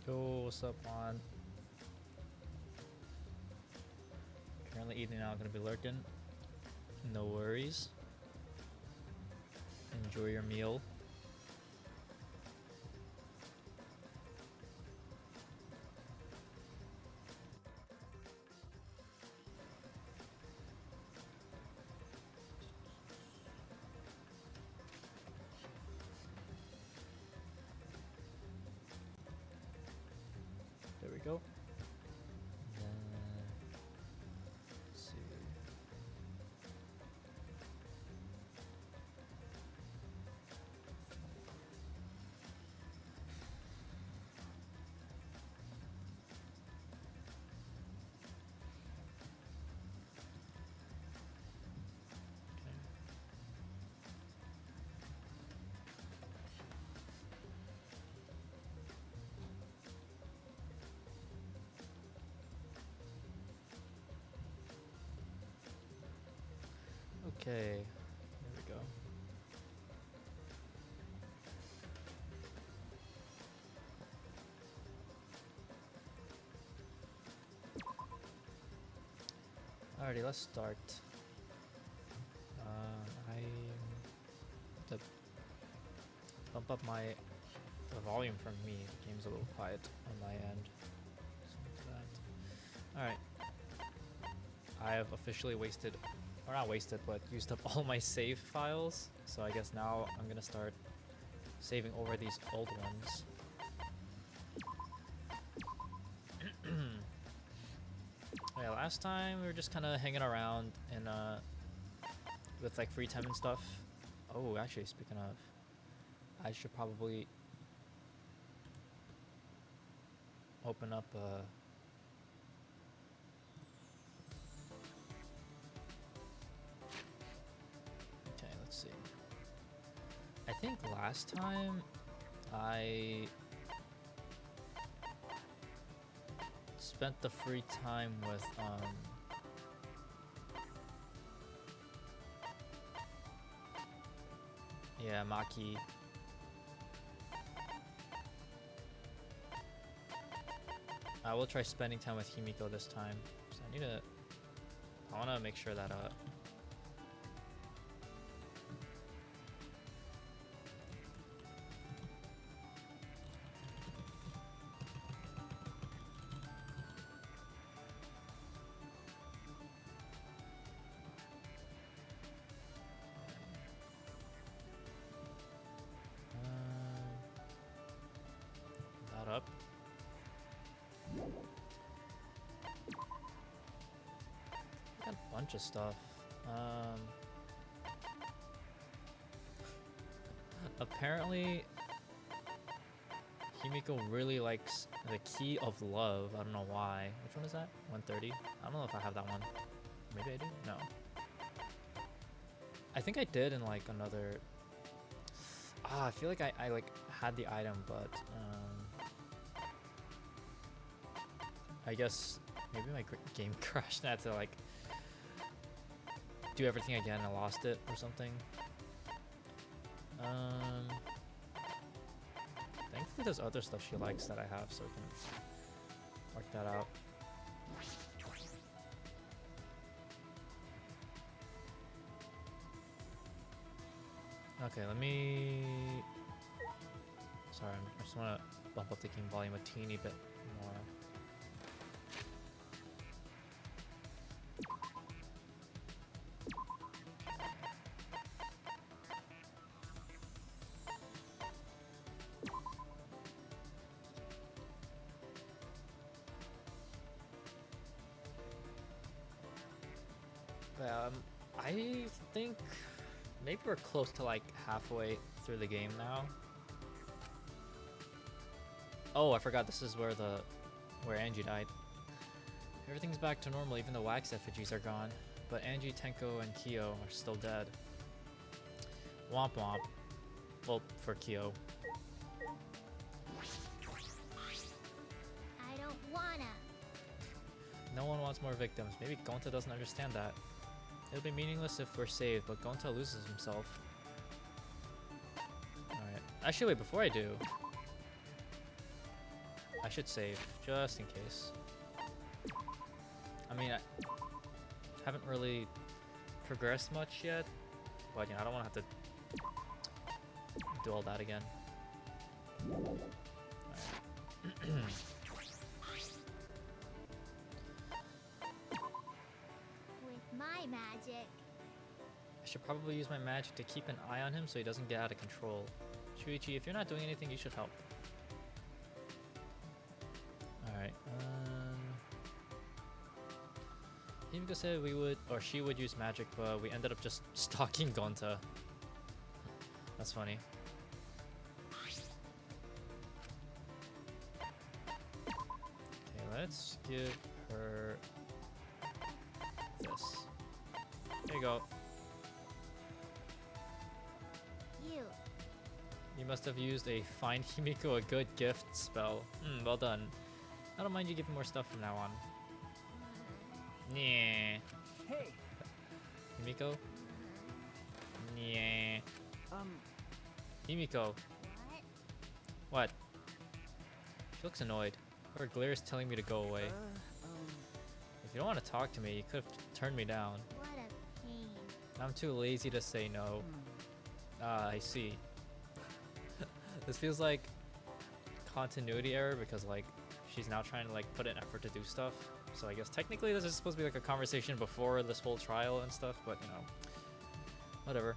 Yo, what's up, Juan? Currently eating out, gonna be lurking. No worries. Enjoy your meal. There we go. And then, let's see. Okay, there we go. Alrighty, let's start. I to bump up the volume from me. The game's a little quiet on my end. Alright. I have officially wasted, or not wasted, but used up all my save files. So I guess now I'm gonna start saving over these old ones. Yeah, last time we were just kind of hanging around and with like free time and stuff. Oh, actually, speaking of, I should probably open up okay, let's see. I think last time I spent the free time with yeah, Maki. I will try spending time with Himiko this time. So I want to make sure that that up. Got a bunch of stuff. Apparently, Himiko really likes the Key of Love. I don't know why. Which one is that? 130? I don't know if I have that one. Maybe I do? No. I think I did in like another... I feel like I like had the item, but I guess maybe my game crashed and I had to like do everything again and I lost it or something. Thankfully there's other stuff she likes that I have, so I can work that out. Okay, let me... Sorry, I just want to bump up the game volume a teeny bit more. I think maybe we're close to like halfway through the game now. Oh, I forgot this is where Angie died. Everything's back to normal, even the wax effigies are gone. But Angie, Tenko, and Kyo are still dead. Womp womp. Well, for Kyo. I don't wanna. No one wants more victims. Maybe Gonta doesn't understand that. It'll be meaningless if we're saved, but Gonta loses himself. Alright. Actually, wait, before I do... I should save, just in case. I mean, I haven't really progressed much yet, but you know, I don't want to have to do all that again. With my magic. I should probably use my magic to keep an eye on him so he doesn't get out of control. Shuichi, if you're not doing anything, you should help. Alright, Himiko said we would, or she would use magic, but we ended up just stalking Gonta. That's funny. Okay, let's give her this. There you go. You must have used a Find Himiko a Good Gift spell. Well done. I don't mind you giving more stuff from now on. Nyeh. Hey. Himiko? Nyeh. Himiko. What? She looks annoyed. Her glare is telling me to go away. If you don't want to talk to me, you could have turned me down. What a pain. I'm too lazy to say no. Ah, I see. This feels like continuity error because like she's now trying to like put in effort to do stuff. So I guess technically this is supposed to be like a conversation before this whole trial and stuff, but you know, whatever.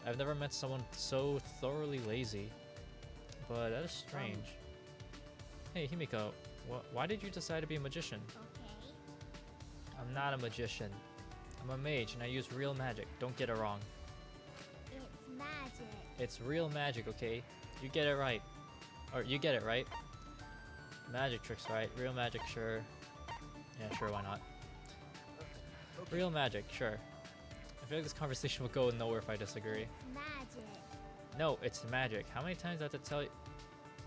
I've never met someone so thoroughly lazy, but that is strange. Hey Himiko, why did you decide to be a magician? Okay. I'm not a magician. I'm a mage and I use real magic. Don't get it wrong. It's magic. It's real magic, okay? You get it right. Or you get it right. Magic tricks, right? Real magic, sure. Yeah, sure, why not? Okay. Real magic, sure. I feel like this conversation will go nowhere if I disagree. It's magic. No, it's magic. How many times do I have to tell you?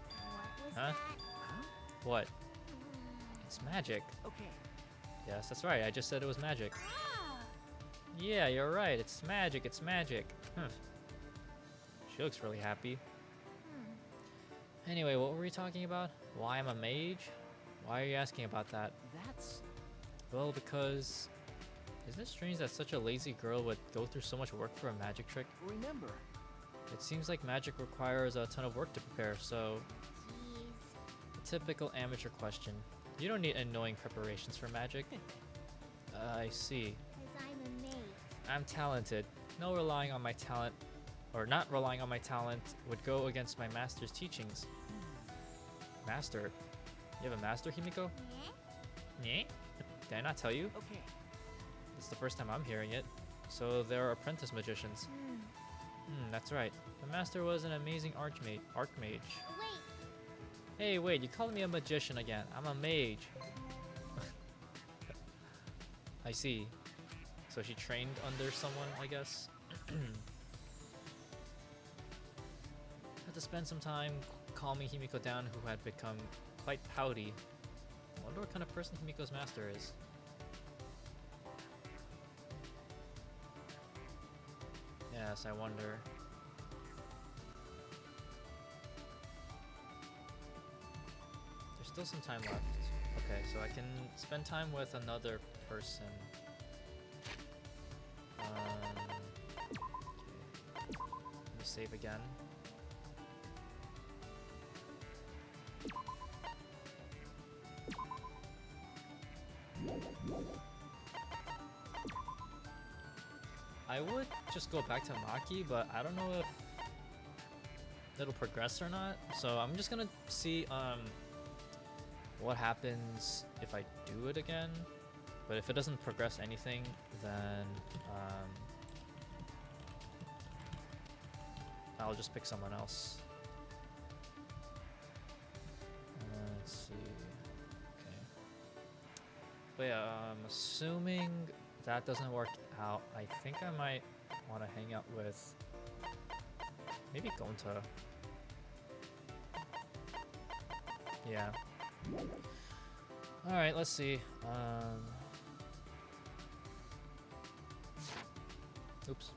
What was Huh? that? What? Hmm. It's magic. Okay. Yes, that's right. I just said it was magic. Ah! Yeah, you're right. It's magic. It's magic. She looks really happy. Anyway, what were we talking about? Why I'm a mage? Why are you asking about that? That's... Well, because... Isn't it strange that such a lazy girl would go through so much work for a magic trick? Remember. It seems like magic requires a ton of work to prepare, so... Jeez. A typical amateur question. You don't need annoying preparations for magic. I see. 'Cause I'm a mage. I'm talented. No relying on my talent, or not relying on my talent, would go against my master's teachings. Master? You have a master, Himiko? Yeah? Nyeh? Did I not tell you? Okay. It's the first time I'm hearing it. So there are apprentice magicians. That's right. The master was an amazing archmage. Wait. Hey, wait, you called me a magician again. I'm a mage. I see. So she trained under someone, I guess. Had to spend some time calming Himiko down, who had become quite pouty. I wonder what kind of person Himiko's master is. Yes, I wonder. There's still some time left. Okay, so I can spend time with another person. Okay. Let me save again. I would just go back to Maki, but I don't know if it'll progress or not. So I'm just gonna see what happens if I do it again. But if it doesn't progress anything, then I'll just pick someone else. Let's see. Okay. But yeah, I'm assuming that doesn't work out. I think I might want to hang out with maybe Gonta. Yeah. All right, let's see. Oops.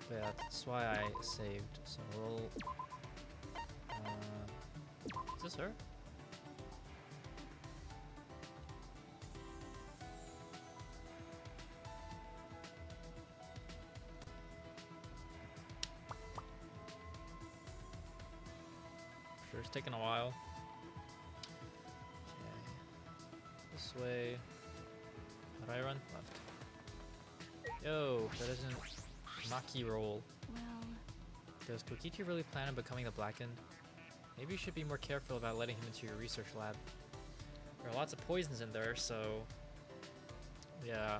But yeah, that's why I saved. So we'll Is this her? Sure, it's taking a while. Okay. This way. How do I run? Left. Yo, that isn't Maki roll. Well, Does Kokichi really plan on becoming the Blackened? Maybe you should be more careful about letting him into your research lab. There are lots of poisons in there, so... Yeah.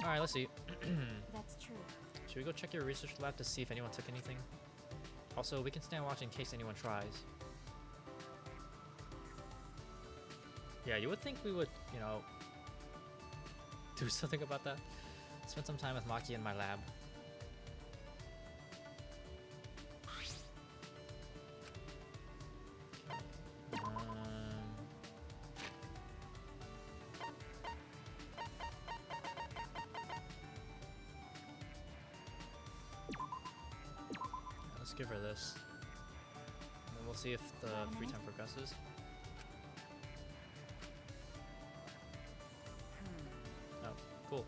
Alright, let's see. that's true. Should we go check your research lab to see if anyone took anything? Also, we can stand watch in case anyone tries. Yeah, you would think we would, you know, do something about that. Spend some time with Maki in my lab. Let's give her this. And then we'll see if the free time progresses. Oh, cool.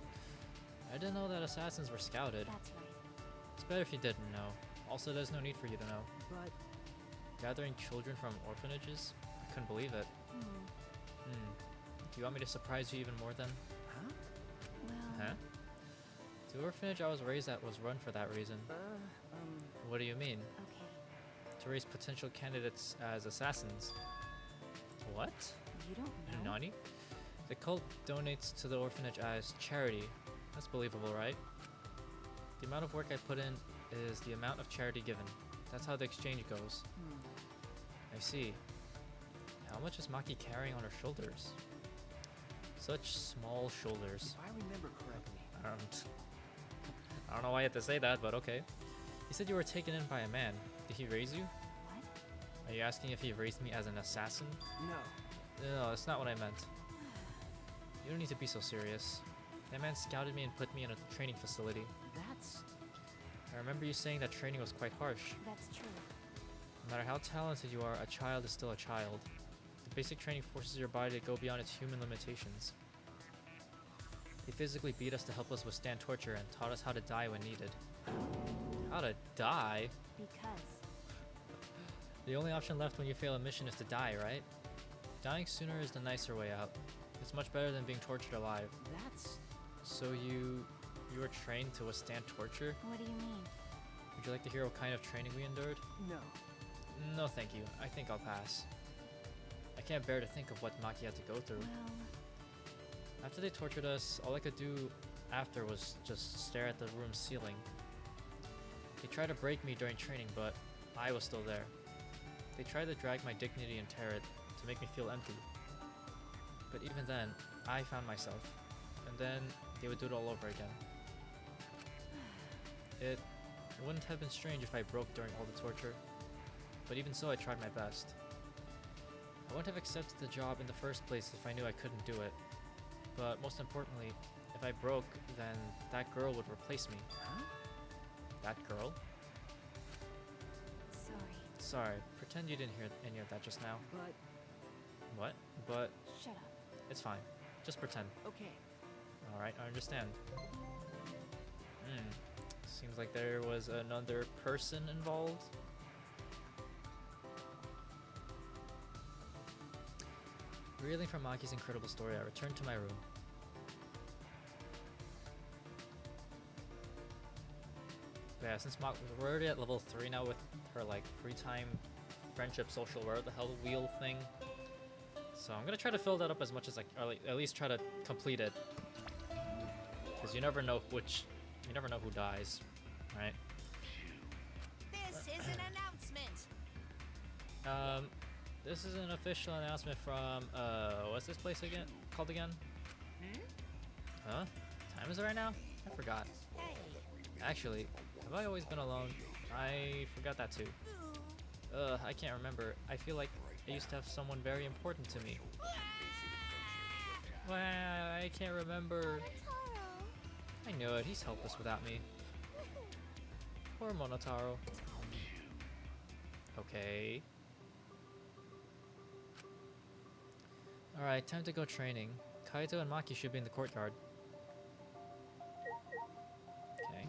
I didn't know that assassins were scouted. That's right. It's better if you didn't know. Also, there's no need for you to know. But Gathering children from orphanages? I couldn't believe it. Do you want me to surprise you even more then? huh? Well, Huh? The orphanage I was raised at was run for that reason. What do you mean? okay. To raise potential candidates as assassins. What? You don't know? Nani? The cult donates to the orphanage as charity. That's believable, right? The amount of work I put in is the amount of charity given. That's how the exchange goes. I see. How much is Maki carrying on her shoulders? Such small shoulders. If I remember correctly, I don't know why you have to say that, but okay. You said you were taken in by a man. Did he raise you? What? Are you asking if he raised me as an assassin? no. No, that's not what I meant. You don't need to be so serious. That man scouted me and put me in a training facility. That's I remember you saying that training was quite harsh. That's true. No matter how talented you are, a child is still a child. The basic training forces your body to go beyond its human limitations. They physically beat us to help us withstand torture and taught us how to die when needed. How to die? Because. The only option left when you fail a mission is to die, right? Dying sooner is the nicer way out. It's much better than being tortured alive. that's So you were trained to withstand torture? What do you mean? Would you like to hear what kind of training we endured? no. No, thank you. I think I'll pass. I can't bear to think of what Maki had to go through. Well, After they tortured us, all I could do after was just stare at the room's ceiling. They tried to break me during training, but I was still there. They tried to drag my dignity and tear it to make me feel empty. But even then, I found myself. And then they would do it all over again. It wouldn't have been strange if I broke during all the torture. But even so, I tried my best. I wouldn't have accepted the job in the first place if I knew I couldn't do it. But most importantly, if I broke, then that girl would replace me. Huh? That girl? sorry. Sorry, pretend you didn't hear any of that just now. But What? But Shut up. it's fine. Just pretend. okay. Alright, I understand. Seems like there was another person involved. Reeling from Maki's incredible story, I returned to my room. But yeah, since we're already at level 3 now with her like free time, friendship, social, whatever the hell wheel thing. So I'm gonna try to fill that up as much as or like, at least try to complete it. Because you never know who dies, right? This is an announcement. This is an official announcement from, what's this place again? Called again? Huh? Time is it right now? I forgot. Hey. Actually, have I always been alone? I forgot that too. I can't remember. I feel like I used to have someone very important to me. Well, I can't remember. Monotaro. I knew it. He's helpless without me. Poor Monotaro. Okay. Alright, time to go training. Kaito and Maki should be in the courtyard. Okay.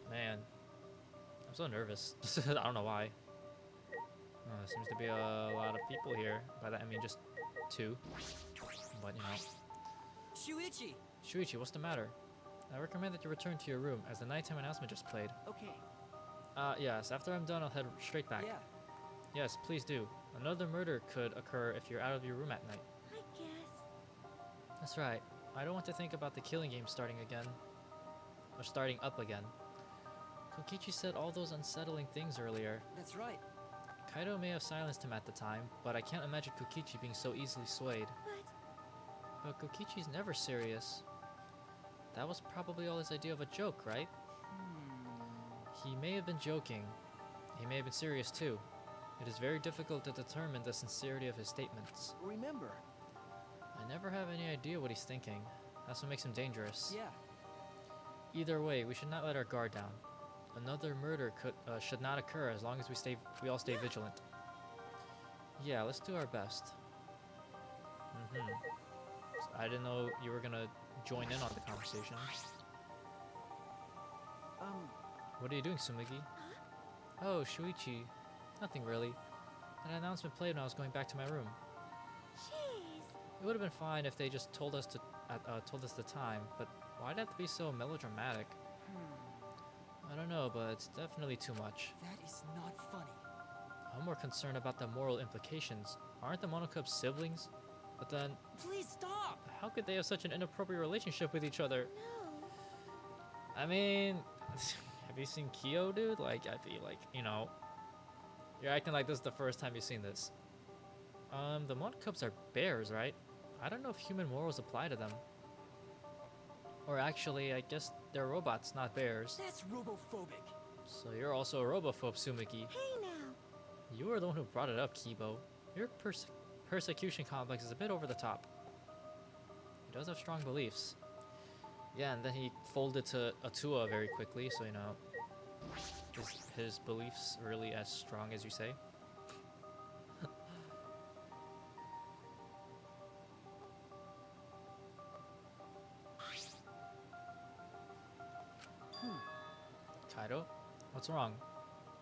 Man, I'm so nervous. I don't know why. There seems to be a lot of people here. By that I mean just 2. But you know. Shuichi! Shuichi, what's the matter? I recommend that you return to your room as the nighttime announcement just played. Okay. Yes, after I'm done, I'll head straight back. Yeah. Yes, please do. Another murder could occur if you're out of your room at night. I guess. That's right. I don't want to think about the killing game starting again. Or starting up again. Kokichi said all those unsettling things earlier. That's right. Kaido may have silenced him at the time, but I can't imagine Kokichi being so easily swayed. But Kokichi's never serious. That was probably all his idea of a joke, right? He may have been joking. He may have been serious too. It is very difficult to determine the sincerity of his statements. Remember. I never have any idea what he's thinking. That's what makes him dangerous. Yeah. Either way, we should not let our guard down. Another murder should not occur as long as we all stay vigilant. Yeah, let's do our best. I didn't know you were gonna join in on the conversation. What are you doing, Sumigi? Oh, Shuichi. Nothing really. An announcement played when I was going back to my room. Jeez. It would have been fine if they just told us the time, but why'd it have to be so melodramatic? I don't know, but it's definitely too much. That is not funny. I'm more concerned about the moral implications. Aren't the Monokubs siblings? But then, Please stop! how could they have such an inappropriate relationship with each other? No. I mean, have you seen Kyo, dude? Like, I feel like, you know, you're acting like this is the first time you've seen this. The Monokubs are bears, right? I don't know if human morals apply to them. Or actually, I guess they're robots, not bears. That's robophobic. So you're also a robophobe, Sumiki. Hey now. You were the one who brought it up, Kibo. Your persecution complex is a bit over the top. He does have strong beliefs. Yeah, and then he folded to Atua very quickly, so you know, his beliefs really as strong as you say. Kaido, what's wrong? Do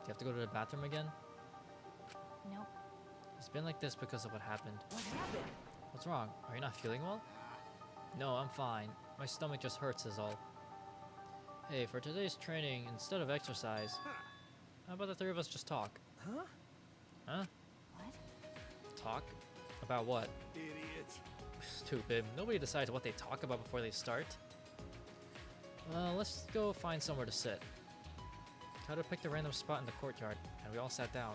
you have to go to the bathroom again? Nope. It's been like this because of what happened. What happened? What's wrong? Are you not feeling well? No, I'm fine. My stomach just hurts is all. Hey, for today's training, instead of exercise, how about the 3 of us just talk? Huh? Huh? What? Talk? About what? Idiot. Stupid. Nobody decides what they talk about before they start. Let's go find somewhere to sit. Kaido picked a random spot in the courtyard, and we all sat down.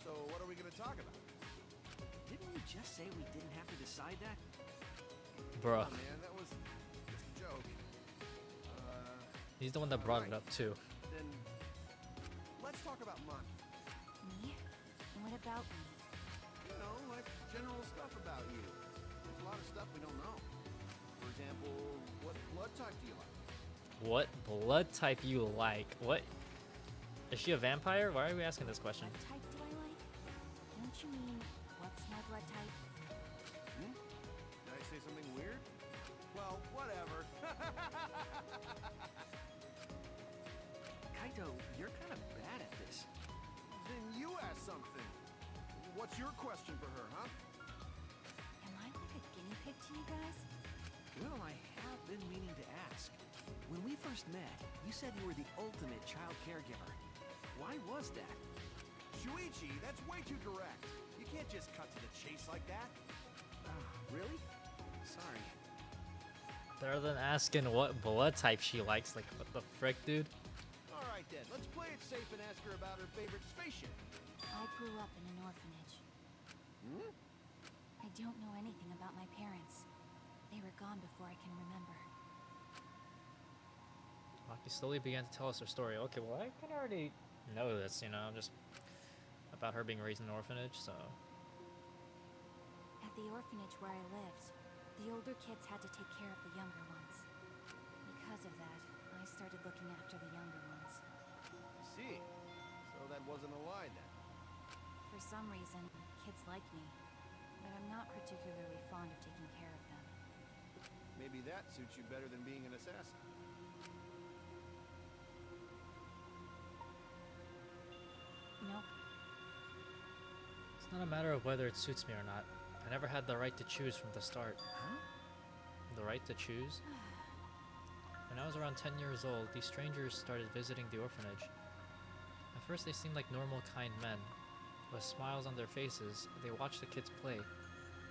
So what are we going to talk about? Didn't you just say we didn't have to decide that? Bruh. Oh, man, that was just a joke. He's the one that brought it up, too. Then let's talk about Maki. Me? What about me? You know, like general stuff about you. There's a lot of stuff we don't know. For example, what blood type do you like? What blood type you like? What? Is she a vampire? Why are we asking this question? What type do I like? Don't you mean, what's my blood type? Did I say something weird? Well, whatever. Kaito, you're kind of bad at this. Then you ask something. What's your question for her, huh? Am I like a guinea pig to you guys? Well, I have been meaning to ask. When we first met, you said you were the ultimate child caregiver. Why was that? Shuichi, that's way too direct. You can't just cut to the chase like that. Really? Sorry. Rather than asking what blood type she likes, like, what the frick, dude? All right, then. Let's play it safe and ask her about her favorite spaceship. I grew up in an orphanage. I don't know anything about my parents. They were gone before I can remember. Maki slowly began to tell us her story. Okay, well, I can already know this, you know, just about her being raised in an orphanage, so... At the orphanage where I lived, the older kids had to take care of the younger ones. Because of that, I I started looking after the younger ones. I see. So that wasn't a lie then. For some reason, kids like me, but I'm not particularly fond of taking care of them. Maybe that suits you better than being an assassin. Nope. It's not a matter of whether it suits me or not. I never had the right to choose from the start. Huh? The right to choose? When I was around 10 years old, these strangers started visiting the orphanage. At first they seemed like normal, kind men. With smiles on their faces, they watched the kids play,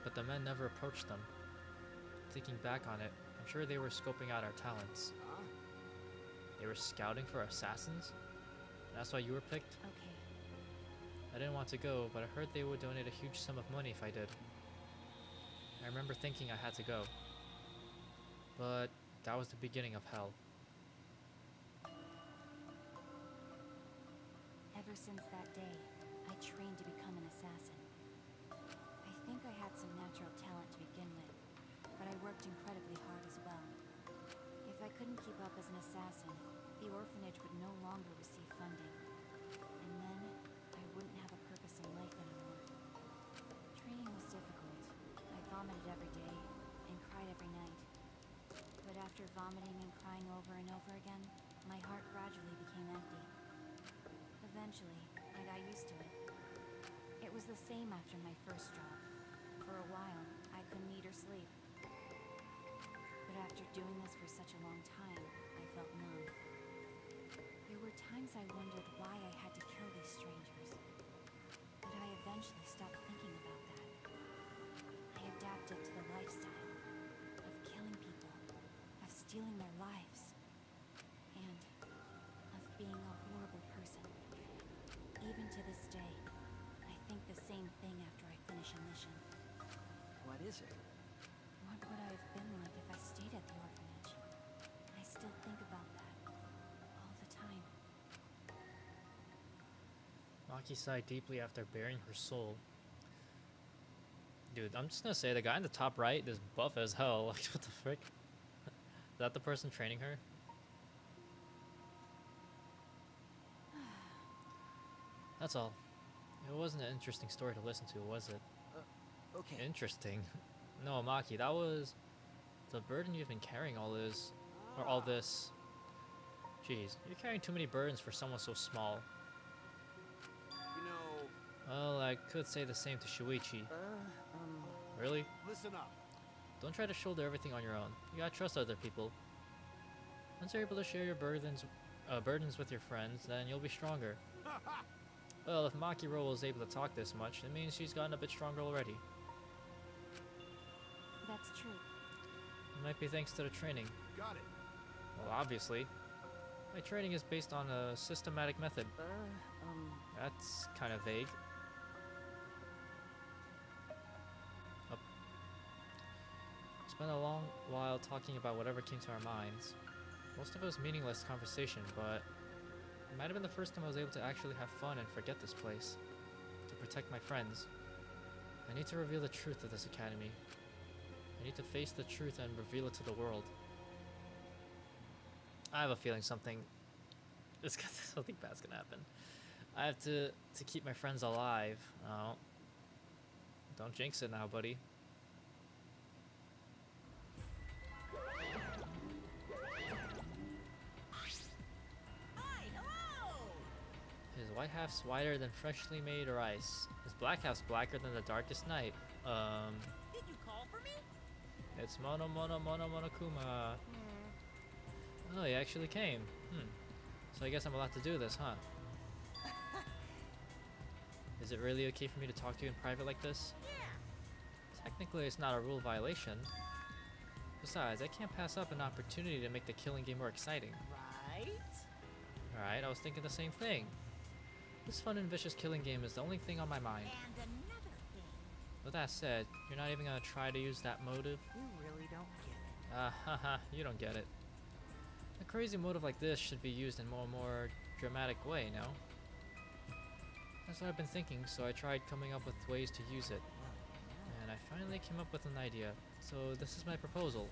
but the men never approached them. Thinking back on it, I'm sure they were scoping out our talents. Huh? They were scouting for assassins? That's why you were picked? Okay. I didn't want to go, but I heard they would donate a huge sum of money if I did. I remember thinking I had to go. But that was the beginning of hell. Ever since that day, I trained to become an assassin. I think I had some natural talent to begin with, but I worked incredibly hard as well. If I couldn't keep up as an assassin, the orphanage would no longer receive funding. And then, I wouldn't have a purpose in life anymore. Training was difficult. I vomited every day, and cried every night. But after vomiting and crying over and over again, my heart gradually became empty. Eventually, I got used to it. It was the same after my first job. For a while, I couldn't eat or sleep. But after doing this for such a long time, I felt numb. There were times I wondered why I had to kill these strangers. But I eventually stopped thinking about that. I adapted to the lifestyle of killing people, of stealing their lives, and of being a horrible person. Even to this day, I think the same thing after I finish a mission. What is it? What would I have been like if I stayed at the orphanage? I still think about that all the time. Maki sighed deeply after burying her soul. Dude, I'm just gonna say, the guy in the top right is buff as hell. Like, what the frick? Is that the person training her? That's all. It wasn't an interesting story to listen to, was it? Okay. Interesting. No, Maki, that was the burden you've been carrying all this. Jeez, you're carrying too many burdens for someone so small. You know, Well, I could say the same to Shuichi. Really? listen up. Don't try to shoulder everything on your own. You gotta trust other people. Once you're able to share your burdens with your friends, then you'll be stronger. Well, if Makiro was able to talk this much, it means she's gotten a bit stronger already. That's true. It might be thanks to the training. Got it. Well, obviously. My training is based on a systematic method. That's kind of vague. Oh. Spent a long while talking about whatever came to our minds. Most of it was meaningless conversation, but it might have been the first time I was able to actually have fun and forget this place. To protect my friends. I need to reveal the truth of this academy. I need to face the truth and reveal it to the world. I have a feeling something bad's gonna happen. I have to keep my friends alive. Oh. Don't jinx it now, buddy. Hi, hello! His white half's whiter than freshly made rice. His black half's blacker than the darkest night. Did you call for me? It's Mono Kuma. Oh, he actually came. So I guess I'm allowed to do this, huh? Is it really okay for me to talk to you in private like this? Yeah. Technically, it's not a rule violation. Besides, I can't pass up an opportunity to make the killing game more exciting. Right? Alright, I was thinking the same thing. This fun and vicious killing game is the only thing on my mind. And another thing. With that said, you're not even gonna try to use that motive? You really don't get it. Haha, you don't get it. A crazy motive like this should be used in a more dramatic way, no? That's what I've been thinking, so I tried coming up with ways to use it. And I finally came up with an idea. So this is my proposal.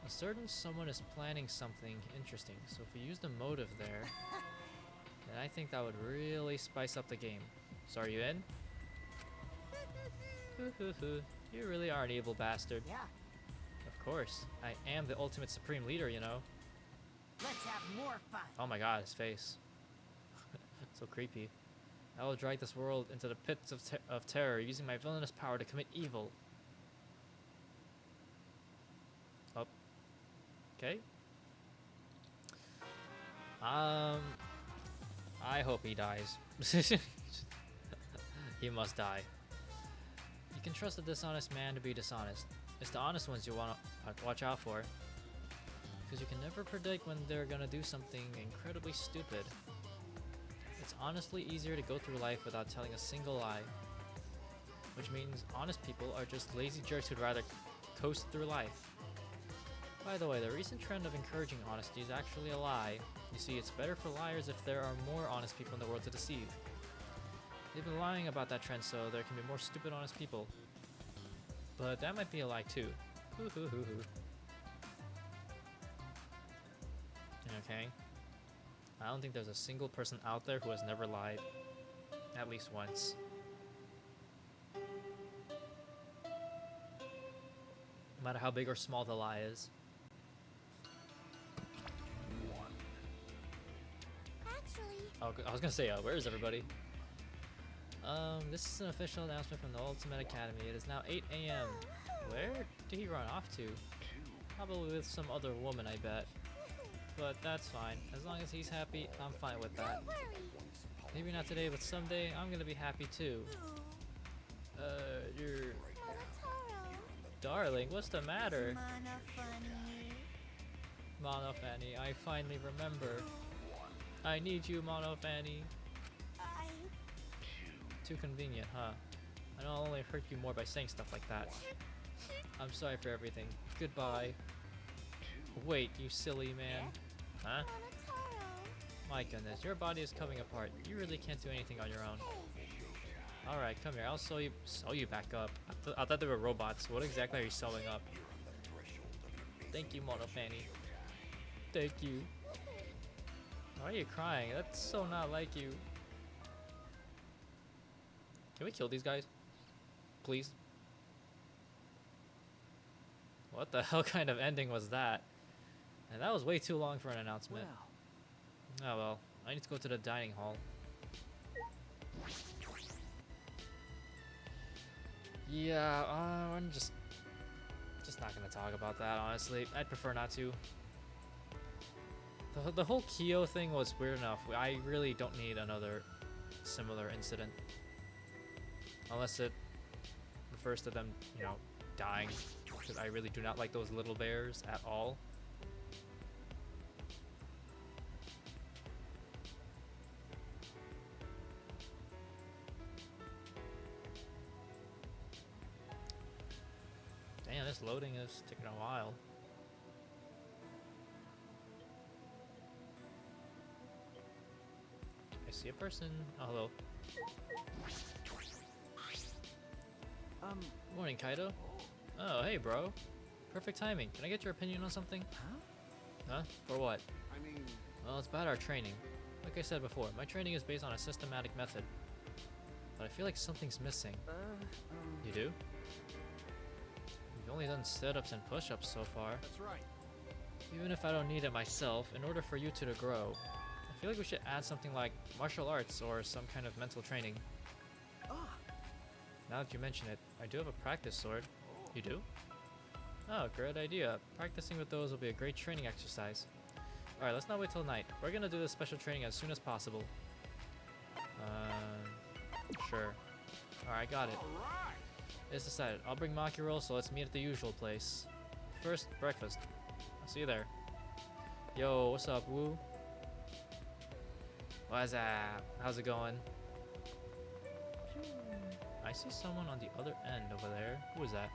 A certain someone is planning something interesting, so if we use the motive there, then I think that would really spice up the game. So are you in? You really are an evil bastard. Yeah. Of course. I am the ultimate supreme leader, you know. Let's have more fun. Oh my god, his face. So creepy. I will drag this world into the pits of terror, using my villainous power to commit evil. Oh. Okay. I hope he dies. He must die. You can trust a dishonest man to be dishonest. It's the honest ones you want to watch out for. Because you can never predict when they're gonna do something incredibly stupid. It's honestly easier to go through life without telling a single lie. Which means honest people are just lazy jerks who'd rather coast through life. By the way, the recent trend of encouraging honesty is actually a lie. You see, it's better for liars if there are more honest people in the world to deceive. They've been lying about that trend so there can be more stupid honest people. But that might be a lie too. Hoo hoo hoo hoo. Okay. I don't think there's a single person out there who has never lied. At least once. No matter how big or small the lie is. Actually, Oh, I was gonna say, where is everybody? This is an official announcement from the Ultimate Academy. It is now 8 a.m. Where did he run off to? Probably with some other woman, I bet. But that's fine. As long as he's happy, I'm fine with that. don't worry. Maybe not today, but someday I'm gonna be happy too. You're... Monotaro. Darling, what's the matter? Mono funny. Mono Fanny, I finally remember. I need you, Mono Fanny. I... Too convenient, huh? I'll only hurt you more by saying stuff like that. I'm sorry for everything. Goodbye. Wait, you silly man. Huh? Monotaro. My goodness, your body is coming apart. You really can't do anything on your own. Alright, come here. I'll sew you back up. I thought they were robots. What exactly are you sewing up? Thank you, Mono Fanny. Thank you. Why are you crying? That's so not like you. Can we kill these guys? Please? What the hell kind of ending was that? And that was way too long for an announcement. Well, Oh well, I need to go to the dining hall. Yeah, I'm just not gonna talk about that, honestly. I'd prefer not to. The whole Kyo thing was weird enough. I really don't need another similar incident. Unless it refers to them, you know, dying. Because I really do not like those little bears at all. Damn, this loading is taking a while. I see a person. Oh, hello. Morning, Kaido. Oh, hey, bro. Perfect timing. Can I get your opinion on something? huh? Huh? For what? I mean, Well, it's about our training. Like I said before, my training is based on a systematic method. But I feel like something's missing. You do? You've only done sit-ups and push-ups so far. that's right. Even if I don't need it myself, in order for you two to grow, I feel like we should add something like martial arts or some kind of mental training. Ah, Now that you mention it, I do have a practice sword. You do? Oh, great idea. Practicing with those will be a great training exercise. Alright, let's not wait till night. We're gonna do this special training as soon as possible. Sure. Alright, got it. All right. It's decided. I'll bring Maki roll, so let's meet at the usual place. First, breakfast. I'll see you there. Yo, what's up, Woo? What's up? How's it going? I see someone on the other end over there. Who is that?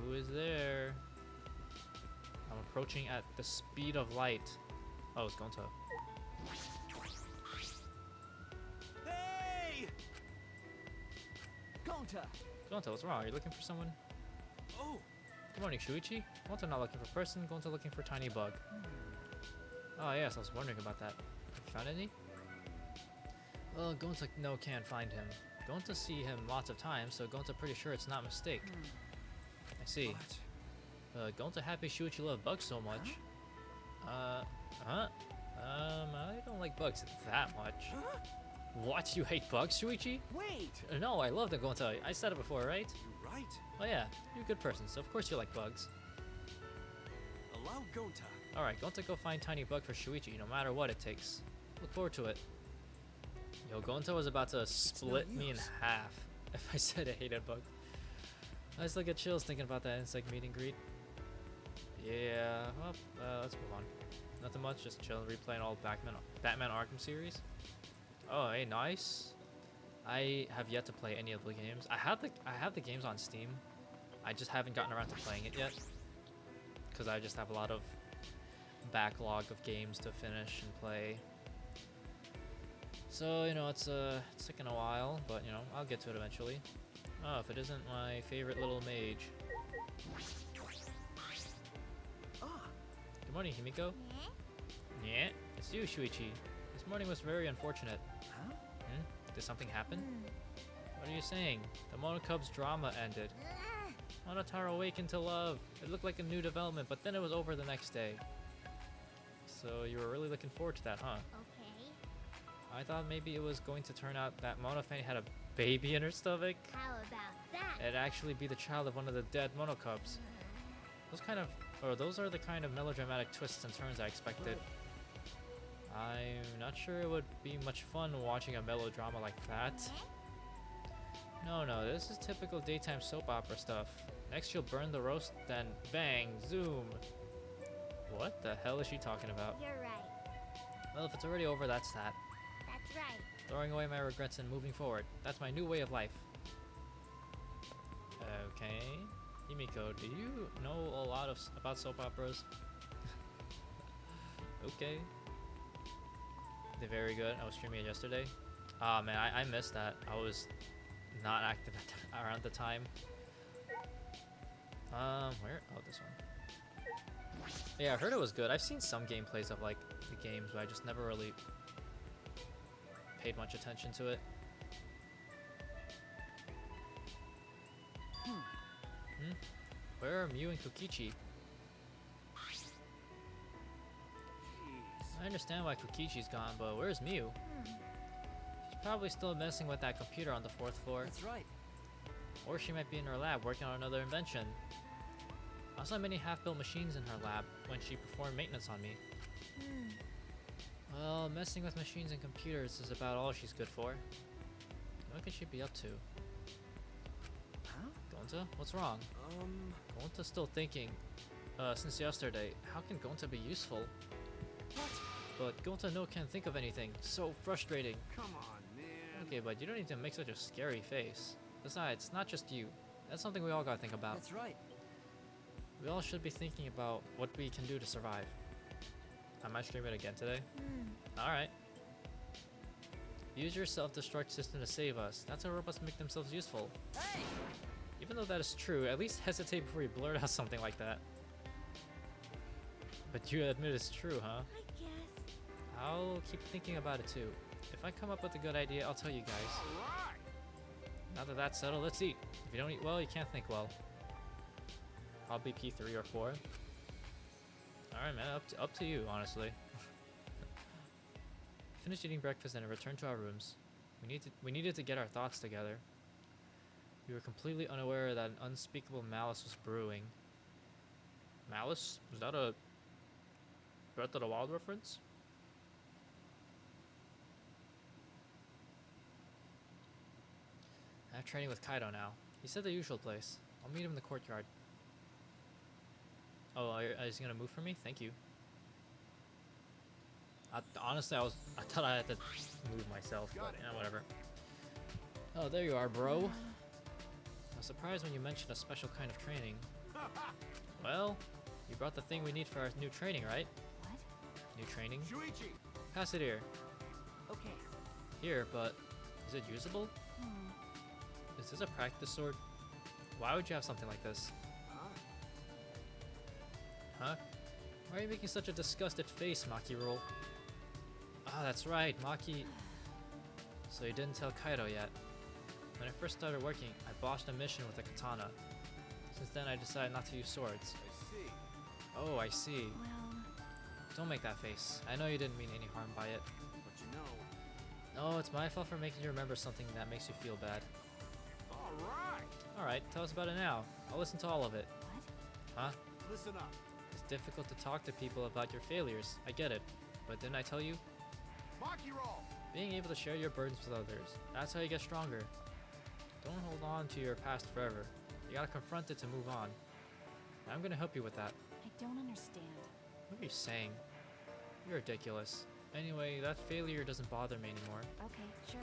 Who is there? I'm approaching at the speed of light. Oh, it's Gonto. Gonta! Gonta, what's wrong? Are you looking for someone? Oh! Good morning, Shuichi. Gonta not looking for person, Gonta looking for tiny bug. Oh yes, I was wondering about that. You found any? Well, Gonta no can't find him. Gonta see him lots of times, so Gonta pretty sure it's not a mistake. I see. What? Gonta happy Shuichi love bugs so much. I don't like bugs that much. Huh? What? You hate bugs, Shuichi? Wait! No, I love them, Gonta. I said it before, right? You're right. Oh yeah, you're a good person, so of course you like bugs. Allow Gonta. Alright, Gonta go find Tiny Bug for Shuichi, no matter what it takes. Look forward to it. Yo, Gonta was about to split me in use. half if I said I hated bugs. I still get chills thinking about that insect meet and greet. Yeah, well, let's move on. Nothing much, just chilling, replaying all Batman Arkham series. Oh, hey, nice. I have yet to play any of the games. I have the games on Steam. I just haven't gotten around to playing it yet, because I just have a lot of backlog of games to finish and play. So, you know, it's taking a while, but, you know, I'll get to it eventually. Oh, if it isn't my favorite little mage. Ah! Good morning, Himiko. Yeah, it's you, Shuichi. This morning was very unfortunate. Huh? Did something happen? What are you saying? The Monokub's drama ended. Monotaro awakened to love. It looked like a new development, but then it was over the next day. So you were really looking forward to that, huh? Okay. I thought maybe it was going to turn out that Monofani had a baby in her stomach. How about that? It'd actually be the child of one of the dead Monokubs. Those are the kind of melodramatic twists and turns I expected. I'm not sure it would be much fun watching a melodrama like that. No, this is typical daytime soap opera stuff. Next she'll burn the roast, then bang, zoom. What the hell is she talking about? You're right. Well, if it's already over, that's that. That's right. Throwing away my regrets and moving forward. That's my new way of life. Okay. Himiko, do you know a lot about soap operas? Okay. They're very good. I was streaming it yesterday. Ah, man, I missed that. I was not active around the time. Where? Oh, this one. Yeah, I heard it was good. I've seen some gameplays of like the games, but I just never really paid much attention to it. Where are Mew and Kokichi? Jeez. I understand why Kokichi's gone, but where's Mew? She's probably still messing with that computer on the 4th floor. That's right. Or she might be in her lab working on another invention. I saw many half-built machines in her lab when she performed maintenance on me. Well, messing with machines and computers is about all she's good for. What could she be up to? Huh? Gonta? What's wrong? Gonta's still thinking. Since yesterday, how can Gonta be useful? What? But Gonta no can't think of anything. So frustrating. Come on, man. Okay, but you don't need to make such a scary face. Besides, it's not just you. That's something we all gotta think about. That's right. We all should be thinking about what we can do to survive. I might stream it again today. Alright. Use your self-destruct system to save us. That's how robots make themselves useful. Hey! Even though that is true, at least hesitate before you blurt out something like that. But you admit it's true, huh? I guess. I'll keep thinking about it too. If I come up with a good idea, I'll tell you guys. All right. Now that that's settled, let's eat. If you don't eat well, you can't think well. Probably P3 or 4. Alright, man, up to you, honestly. Finished eating breakfast and returned to our rooms. We needed to get our thoughts together. We were completely unaware that an unspeakable malice was brewing. Malice? Was that a Breath of the Wild reference? I have training with Kaido now. He said the usual place. I'll meet him in the courtyard. Oh, is he gonna move for me? Thank you. Honestly, I thought I had to move myself, but yeah, whatever. Oh, there you are, bro. I was surprised when you mentioned a special kind of training. Well, you brought the thing we need for our new training, right? What? New training? Shuichi. Pass it here. Okay. Here, but is it usable? Is this a practice sword? Why would you have something like this? Huh? Huh? Why are you making such a disgusted face, Maki Roll? Ah, that's right, Maki. So you didn't tell Kaido yet. When I first started working, I botched a mission with a katana. Since then, I decided not to use swords. I see. Oh, I see. Well, Don't make that face. I know you didn't mean any harm by it. But you know. No, it's my fault for making you remember something that makes you feel bad. All right. Alright, tell us about it now. I'll listen to all of it. what? Huh? Listen up. It's difficult to talk to people about your failures. I get it. But didn't I tell you? Maki roll. Being able to share your burdens with others. That's how you get stronger. Don't hold on to your past forever. You gotta confront it to move on. I'm gonna help you with that. I don't understand. What are you saying? You're ridiculous. Anyway, that failure doesn't bother me anymore. Okay, sure.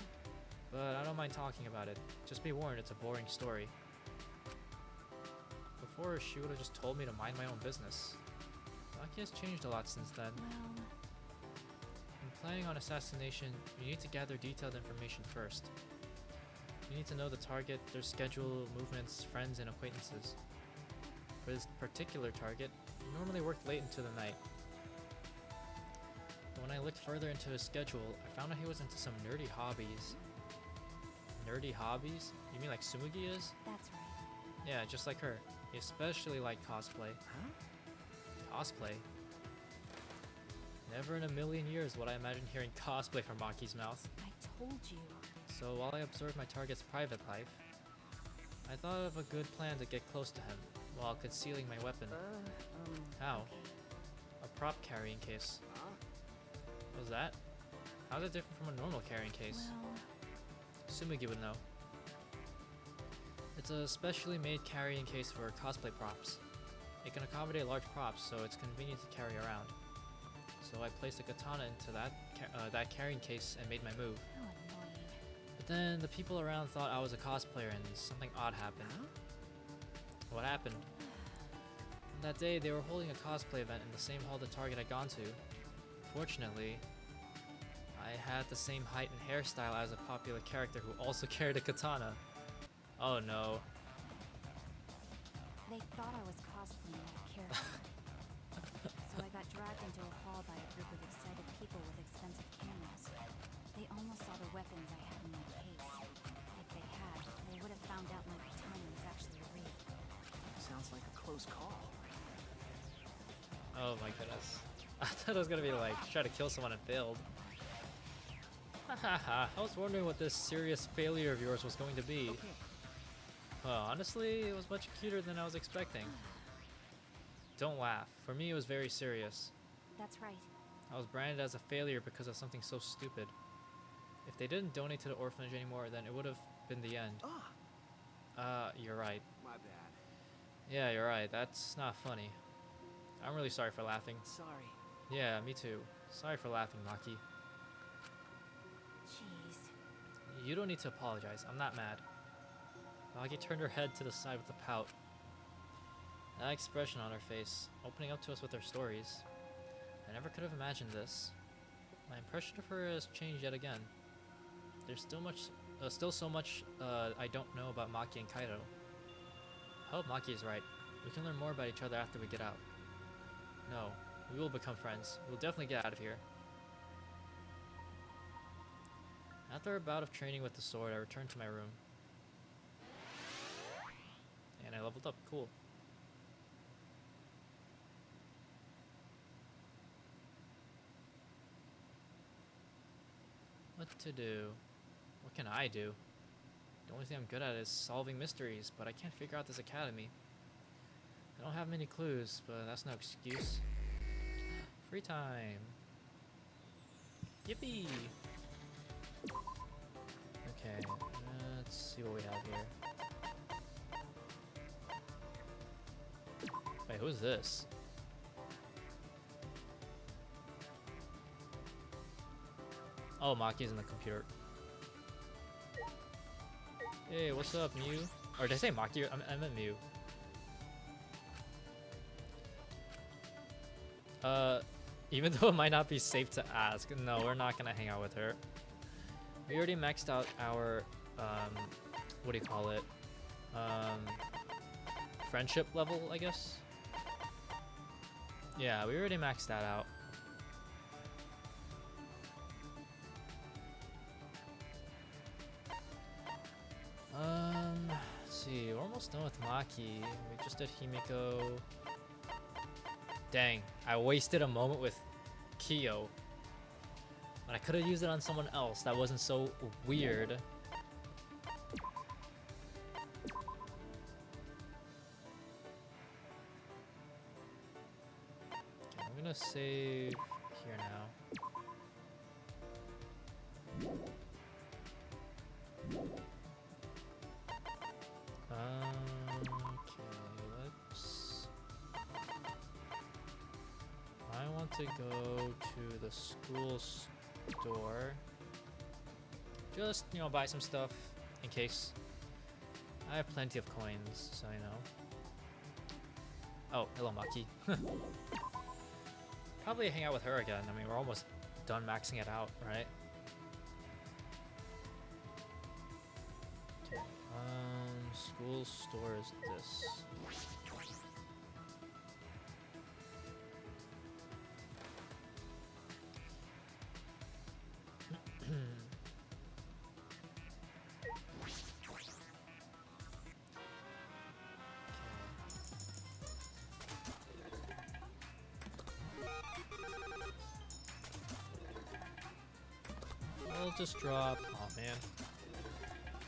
But I don't mind talking about it. Just be warned, it's a boring story. Before, she would have just told me to mind my own business. Maki has changed a lot since then. Well, When planning on assassination, you need to gather detailed information first. You need to know the target, their schedule, movements, friends, and acquaintances. For this particular target, he normally worked late into the night. But when I looked further into his schedule, I found out he was into some nerdy hobbies. Nerdy hobbies? You mean like Sumugi is? that's right. Yeah, just like her. He especially liked cosplay. Huh? Cosplay? Never in a million years would I imagine hearing cosplay from Maki's mouth. I told you. So while I observed my target's private life, I thought of a good plan to get close to him while concealing my weapon. How? Okay. A prop carrying case. Huh? What was that? How's it different from a normal carrying case? Well, Sumugi would know. It's a specially made carrying case for cosplay props. It can accommodate large props, so it's convenient to carry around. So I placed a katana into that carrying case and made my move. how annoying. But then the people around thought I was a cosplayer and something odd happened. Huh? What happened? That day they were holding a cosplay event in the same hall the target had gone to. Fortunately, I had the same height and hairstyle as a popular character who also carried a katana. Oh no. They thought I was cosplaying that character. So I got dragged into a hall by a group of excited people with expensive cameras. They almost saw the weapons I had in my case. If they had, they would have found out my katana was actually real. Sounds like a close call. Oh my goodness. I thought it was gonna be like try to kill someone and failed. Hahaha, I was wondering what this serious failure of yours was going to be. Okay. Well, honestly, it was much cuter than I was expecting. Don't laugh. For me, it was very serious. That's right. I was branded as a failure because of something so stupid. If they didn't donate to the orphanage anymore, then it would have been the end. Ah, You're right. My bad. Yeah, you're right. That's not funny. I'm really sorry for laughing. sorry. Yeah, me too. Sorry for laughing, Maki. Jeez. You don't need to apologize. I'm not mad. Maki turned her head to the side with a pout. That expression on her face, opening up to us with her stories. I never could have imagined this. My impression of her has changed yet again. There's still so much I don't know about Maki and Kaido. I hope Maki is right. We can learn more about each other after we get out. No, we will become friends. We'll definitely get out of here. After a bout of training with the sword, I returned to my room. And I leveled up. Cool. What to do? What can I do? The only thing I'm good at is solving mysteries, but I can't figure out this academy. I don't have many clues, but that's no excuse. Free time. Yippee! Okay, let's see what we have here. Wait, who's this? Oh, Maki's in the computer. Hey, what's up, Mew? Or did I say Maki? I meant Mew. Even though it might not be safe to ask, no, we're not gonna hang out with her. We already maxed out our what do you call it? Friendship level, I guess. Yeah, we already maxed that out. Let's see, we're almost done with Maki. We just did Himiko. Dang, I wasted a moment with Kyo. But I could have used it on someone else that wasn't so weird. Okay, I'm gonna save here now. Okay, let's... I want to go to the school store. Just, you know, buy some stuff in case. I have plenty of coins, so you know. Oh, hello Maki. Probably hang out with her again. I mean, we're almost done maxing it out, right? Okay. School store is this. We'll just drop. Oh man.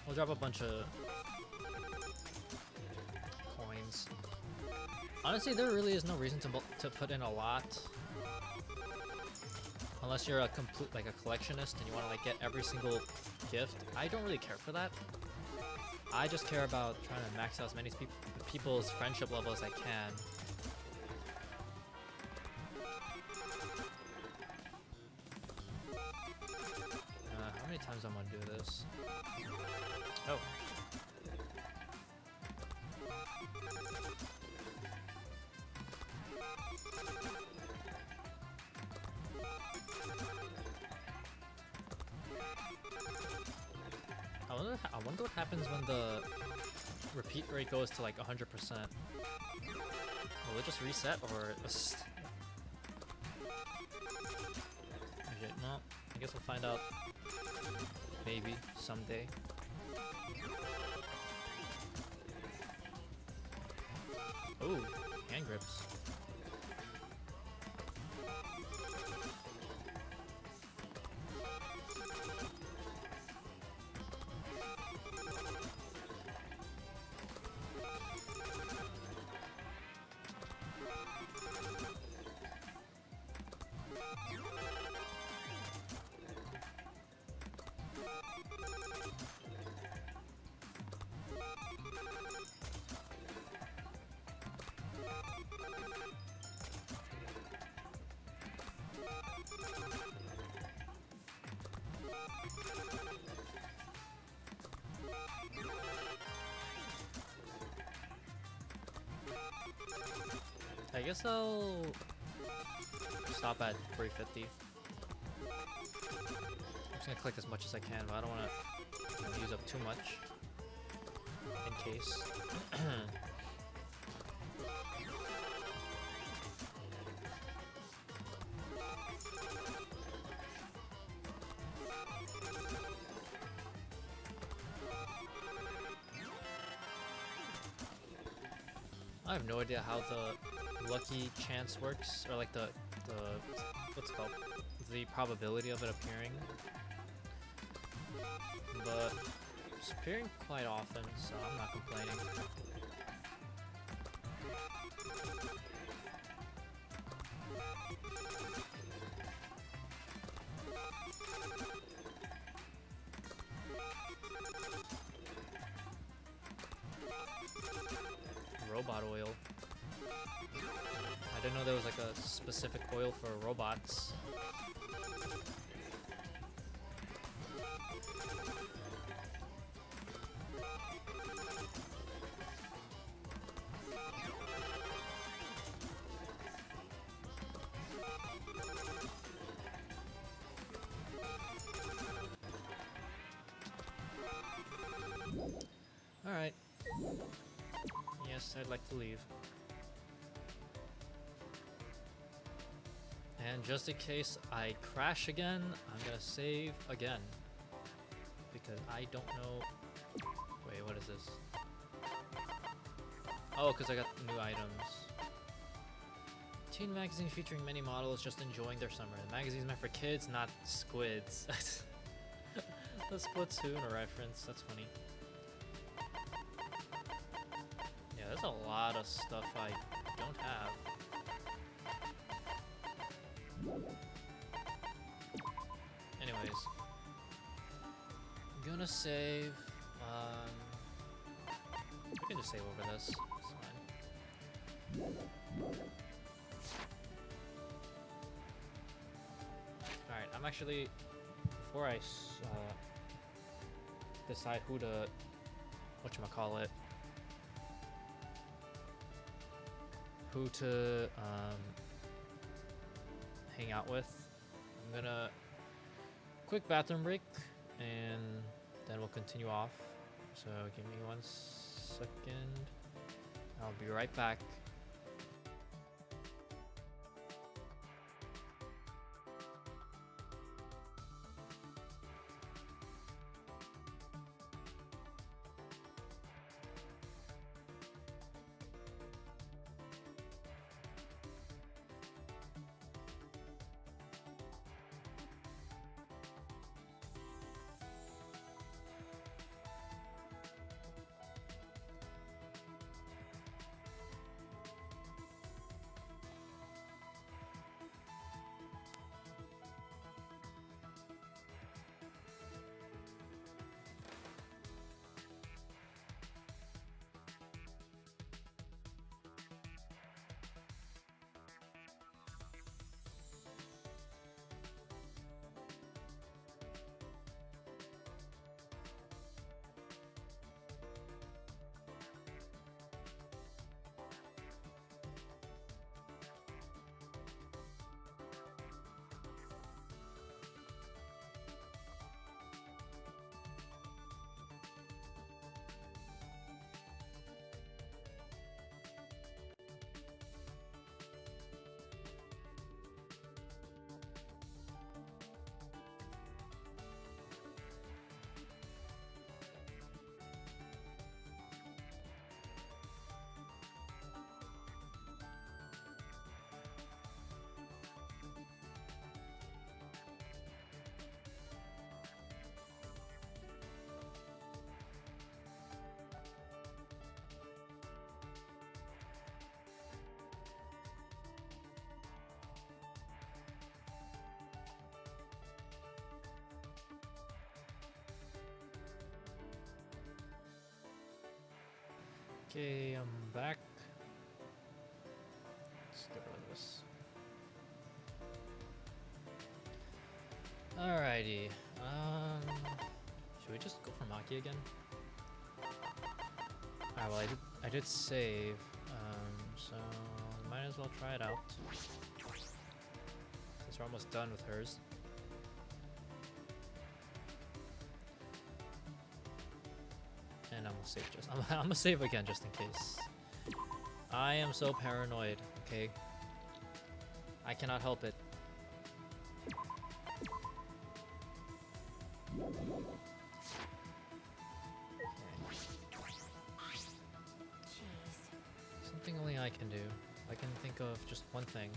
We'll drop a bunch of coins. Honestly, there really is no reason to put in a lot, unless you're a like a collectionist and you want to like get every single gift. I don't really care for that. I just care about trying to max out as many people's friendship level as I can. How many times I'm gonna do this? Oh. I wonder what happens when the repeat rate goes to like 100%. Will it just reset or just... Okay, no, I guess we'll find out maybe someday. Ooh, hand grips. I guess I'll stop at 350. I'm just gonna click as much as I can, but I don't want to use up too much in case. I have no idea how the lucky chance works, or like the what's it called, the probability of it appearing. But it's appearing quite often, so I'm not complaining. Robot oil. I didn't know there was like a specific oil for robots. case I'd like to leave. And just in case I crash again, I'm gonna save again. Because I don't know... Wait, what is this? Oh, because I got new items. Teen magazine featuring many models just enjoying their summer. The magazine's meant for kids, not squids. The Splatoon reference, that's funny. Yeah, there's a lot of stuff I don't have. Anyways, I'm gonna save. We can just save over this. It's fine. All right, I'm actually before I decide who to whatchamacallit, who to hang out with. I'm gonna quick bathroom break and then we'll continue off. So give me 1 second. I'll be right back. Okay, I'm back. Let's get rid of this. Alrighty. Should we just go for Maki again? Alright, well I did save. So might as well try it out. Since we're almost done with hers. And I'm gonna save I'm gonna save again just in case. I am so paranoid, okay? I cannot help it. Jeez. Something only I can do. I can think of just one thing.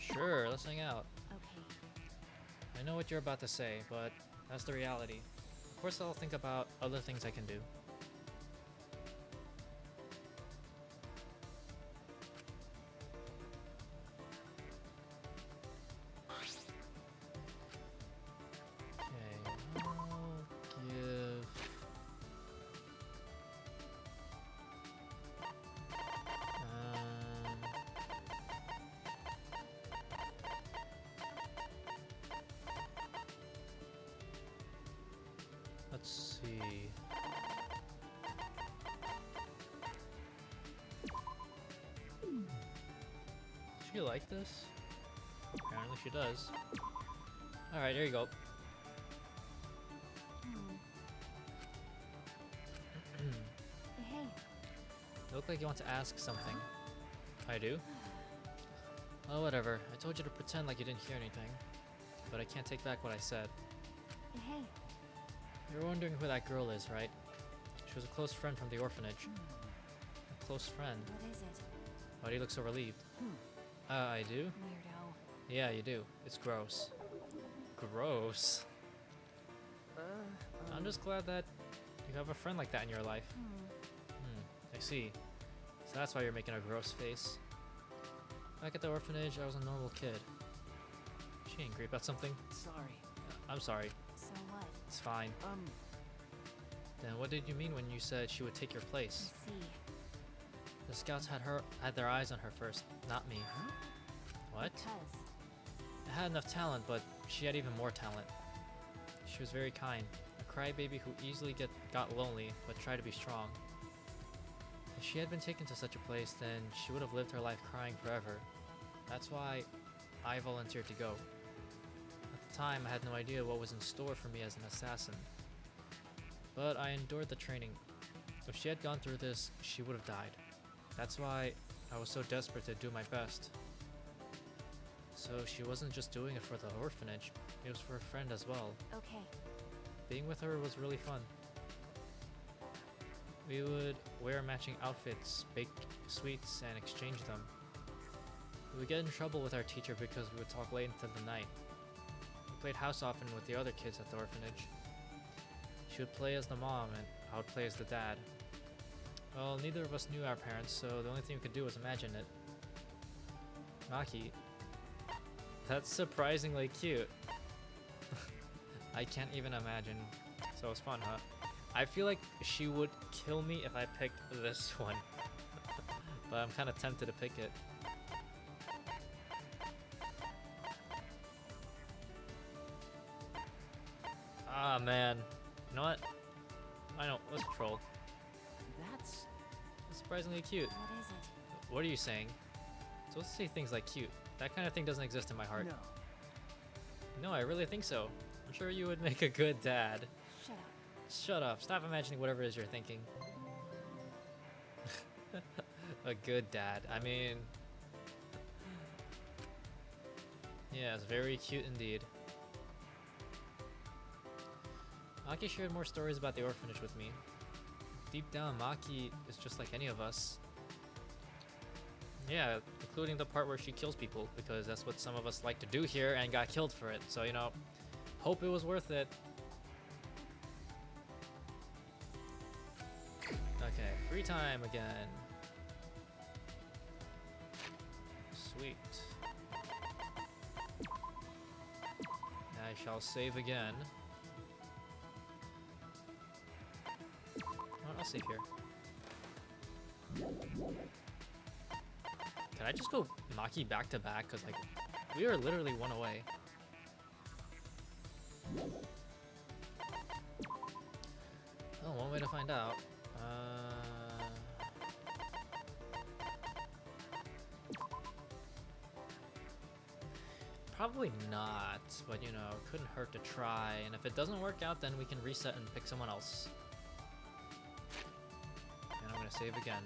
Sure, let's hang out. Okay. I know what you're about to say, but that's the reality. Of course I'll think about other things I can do. Okay, I'll give... Let's see. Does she like this? Apparently she does. Alright, there you go. Hey, look like you want to ask something. I do? Oh, whatever. I told you to pretend like you didn't hear anything. But I can't take back what I said. Hey, You're wondering who that girl is, right? She was a close friend from the orphanage. A close friend? what is it? Why do you look so relieved? I do? Weirdo. Yeah, you do. It's gross. Gross? I'm just glad that you have a friend like that in your life. I see. So that's why you're making a gross face. Back at the orphanage, I was a normal kid. She angry about something? Sorry. I'm sorry. So what? It's fine. Then what did you mean when you said she would take your I place? see. The scouts had their eyes on her first, not me. What? Because. I had enough talent, but she had even more talent. She was very kind, a crybaby who easily got lonely, but tried to be strong. If she had been taken to such a place, then she would have lived her life crying forever. That's why I volunteered to go. At the time, I had no idea what was in store for me as an assassin. But I endured the training. If she had gone through this, she would have died. That's why I was so desperate to do my best. So she wasn't just doing it for the orphanage, it was for a friend as well. Okay. Being with her was really fun. We would wear matching outfits, bake sweets, and exchange them. We would get in trouble with our teacher because we would talk late into the night. We played house often with the other kids at the orphanage. She would play as the mom, and I would play as the dad. Well, neither of us knew our parents, so the only thing we could do was imagine it. Maki. That's surprisingly cute. I can't even imagine. So it was fun, huh? I feel like she would kill me if I picked this one. But I'm kind of tempted to pick it. Ah, man. You know what? I know. Let's troll. That's... Surprisingly cute. What is it? What are you saying? So let's say things like cute. That kind of thing doesn't exist in my heart. No. No, I really think so. I'm sure you would make a good dad. Shut up. Shut up. Stop imagining whatever it is you're thinking. A good dad. I mean... Yeah, it's very cute indeed. Maki shared more stories about the orphanage with me. Deep down, Maki is just like any of us. Yeah, including the part where she kills people, because that's what some of us like to do here and got killed for it. So, you know, hope it was worth it. Okay, free time again. Sweet. I shall save again. Oh, I'll save here. Can I just go Maki back to back? Because, like, we are literally one away. Oh, one way to find out. Probably not, but you know, it couldn't hurt to try. And if it doesn't work out, then we can reset and pick someone else. And I'm gonna save again.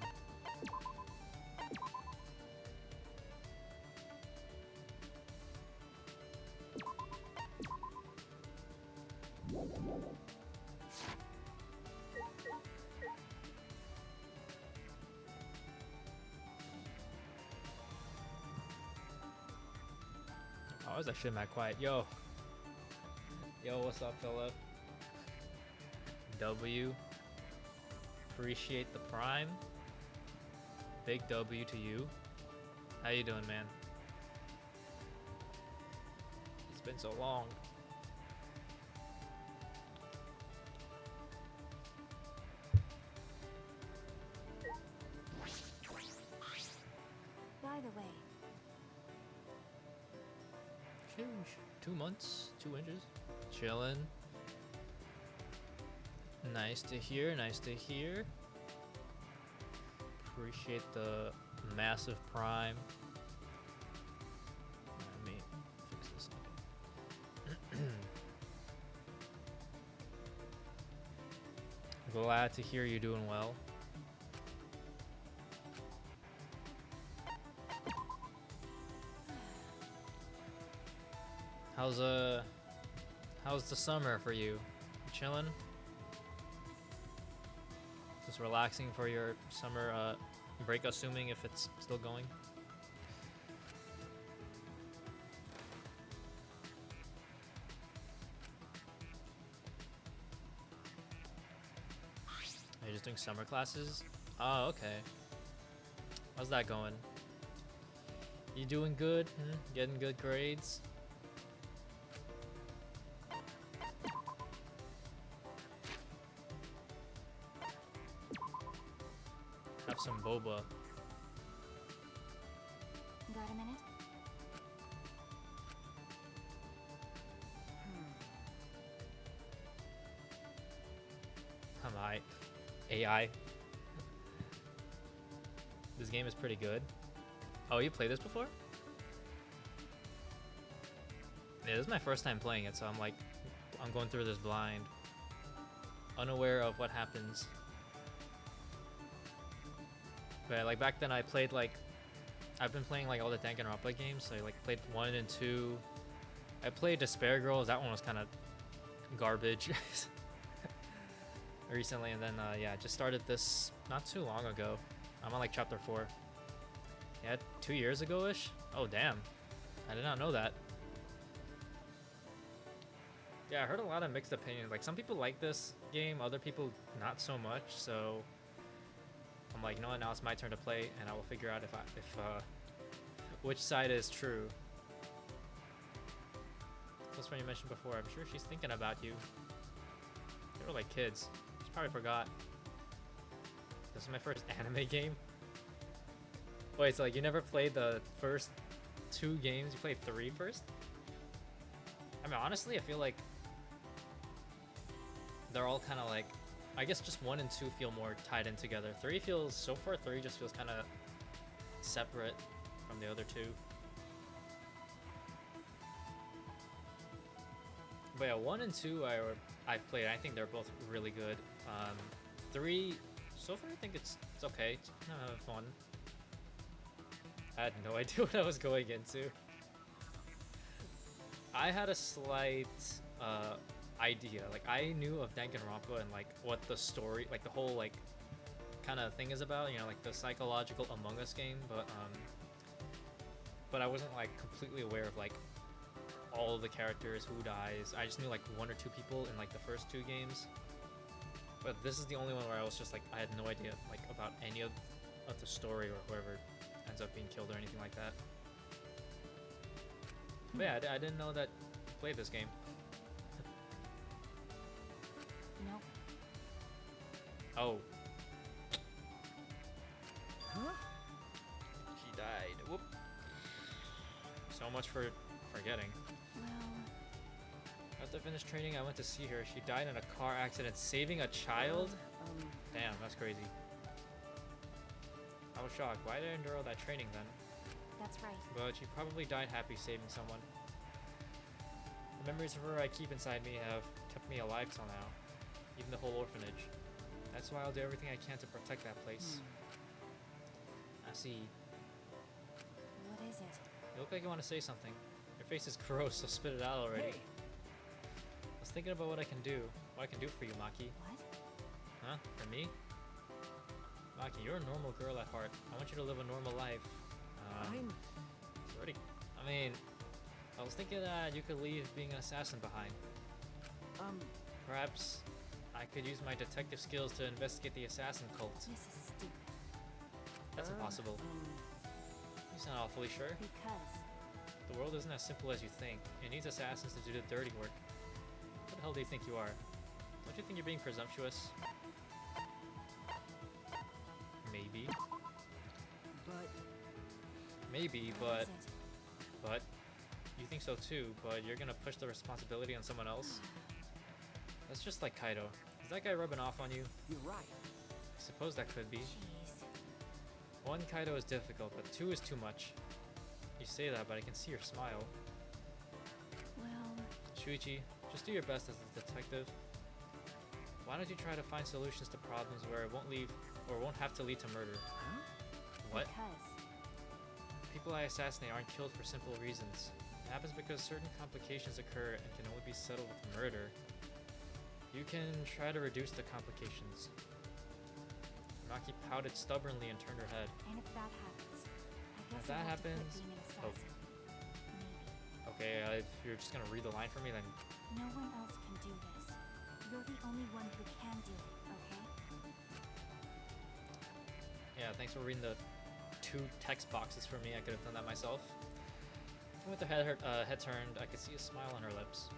Oh, I was actually mad quiet. Yo. Yo, what's up, Philip? W. Appreciate the prime. Big W to you. How you doing, man? It's been so long. By the way, Change. 2 months, 2 inches. Chillin'. Nice to hear, nice to hear. Appreciate the massive prime. Let me fix this again. Glad to hear you're doing well. How's how's the summer for you? You chilling? Just relaxing for your summer break, assuming if it's still going. Are you just doing summer classes? Oh, okay. How's that going? You doing good? Getting good grades? Have some boba. Got a minute? I'm high. AI. This game is pretty good. Oh, you played this before? Yeah, this is my first time playing it, so I'm going through this blind. Unaware of what happens. But like back then I played I've been playing like all the Danganronpa games, so I like played 1 and 2. I played Despair Girls, that one was kind of garbage. Recently, and then yeah, just started this not too long ago. I'm on like chapter 4. Yeah, 2 years ago-ish? Oh damn, I did not know that. Yeah, I heard a lot of mixed opinions. Like some people like this game, other people not so much, so I'm like, you know what, now it's my turn to play, and I will figure out if which side is true. That's what you mentioned before. I'm sure she's thinking about you. They were like kids. She probably forgot. This is my first anime game. Wait, so like you never played the first 2 games? You played 3 first? I mean, honestly, I feel like they're all kind of like, I guess just 1 and 2 feel more tied in together. 3 feels, so far 3 just feels kind of separate from the other 2. But yeah, 1 and 2 I've played. I think they're both really good. 3, so far I think it's okay. It's fun. I had no idea what I was going into. I had a slight idea. Like I knew of Danganronpa and like what the story, like the whole like kind of thing is about. You know, like the psychological Among Us game, but I wasn't like completely aware of like all of the characters, who dies. I just knew like 1 or 2 people in like the first 2 games. But this is the only one where I was just like, I had no idea like about any of the story or whoever ends up being killed or anything like that. But yeah, I didn't know that you played this game. Nope. Oh, Huh? she died. Whoop. So much for forgetting. Well, After I finished training, I went to see her. She died in a car accident saving a child? Damn, that's crazy. I was shocked. Why did I endure all that training then? that's right. But she probably died happy saving someone. The memories of her I keep inside me have kept me alive till now. Even the whole orphanage. That's why I'll do everything I can to protect that place. I see. What is it? You look like you want to say something. Your face is gross, so spit it out already. Hey, I was thinking about what I can do. What I can do for you, Maki. What? Huh? For me? Maki, you're a normal girl at heart. I want you to live a normal life. I'm... Already. I mean, I was thinking that you could leave being an assassin behind. Perhaps I could use my detective skills to investigate the assassin cult. This is stupid. That's impossible. You sound awfully sure. Because The world isn't as simple as you think. It needs assassins to do the dirty work. What the hell do you think you are? Don't you think you're being presumptuous? Maybe. But... Maybe, what but... is it? But... You think so too, but you're gonna push the responsibility on someone else? That's just like Kaido. Is that guy rubbing off on you? You're right. I suppose that could be. Jeez. 1, Kaido is difficult, but 2 is too much. You say that, but I can see your smile. Well, Shuichi, just do your best as a detective. Why don't you try to find solutions to problems where it won't leave, or won't have to lead to murder? Huh? What? because People I assassinate aren't killed for simple reasons. It happens because certain complications occur and can only be settled with murder. You can try to reduce the complications. Maki pouted stubbornly and turned her head. And if that happens, I guess If that I'll have to quit happens- being an oh. assassin. Maybe. Okay, if you're just gonna read the line for me, then No one else can do this. You're the only one who can do it, okay? yeah, thanks for reading the 2 text boxes for me. I could have done that myself. And with her head turned, I could see a smile on her lips.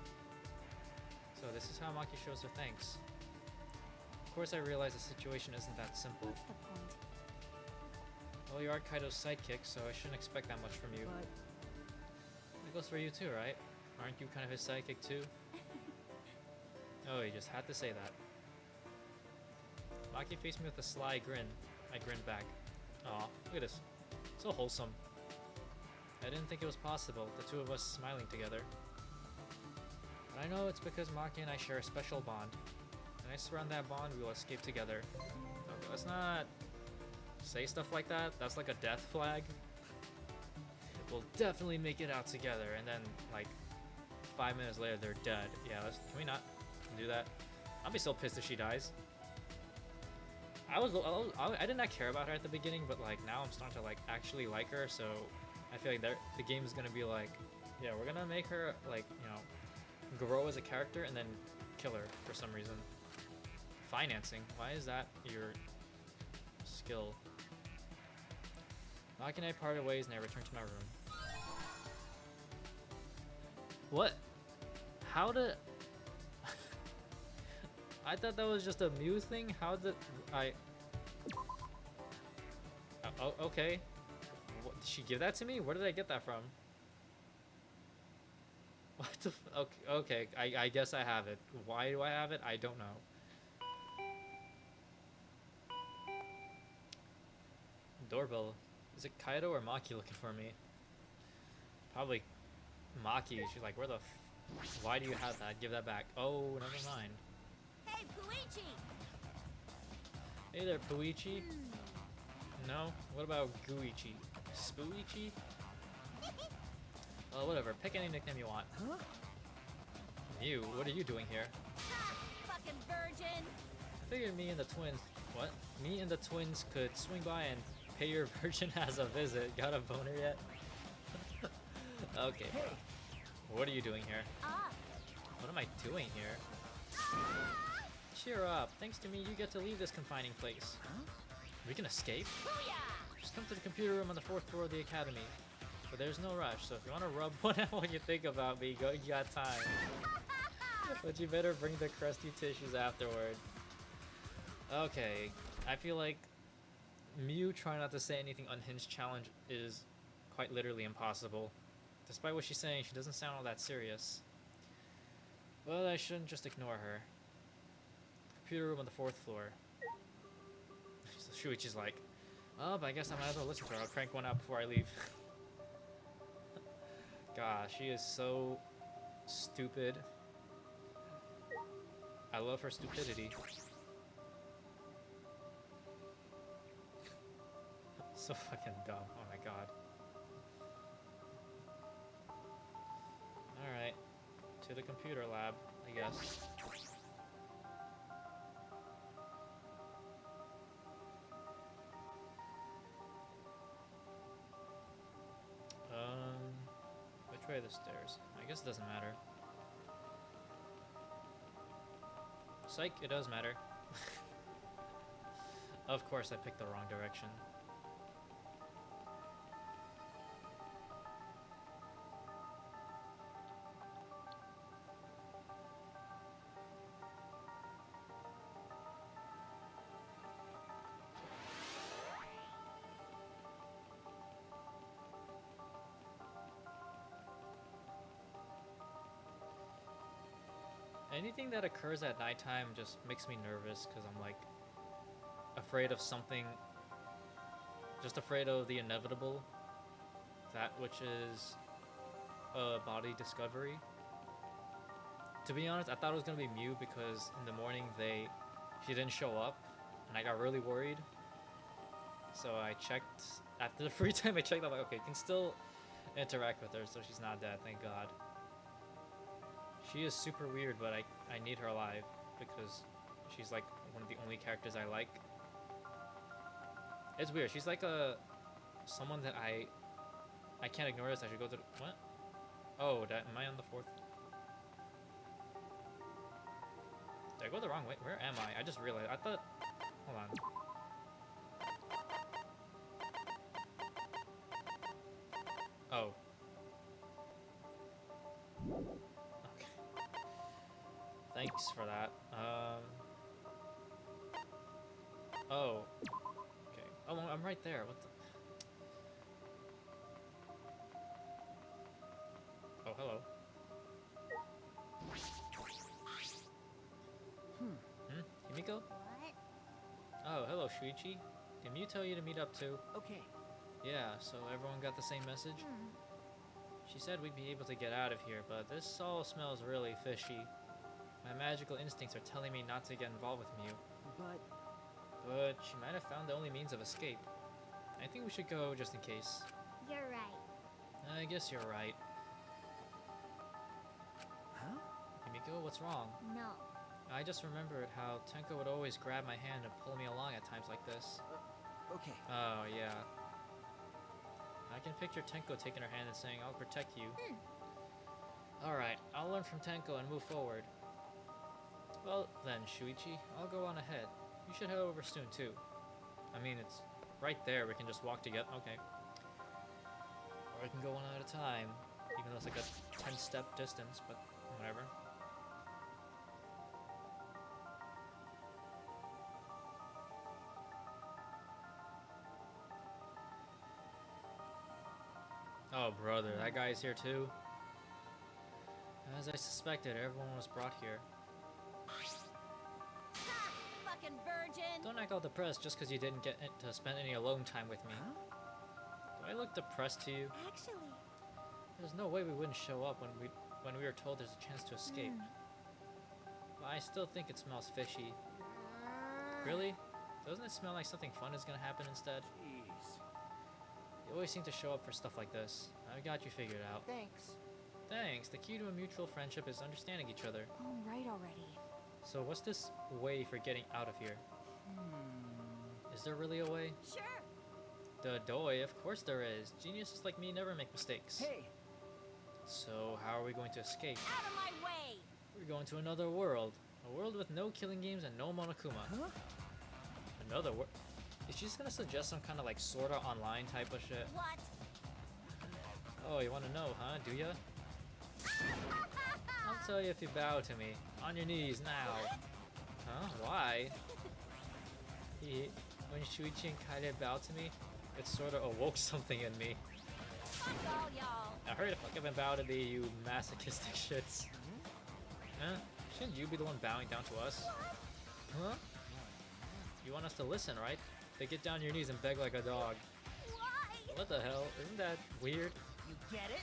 So this is how Maki shows her thanks. Of course, I realize the situation isn't that simple. What's the point? Well, you are Kaido's sidekick, so I shouldn't expect that much from you. But That goes for you too, right? Aren't you kind of his sidekick too? Oh, you just had to say that. Maki faced me with a sly grin. I grinned back. Aw, look at this. So wholesome. I didn't think it was possible, the two of us smiling together. But I know it's because Maki and I share a special bond. And I swear on that bond we will escape together. Okay, let's not say stuff like that. That's like a death flag. We'll definitely make it out together. And then, like, 5 minutes later, they're dead. Yeah, can we not do that? I'll be so pissed if she dies. I did not care about her at the beginning, but like now I'm starting to like actually like her. So I feel like the game is gonna be like, yeah, we're gonna make her like, you know, grow as a character and then kill her for some reason. Financing. Why is that your skill? Maki and I parted ways and I returned to my room. What? How did... I thought that was just a Mew thing? How did I... Oh, okay. What, did she give that to me? Where did I get that from? What the f... Okay, I guess I have it. Why do I have it? I don't know. Doorbell. Is it Kaido or Maki looking for me? Probably Maki. She's like, where the f... Why do you have that? Give that back. Oh, never mind. Hey, Puichi! Hey there, Puichi. No? What about Guichi? Spooichi? Whatever. Pick any nickname you want. huh? You, what are you doing here? Ha! Fucking virgin! I figured me and the twins... What? Me and the twins could swing by and pay your virgin as a visit. Got a boner yet? Okay. What are you doing here? Ah! What am I doing here? Cheer up. Thanks to me, you get to leave this confining place. Huh? We can escape? Booyah! Just come to the computer room on the 4th floor of the academy. But there's no rush, so if you want to rub one out while you think about me, you got time. But you better bring the crusty tissues afterward. Okay, I feel like Mew trying not to say anything unhinged challenge is quite literally impossible. Despite what she's saying, she doesn't sound all that serious. But I shouldn't just ignore her. Computer room on the 4th floor. So Shuichi's like, oh, but I guess I might as well listen to her. I'll crank one out before I leave. Gosh, she is so stupid. I love her stupidity. So fucking dumb. Oh my god. Alright. To the computer lab, I guess. Which way are the stairs? I guess it doesn't matter. Psych, it does matter. Of course I picked the wrong direction. Anything that occurs at nighttime just makes me nervous because I'm like afraid of something, just afraid of the inevitable, that which is a body discovery. To be honest, I thought it was gonna be Mew because in the morning she didn't show up and I got really worried. So I checked after the free time. I checked. I'm like, okay, you can still. interact with her, so she's not dead, thank God. She is super weird, but I need her alive because she's like one of the only characters I like. It's weird. She's like someone that I can't ignore this. I should go to what? Oh, am I on the 4th? Did I go the wrong way? Where am I? I just realized. I thought. Hold on. Oh. Okay. Thanks for that. Oh. Okay. Oh, I'm right there. What the? Oh, hello. Himiko? What? Oh, hello, Shuichi. Did Mew tell you to meet up too? Okay. Yeah, so everyone got the same message? She said we'd be able to get out of here, but this all smells really fishy. My magical instincts are telling me not to get involved with Mew. But she might have found the only means of escape. I think we should go just in case. You're right. I guess you're right. Huh? Himiko, what's wrong? No. I just remembered how Tenko would always grab my hand and pull me along at times like this. Okay. Oh, yeah. I can picture Tenko taking her hand and saying, I'll protect you. Alright, I'll learn from Tenko and move forward. Well, then, Shuichi, I'll go on ahead. You should head over soon, too. I mean, it's right there. We can just walk together. Okay. Or I can go one at a time, even though it's like a 10-step distance, but whatever. Oh, brother, that guy's here too. As I suspected, everyone was brought here. Fucking virgin! Don't act all depressed just because you didn't get to spend any alone time with me. Huh? Do I look depressed to you? Actually, There's no way we wouldn't show up when we were told there's a chance to escape. But I still think it smells fishy. Really? Doesn't it smell like something fun is gonna happen instead? Jeez. You always seem to show up for stuff like this. I got you figured out. Thanks. Thanks. The key to a mutual friendship is understanding each other. all right already. So what's this way for getting out of here? Is there really a way? Sure. The doy, of course there is. Geniuses like me never make mistakes. Hey. So how are we going to escape? Out of my way! We're going to another world. A world with no killing games and no Monokuma. Huh? Another world? Is she just gonna suggest some kind of like Sword Art Online type of shit? What? Oh, you wanna know, huh? Do ya? I'll tell you if you bow to me. On your knees now. Huh? Why? When Shuichi and Kaede bowed to me, it sort of awoke something in me. Fuck all y'all. I heard if I could bow to me, you masochistic shits. Huh? Shouldn't you be the one bowing down to us? Huh? You want us to listen, right? Then get down on your knees and beg like a dog. Why? What the hell? Isn't that weird? You get it?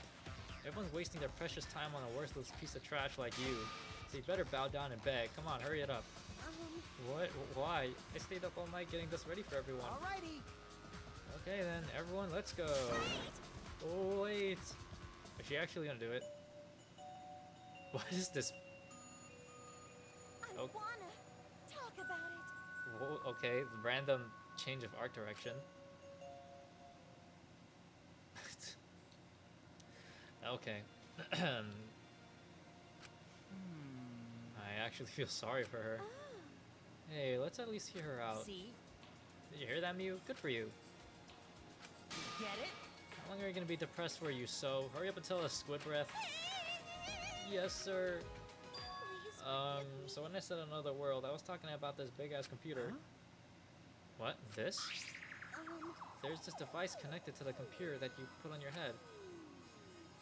Everyone's wasting their precious time on a worthless piece of trash like you. So you better bow down and beg. Come on, hurry it up. What? Why? I stayed up all night getting this ready for everyone. Alrighty. Okay then, everyone, let's go. Oh, wait. Is she actually gonna do it? What is this? I Oh. wanna talk about it. Whoa, okay, random change of art direction. Okay. I actually feel sorry for her. Hey, let's at least hear her out. See? Did you hear that, Mew? Good for you. You get it? How long are you gonna be depressed for, you so? Hurry up and tell us, Squid Breath. Yes, sir. Please. So when I said another world, I was talking about this big-ass computer. Huh? What? This? There's this device connected to the computer that you put on your head.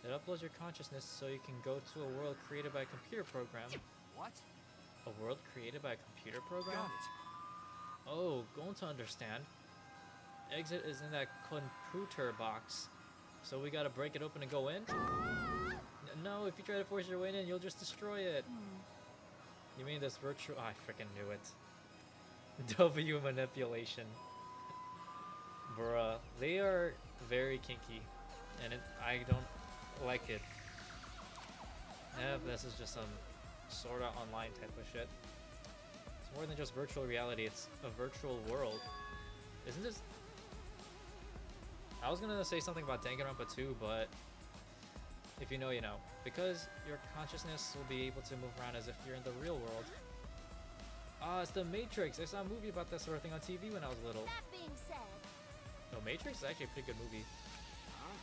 It uploads your consciousness so you can go to a world created by a computer program. What? A world created by a computer program? Got it. Oh, going to understand. Exit is in that computer box. So we gotta break it open and go in? No, if you try to force your way in, you'll just destroy it. You mean this virtual... Oh, I freaking knew it. W manipulation. Bruh, they are very kinky. and I don't like it. Yeah, this is just some Sword Art Online type of shit. It's more than just virtual reality, it's a virtual world. Isn't this... I was gonna say something about Danganronpa 2, but if you know, you know. Because your consciousness will be able to move around as if you're in the real world. Ah, it's The Matrix! I saw a movie about that sort of thing on TV when I was little. That being said, No, Matrix is actually a pretty good movie. Huh?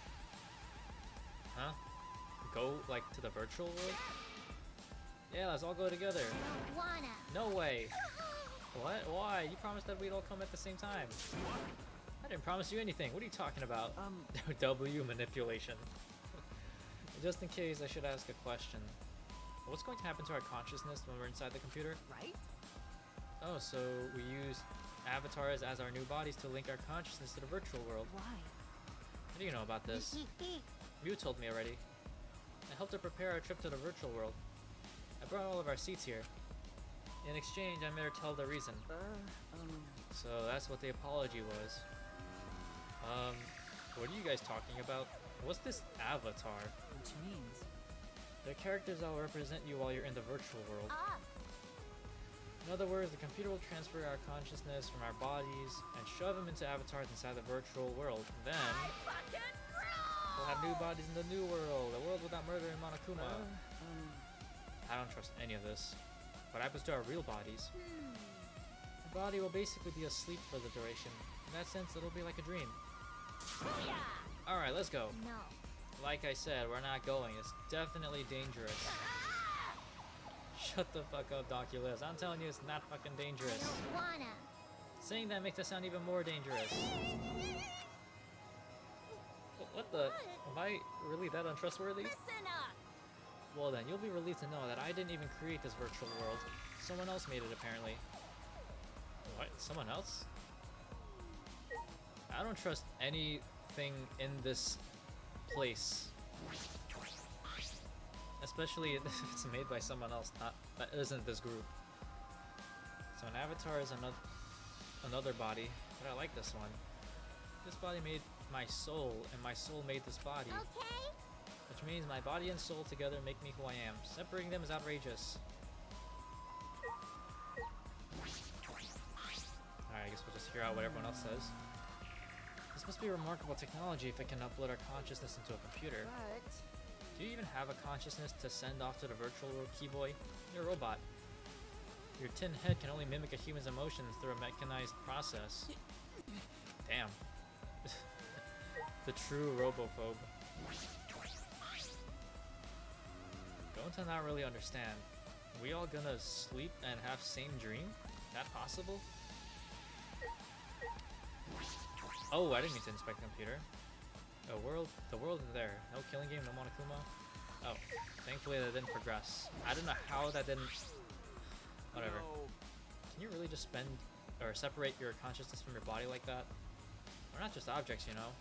Huh? Go, like, to the virtual world? Yeah, let's all go together. wanna. No way! What? Why? You promised that we'd all come at the same time. I didn't promise you anything. What are you talking about? W manipulation. Just in case, I should ask a question. What's going to happen to our consciousness when we're inside the computer? Right? Oh, so we use avatars as our new bodies to link our consciousness to the virtual world. Why? What do you know about this? You told me already. I helped to prepare our trip to the virtual world. I brought all of our seats here. In exchange, I made her tell the reason. So that's what the apology was. What are you guys talking about? What's this avatar? Which means They're characters that will represent you while you're in the virtual world. Ah, In other words, the computer will transfer our consciousness from our bodies and shove them into avatars inside the virtual world. Then, we'll have new bodies in the new world, a world without murder and Monokuma. I don't trust any of this. What happens to our real bodies? The body will basically be asleep for the duration. In that sense, it'll be like a dream. Alright, let's go. no. Like I said, we're not going. It's definitely dangerous. Shut the fuck up, Doculus. I'm telling you, it's not fucking dangerous. Wanna. Saying that makes it sound even more dangerous. What the? Am I really that untrustworthy? Listen up. Well then, you'll be relieved to know that I didn't even create this virtual world. Someone else made it, apparently. What? Someone else? I don't trust anything in this place. Especially if it's made by someone else, that isn't this group. So an avatar is another body, but I like this one. This body made my soul, and my soul made this body. Okay. Which means my body and soul together make me who I am. Separating them is outrageous. Alright, I guess we'll just hear out what everyone else says. This must be remarkable technology if it can upload our consciousness into a computer. but Do you even have a consciousness to send off to the virtual world, Keyboy? You're a robot. Your tin head can only mimic a human's emotions through a mechanized process. Damn. The true robophobe. Don't I not really understand? We all gonna sleep and have same dream? That possible? Oh, I didn't mean to inspect the computer. The world is there. No killing game, no Monokuma. Oh, thankfully that didn't progress. I don't know how that didn't... Whatever. No. Can you really just spend or separate your consciousness from your body like that? We're not just objects, you know.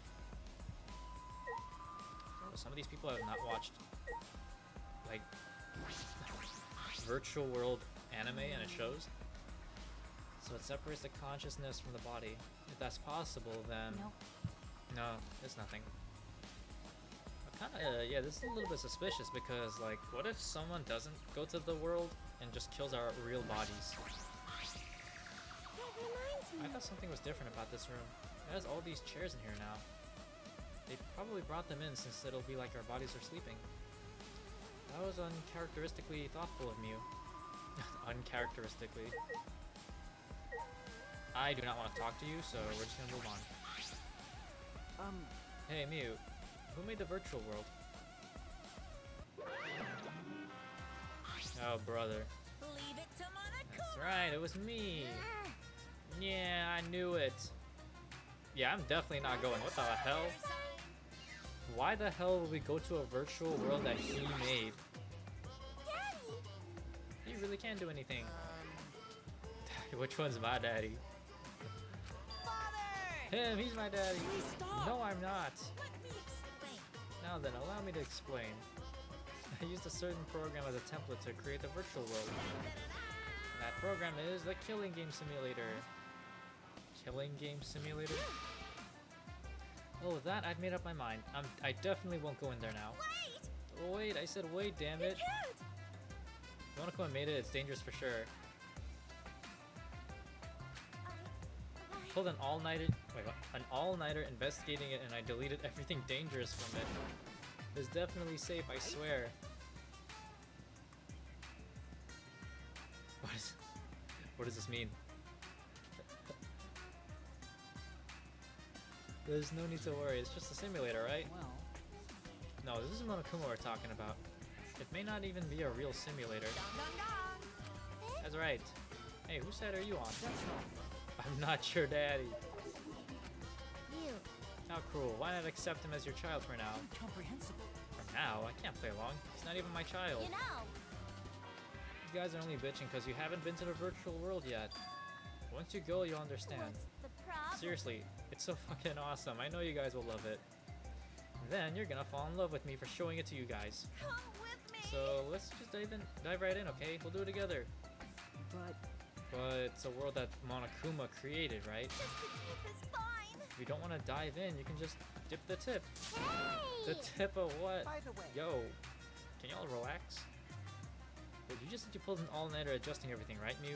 So some of these people have not watched like virtual world anime, and it shows. So it separates the consciousness from the body. If that's possible, then No. no, it's nothing. Kinda, yeah, this is a little bit suspicious because, like, what if someone doesn't go to the world and just kills our real bodies? That reminds me. I thought something was different about this room. It has all these chairs in here now. They probably brought them in since it'll be like our bodies are sleeping. That was uncharacteristically thoughtful of Mew. Uncharacteristically. I do not want to talk to you, so we're just gonna move on. Hey Mew, who made the virtual world? Oh brother. leave it to Monokuma. That's right, it was me. Yeah, I knew it. Yeah, I'm definitely not going. What the hell? Why the hell would we go to a virtual world that he made? Daddy. He really can't do anything. Which one's my daddy? Father! Him, he's my daddy. Please stop. No, I'm not. Let me explain. Now then, allow me to explain. I used a certain program as a template to create the virtual world. That program is the Killing Game Simulator. Killing Game Simulator? Oh, that I've made up my mind. I definitely won't go in there now. Wait! Oh, wait, I said wait, damn You it. can't! Monokuma made it. It's dangerous for sure. I... Pulled an all-nighter. Wait, what? An all-nighter investigating it, and I deleted everything dangerous from it. It's definitely safe, I swear. What does this mean? There's no need to worry. It's just a simulator, right? Well, No, this is Monokuma we're talking about. It may not even be a real simulator. Dong dong dong! That's right. Hey, whose side are you on? that's right. I'm not your daddy. You. How cruel. Why not accept him as your child for now? Incomprehensible. For now? I can't play along. He's not even my child. You know. You guys are only bitching because you haven't been to the virtual world yet. Once you go, you'll understand. What's the problem? Seriously, it's so fucking awesome. I know you guys will love it. Then you're gonna fall in love with me for showing it to you guys. Come with me. So let's just dive right in, okay? We'll do it together. But it's a world that Monokuma created, right? Just the tip is fine. If you don't want to dive in, you can just dip the tip. Hey! The tip of what? By the way, Yo, can y'all relax? Wait, you just said you pulled an all-nighter adjusting everything, right, Mew?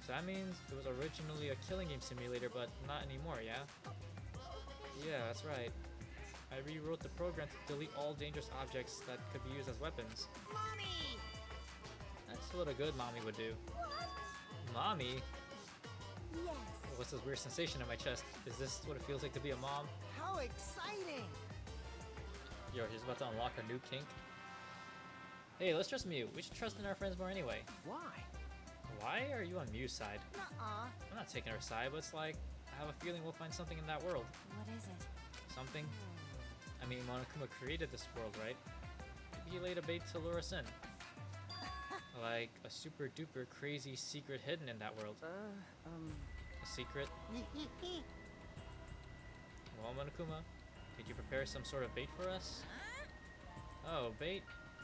So that means it was originally a killing game simulator, but not anymore, yeah? Yeah, that's right. I rewrote the program to delete all dangerous objects that could be used as weapons. Mommy! That's what a good mommy would do. What? Mommy? Yes. What's this weird sensation in my chest? Is this what it feels like to be a mom? how exciting! Yo, she's about to unlock her new kink. Hey, let's trust Mew. We should trust in our friends more anyway. Why? Why are you on Mew's side? Nuh-uh. I'm not taking her side, but it's like, I have a feeling we'll find something in that world. What is it? Something? I mean, Monokuma created this world, right? Maybe he laid a bait to lure us in. Like a super duper crazy secret hidden in that world. A secret? Well, Monokuma, did you prepare some sort of bait for us? Oh, bait?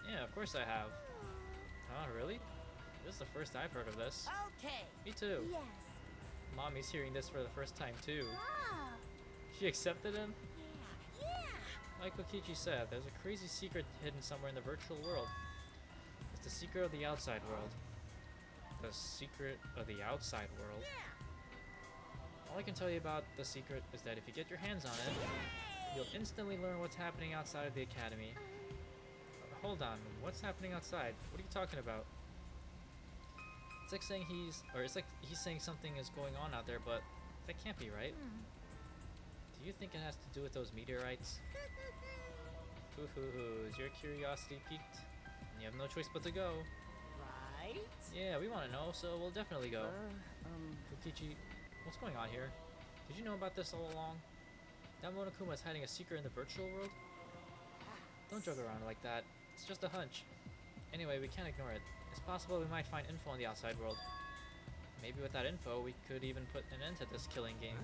Yeah, of course I have. Oh, really? This is the first I've heard of this. Okay. Me too. Yes. Mommy's hearing this for the first time too. Ah. She accepted him? Yeah. Yeah. Like Kokichi said, there's a crazy secret hidden somewhere in the virtual world. It's the secret of the outside world. The secret of the outside world. All I can tell you about the secret is that if you get your hands on it, you'll instantly learn what's happening outside of the academy. Hold on, what's happening outside? What are you talking about? It's like saying it's like he's saying something is going on out there, but that can't be right. Do you think it has to do with those meteorites? Hoo-hoo-hoo, is your curiosity piqued? You have no choice but to go. Right? Yeah, we want to know, so we'll definitely go. Kokichi, what's going on here? Did you know about this all along? That Monokuma is hiding a secret in the virtual world? Don't joke around like that. It's just a hunch. Anyway, we can't ignore it. It's possible we might find info in the outside world. Maybe with that info, we could even put an end to this killing game.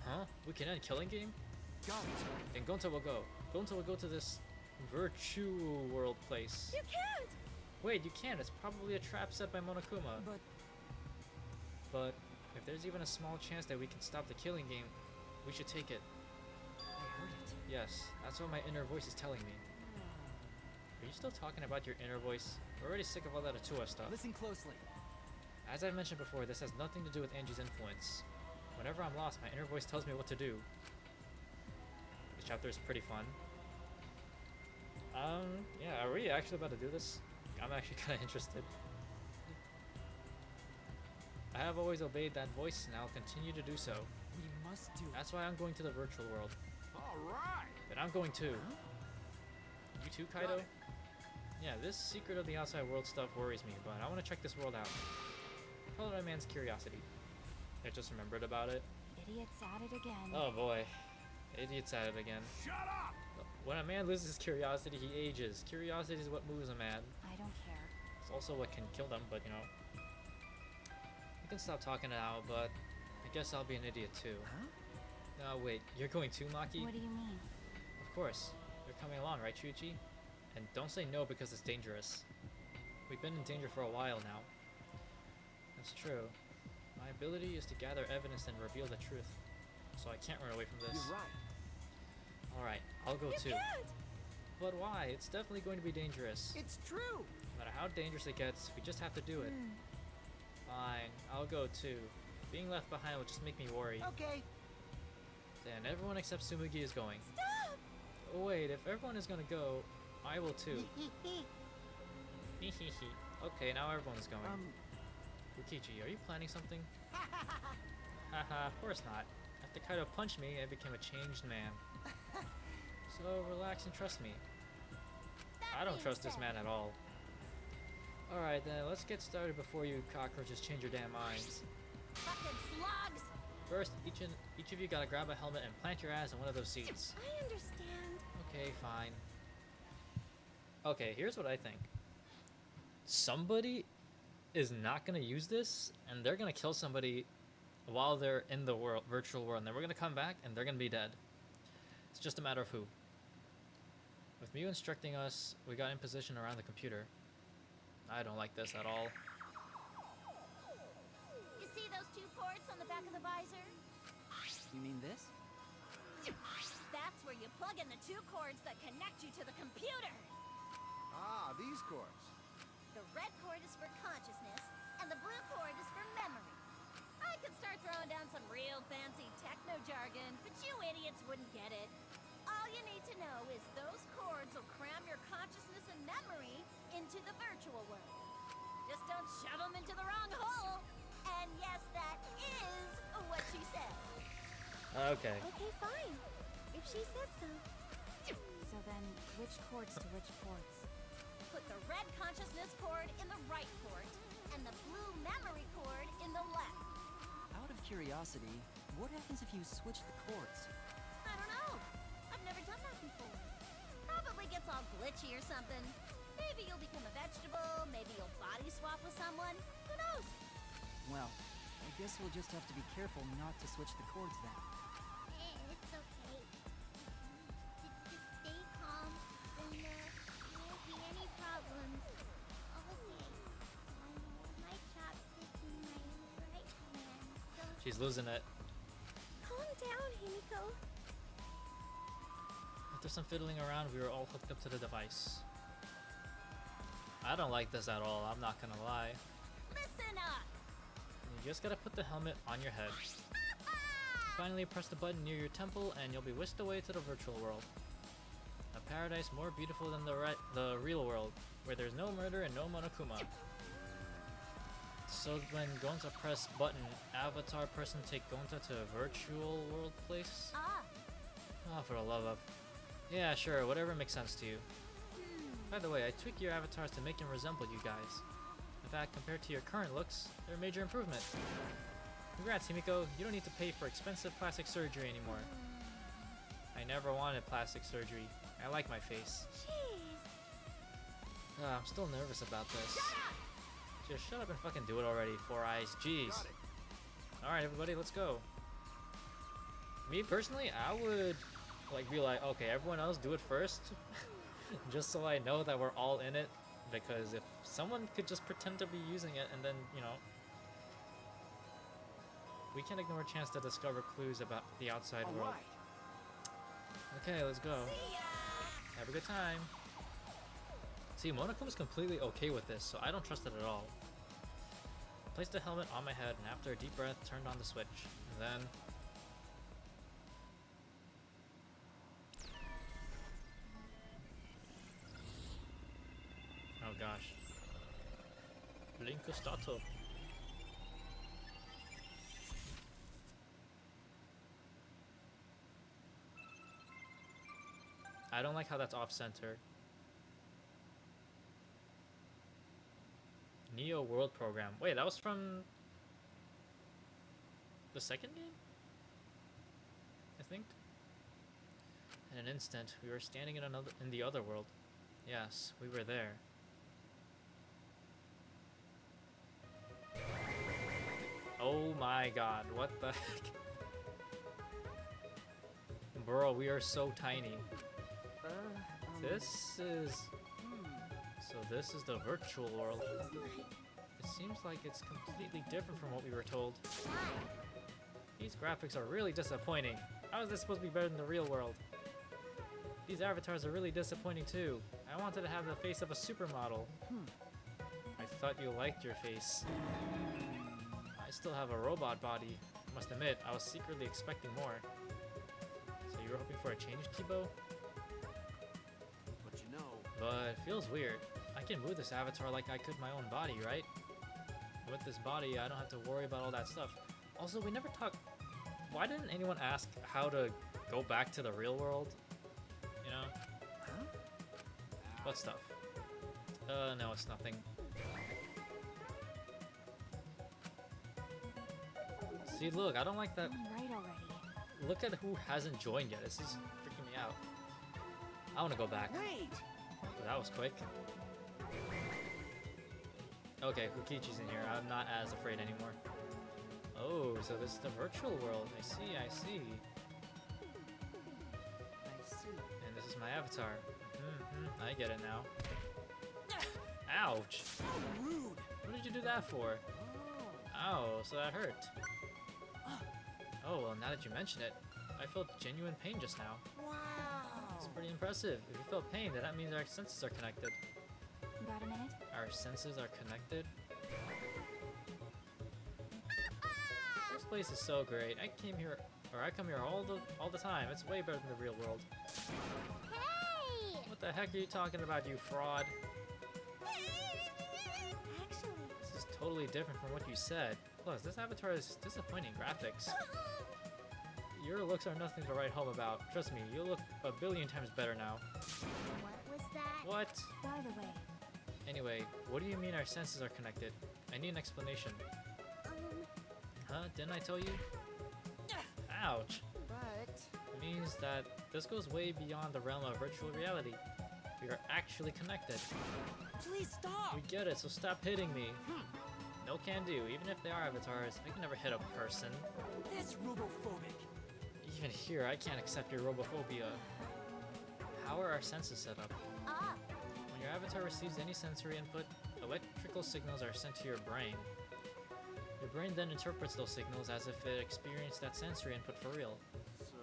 Huh? We can end killing game? Got it. Then Gonta will go. Gonta will go to this virtual world place. You can't. Wait, you can't. It's probably a trap set by Monokuma. But But if there's even a small chance that we can stop the killing game, we should take it. I heard it. Yes, that's what my inner voice is telling me. Are you still talking about your inner voice? We're already sick of all that Atua stuff. Listen closely. As I mentioned before, this has nothing to do with Angie's influence. Whenever I'm lost, my inner voice tells me what to do. This chapter is pretty fun. Yeah, are we actually about to do this? I'm actually kind of interested. I have always obeyed that voice, and I'll continue to do so. We must do it. That's why I'm going to the virtual world. All right. And I'm going too. Huh? You too, Kaido? Yeah, this secret of the outside world stuff worries me, but I want to check this world out. Follow my man's curiosity. I just remembered about it. Idiot's at it again. Oh boy. Idiot's at it again. Shut up. When a man loses his curiosity, he ages. Curiosity is what moves a man. I don't care. It's also what can kill them, but you know. I can stop talking now, but I guess I'll be an idiot too. Huh? No, wait, you're going too, Maki? What do you mean? Of course. You're coming along, right, Chuichi? And don't say no because it's dangerous. We've been in danger for a while now. That's true. My ability is to gather evidence and reveal the truth. So I can't run away from this. You're right. Alright, I'll go You too. can't! But why? It's definitely going to be dangerous. It's true. No matter how dangerous it gets, we just have to do it. Fine, I'll go too. Being left behind will just make me worry. Okay. Then everyone except Tsumugi is going. Stop! Oh wait, if everyone is gonna go, I will too. Hehehe. Okay, now everyone's going. Ukichi, are you planning something? Haha, of course not. After Kaido punched me, I became a changed man. So relax and trust me. That I don't being trust this said, man at all. Alright then, let's get started before you cockroaches change your damn minds. Fucking slugs! First, each of you gotta grab a helmet and plant your ass in one of those seats. I understand. Okay, fine. Okay, here's what I think. Somebody is not gonna use this, and they're gonna kill somebody while they're in the world, virtual world, and then we're gonna come back, and they're gonna be dead. It's just a matter of who. With Mew instructing us, we got in position around the computer. I don't like this at all. You see those two ports on the back of the visor? You mean this? That's where you plug in the two cords that connect you to the computer. Ah, these cords. The red cord is for consciousness, and the blue cord is for memory. I could start throwing down some real fancy techno jargon, but you idiots wouldn't get it. All you need to know is those cords will cram your consciousness and memory into the virtual world. Just don't shove them into the wrong hole. And yes, that is what she said. Okay. Okay, fine. If she said so. So then, which cords to which ports? Put the red consciousness cord in the right port, and the blue memory cord in the left. Out of curiosity, what happens if you switch the cords? I don't know. I've never done that before. Probably gets all glitchy or something. Maybe you'll become a vegetable, maybe you'll body swap with someone. Who knows? Well, I guess we'll just have to be careful not to switch the cords then. It's okay. Just stay calm, and there won't be any problems. Okay. My chopstick in my right hand, so She's losing it. calm down, Himiko. After some fiddling around, we were all hooked up to the device. I don't like this at all, I'm not gonna lie. Listen up! You just gotta put the helmet on your head. Finally, press the button near your temple, and you'll be whisked away to the virtual world. A paradise more beautiful than the real world, where there's no murder and no Monokuma. So when Gonta press button, avatar person take Gonta to a virtual world place? Ah, Oh, for the love of... Yeah, sure, whatever makes sense to you. By the way, I tweaked your avatars to make them resemble you guys. In fact, compared to your current looks, they're a major improvement. Congrats, Himiko. You don't need to pay for expensive plastic surgery anymore. I never wanted plastic surgery. I like my face. jeez. I'm still nervous about this. Just shut up and fucking do it already, Four Eyes. Jeez. Got it. Alright, everybody, let's go. Me, personally, I would be like, okay, everyone else do it first. Just so I know that we're all in it. Because if someone could just pretend to be using it and then, you know... We can't ignore a chance to discover clues about the outside All world. right. Okay, let's go. See ya! Have a good time. See, Monokuma's completely okay with this, so I don't trust it at all. Placed the helmet on my head, and after a deep breath, turned on the switch. And then... Oh gosh. Blinko Stato. I don't like how that's off-center. Neo World Program. Wait, that was from the second game? I think. In an instant, we were standing in the other world. Yes, we were there. Oh my god, what the heck? Bro, we are so tiny. This is... So this is the virtual world. It seems like it's completely different from what we were told. These graphics are really disappointing. How is this supposed to be better than the real world? these avatars are really disappointing too. I wanted to have the face of a supermodel. I thought you liked your face. I still have a robot body. I must admit, I was secretly expecting more. So you were hoping for a change, Kibo? But you know, But it feels weird. I can move this avatar like I could my own body, right? With this body, I don't have to worry about all that stuff. Also, we never talked... Why didn't anyone ask how to go back to the real world? You know? Huh? What stuff? No, it's nothing. See, look, I don't like that. I'm right already. Look at who hasn't joined yet. This is freaking me out. I want to go back. Wait! That was quick. Okay, Kukichi's in here. I'm not as afraid anymore. Oh, so this is the virtual world. I see, I see. I see. And this is my avatar. I get it now. Ouch! How rude! What did you do that for? Oh. Ow, so that hurt. Oh, well, now that you mention it, I felt genuine pain just now. Wow. It's pretty impressive. If you felt pain, then that means our senses are connected. Got a minute? Our senses are connected? This place is so great. I come here all the time. It's way better than the real world. Hey! What the heck are you talking about, you fraud? Actually, This is totally different from what you said. Plus, this avatar is disappointing graphics. Your looks are nothing to write home about. Trust me, you look a billion times better now. what was that? What? By the way, Anyway, what do you mean our senses are connected? I need an explanation. Huh? Didn't I tell you? Ouch! But It means that this goes way beyond the realm of virtual reality. We are actually connected. Please stop! We get it, so stop hitting me. No can do. Even if they are avatars, I can never hit a person. That's robophobic. Even here, I can't accept your robophobia. How are our senses set up? Ah, When your avatar receives any sensory input, electrical signals are sent to your brain. Your brain then interprets those signals as if it experienced that sensory input for real. so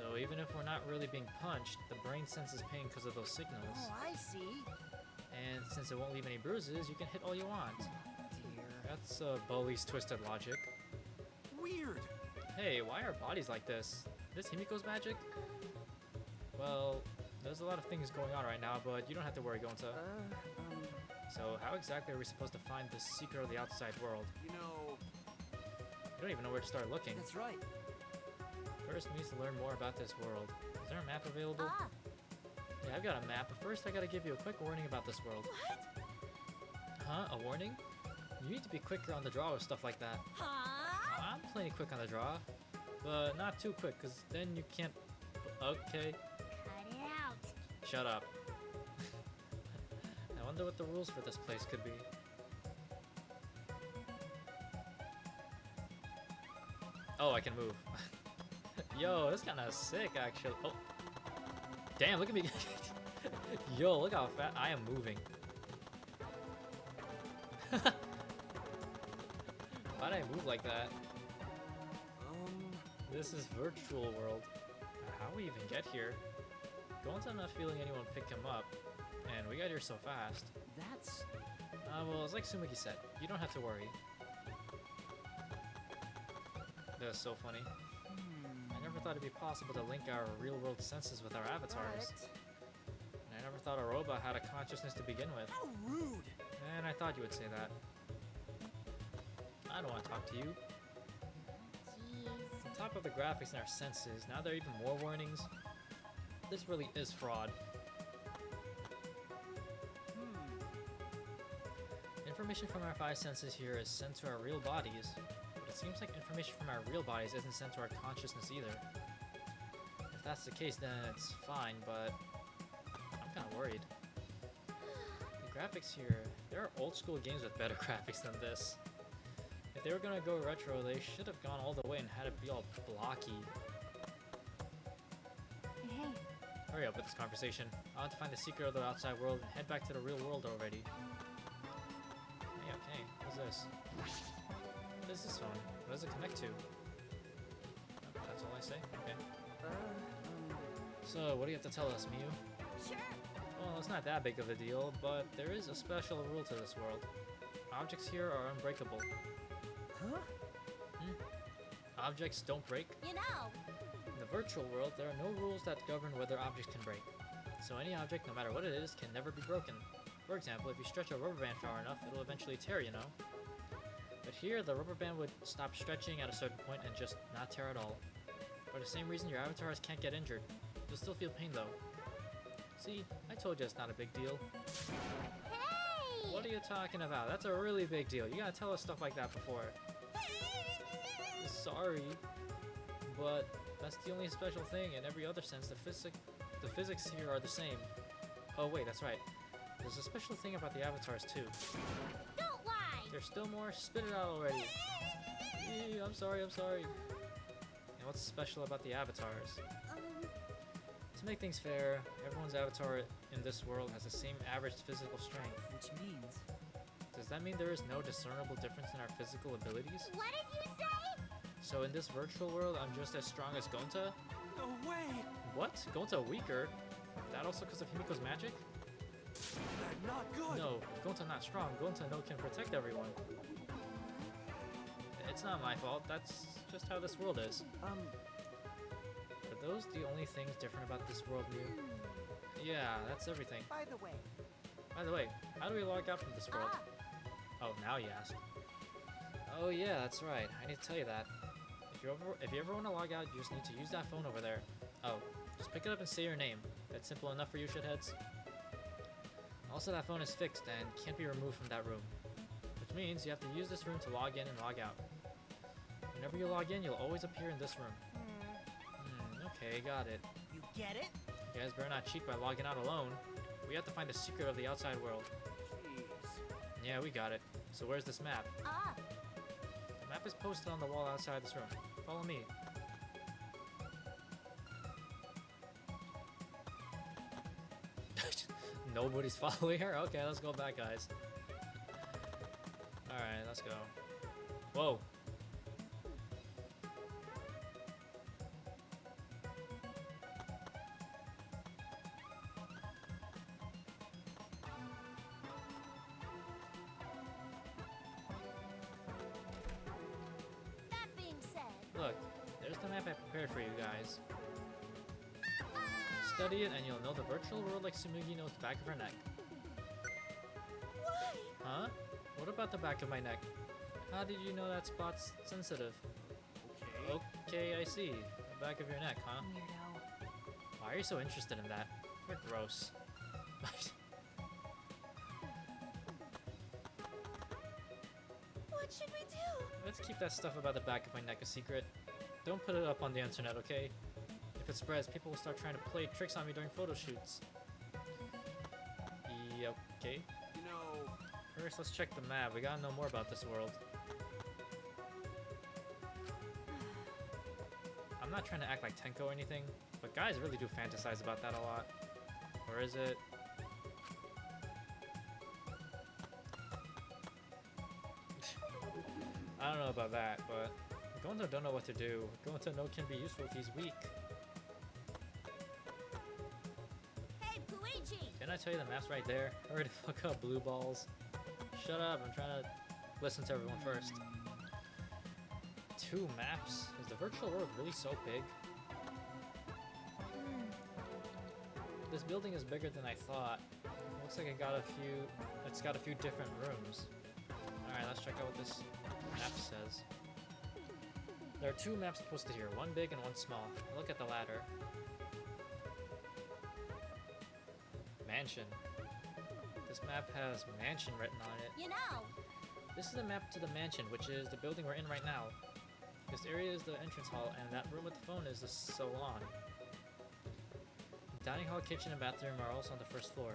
So even if we're not really being punched, the brain senses pain because of those signals. oh, I see. And since it won't leave any bruises, you can hit all you want. Dear. That's Bully's twisted logic. Weird. Hey, why are bodies like this? This Himiko's magic? Well, there's a lot of things going on right now, but you don't have to worry, Gonta. So how exactly are we supposed to find the secret of the outside world? you know, You don't even know where to start looking. That's right. First, we need to learn more about this world. Is there a map available? ah, Yeah, I've got a map, but first I gotta give you a quick warning about this world. what? Huh? A warning? You need to be quicker on the draw with stuff like that. Huh? I'm plenty quick on the draw, but not too quick, because then you can't... Okay, Cut it out. shut up. I wonder what the rules for this place could be. Oh, I can move. Yo, that's kind of sick, actually. Oh, damn! Look at me. Yo, look how fast I am moving. Why'd I move like that? This is virtual world. How we even get here? Gonta not feeling anyone pick him up, and we got here so fast. That's Well, it's like Sumiki said, you don't have to worry. That's so funny. I never thought it'd be possible to link our real-world senses with our avatars. but And I never thought a robot had a consciousness to begin with. How rude. And I thought you would say that. I don't want to talk to you. Jeez. On top of the graphics and our senses, now there are even more warnings. This really is fraud. Information from our 5 senses here is sent to our real bodies, but it seems like information from our real bodies isn't sent to our consciousness either. If that's the case, then it's fine, but I'm kind of worried. The graphics here, there are old school games with better graphics than this. If they were gonna go retro, they should have gone all the way and had it be all blocky. hey, Hurry up with this conversation. I want to find the secret of the outside world and head back to the real world already. Hey, okay. What's this? What is this phone? What does it connect to? Oh, that's all I say? Okay. So, what do you have to tell us, Miu? Sure. Well, it's not that big of a deal, but there is a special rule to this world. Objects here are unbreakable. Huh? Objects don't break. You know, In the virtual world, there are no rules that govern whether objects can break. So any object, no matter what it is, can never be broken. For example, if you stretch a rubber band far enough, it'll eventually tear, you know? But here, the rubber band would stop stretching at a certain point and just not tear at all. For the same reason, your avatars can't get injured. You'll still feel pain though. See, I told you it's not a big deal. hey! What are you talking about? That's a really big deal. You gotta tell us stuff like that before. Sorry, but that's the only special thing. In every other sense, the physics here are the same. Oh wait, that's right. There's a special thing about the avatars too. Don't lie! There's still more? Spit it out already. I'm sorry. And what's special about the avatars? To make things fair, everyone's avatar in this world has the same average physical strength. Which means... Does that mean there is no discernible difference in our physical abilities? What did you say? So in this virtual world, I'm just as strong as Gonta? No way! What? Gonta weaker? That also because of Himiko's magic? That's not good! No, Gonta not strong. Gonta no can protect everyone. It's not my fault. That's just how this world is. Are those the only things different about this world, Miu? Yeah, that's everything. By the way, By the way, how do we log out from this world? Ah, Oh, now you ask. Oh yeah, that's right. I need to tell you that. If you ever want to log out, you just need to use that phone over there. Oh, just pick it up and say your name. That's simple enough for you shitheads. Also, that phone is fixed and can't be removed from that room. Which means you have to use this room to log in and log out. Whenever you log in, you'll always appear in this room. Okay, got it. you get it? You guys better not cheat by logging out alone. We have to find the secret of the outside world. Jeez. Yeah, we got it. So where's this map? ah, The map is posted on the wall outside this room. Follow me. Nobody's following her? Okay, let's go back, guys. Alright, let's go. Whoa. that being said, Look, there's the map I prepared for you guys. Study it and you'll know the virtual world like Tsumugi knows the back of her neck. why? Huh? What about the back of my neck? How did you know that spot's sensitive? Okay. Okay, I see. The back of your neck, huh? Weirdo. Why are you so interested in that? You're gross. What should we do? Let's keep that stuff about the back of my neck a secret. Don't put it up on the internet, okay? If it spreads, people will start trying to play tricks on me during photo shoots. Okay. You know, First, let's check the map. We gotta know more about this world. I'm not trying to act like Tenko or anything, but guys really do fantasize about that a lot. Or is it? I don't know about that, but Gonto don't know what to do. Gonto no can be useful if he's weak. Hey, Luigi! Didn't I tell you the map's right there? Hurry to fuck up, blue balls. Shut up, I'm trying to listen to everyone first. 2 maps? Is the virtual world really so big? This building is bigger than I thought. Looks like it's got a few different rooms. Alright, let's check out what this map says. There are 2 maps posted here, one big and one small. Look at the latter. Mansion. This map has mansion written on it. You know, This is a map to the mansion, which is the building we're in right now. This area is the entrance hall, and that room with the phone is the salon. Dining hall, kitchen, and bathroom are also on the first floor.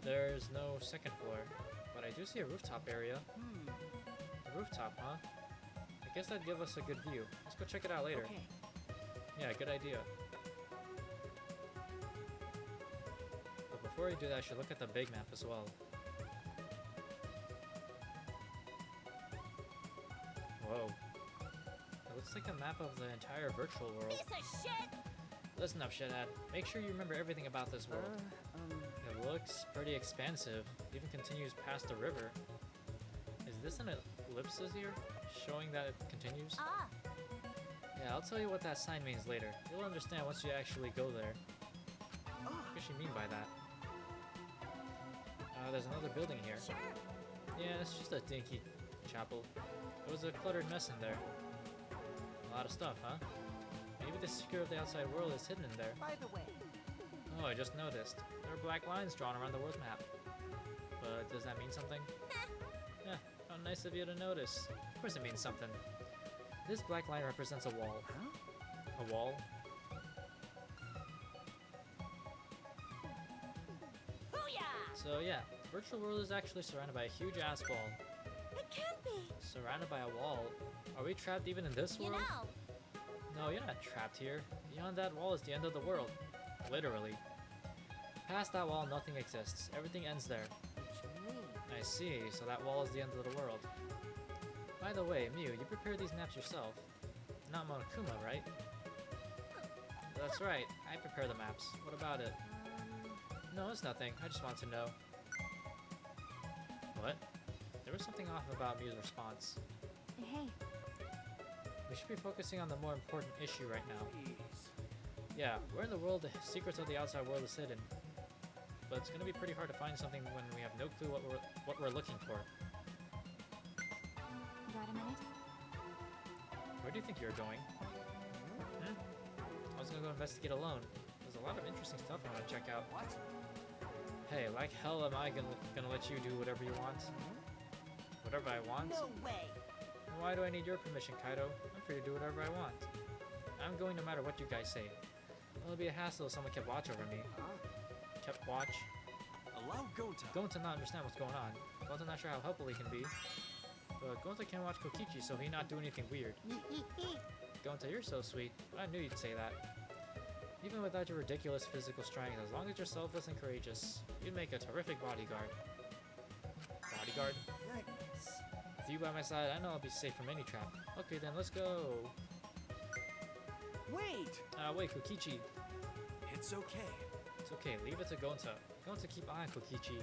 There's no second floor, but I do see a rooftop area. A rooftop, huh? I guess that'd give us a good view. Let's go check it out later. Okay. Yeah, good idea. But before I do that, I should look at the big map as well. Whoa. It looks like a map of the entire virtual world. Piece of shit! Listen up, shithead. Make sure you remember everything about this world. Um, It looks pretty expansive, even continues past the river. Is this an ellipsis here, showing that it continues? Ah, Yeah, I'll tell you what that sign means later. You'll understand once you actually go there. What does she mean by that? There's another building here. sure. Yeah, it's just a dinky chapel. There was a cluttered mess in there. A lot of stuff, huh? Maybe the secret of the outside world is hidden in there. By the way, Oh, I just noticed. There are black lines drawn around the world map. But does that mean something? Yeah, how nice of you to notice. Of course it means something. This black line represents a wall. huh? A wall? booyah! So yeah, the virtual world is actually surrounded by a huge ass wall. It can't be. Surrounded by a wall? Are we trapped even in this You world? know, No, you're not trapped here. Beyond that wall is the end of the world. Literally. Past that wall, nothing exists. Everything ends there. Which means... I see, so that wall is the end of the world. By the way, Mew, you prepared these maps yourself. Not Monokuma, right? That's right, I prepare the maps. What about it? No, it's nothing. I just want to know. What? There was something off about Mew's response. Hey, We should be focusing on the more important issue right now. Jeez. Yeah, where in the world the secrets of the outside world is hidden. But it's gonna be pretty hard to find something when we have no clue what we're looking for. got a minute? Where do you think you're going? Hmm? I was gonna go investigate alone. There's a lot of interesting stuff I want to check out. What? Hey, like hell am I gonna let you do whatever you want? Whatever I want? no way. Then why do I need your permission, Kaido? I'm free to do whatever I want. I'm going no matter what you guys say. It'll be a hassle if someone kept watch over me. Huh? Kept watch. Allow Gonta. Gonta not understand what's going on. Gonta not sure how helpful he can be. But Gonta can watch Kokichi so he not do anything weird. Gonta, you're so sweet. I knew you'd say that. Even without your ridiculous physical strength, as long as you're selfless and courageous, you'd make a terrific bodyguard. Bodyguard? Goodness. With you by my side, I know I'll be safe from any trap. Okay then, let's go. Wait! Wait, Kokichi. It's okay. It's okay, leave it to Gonta. Gonta keep eye on Kokichi.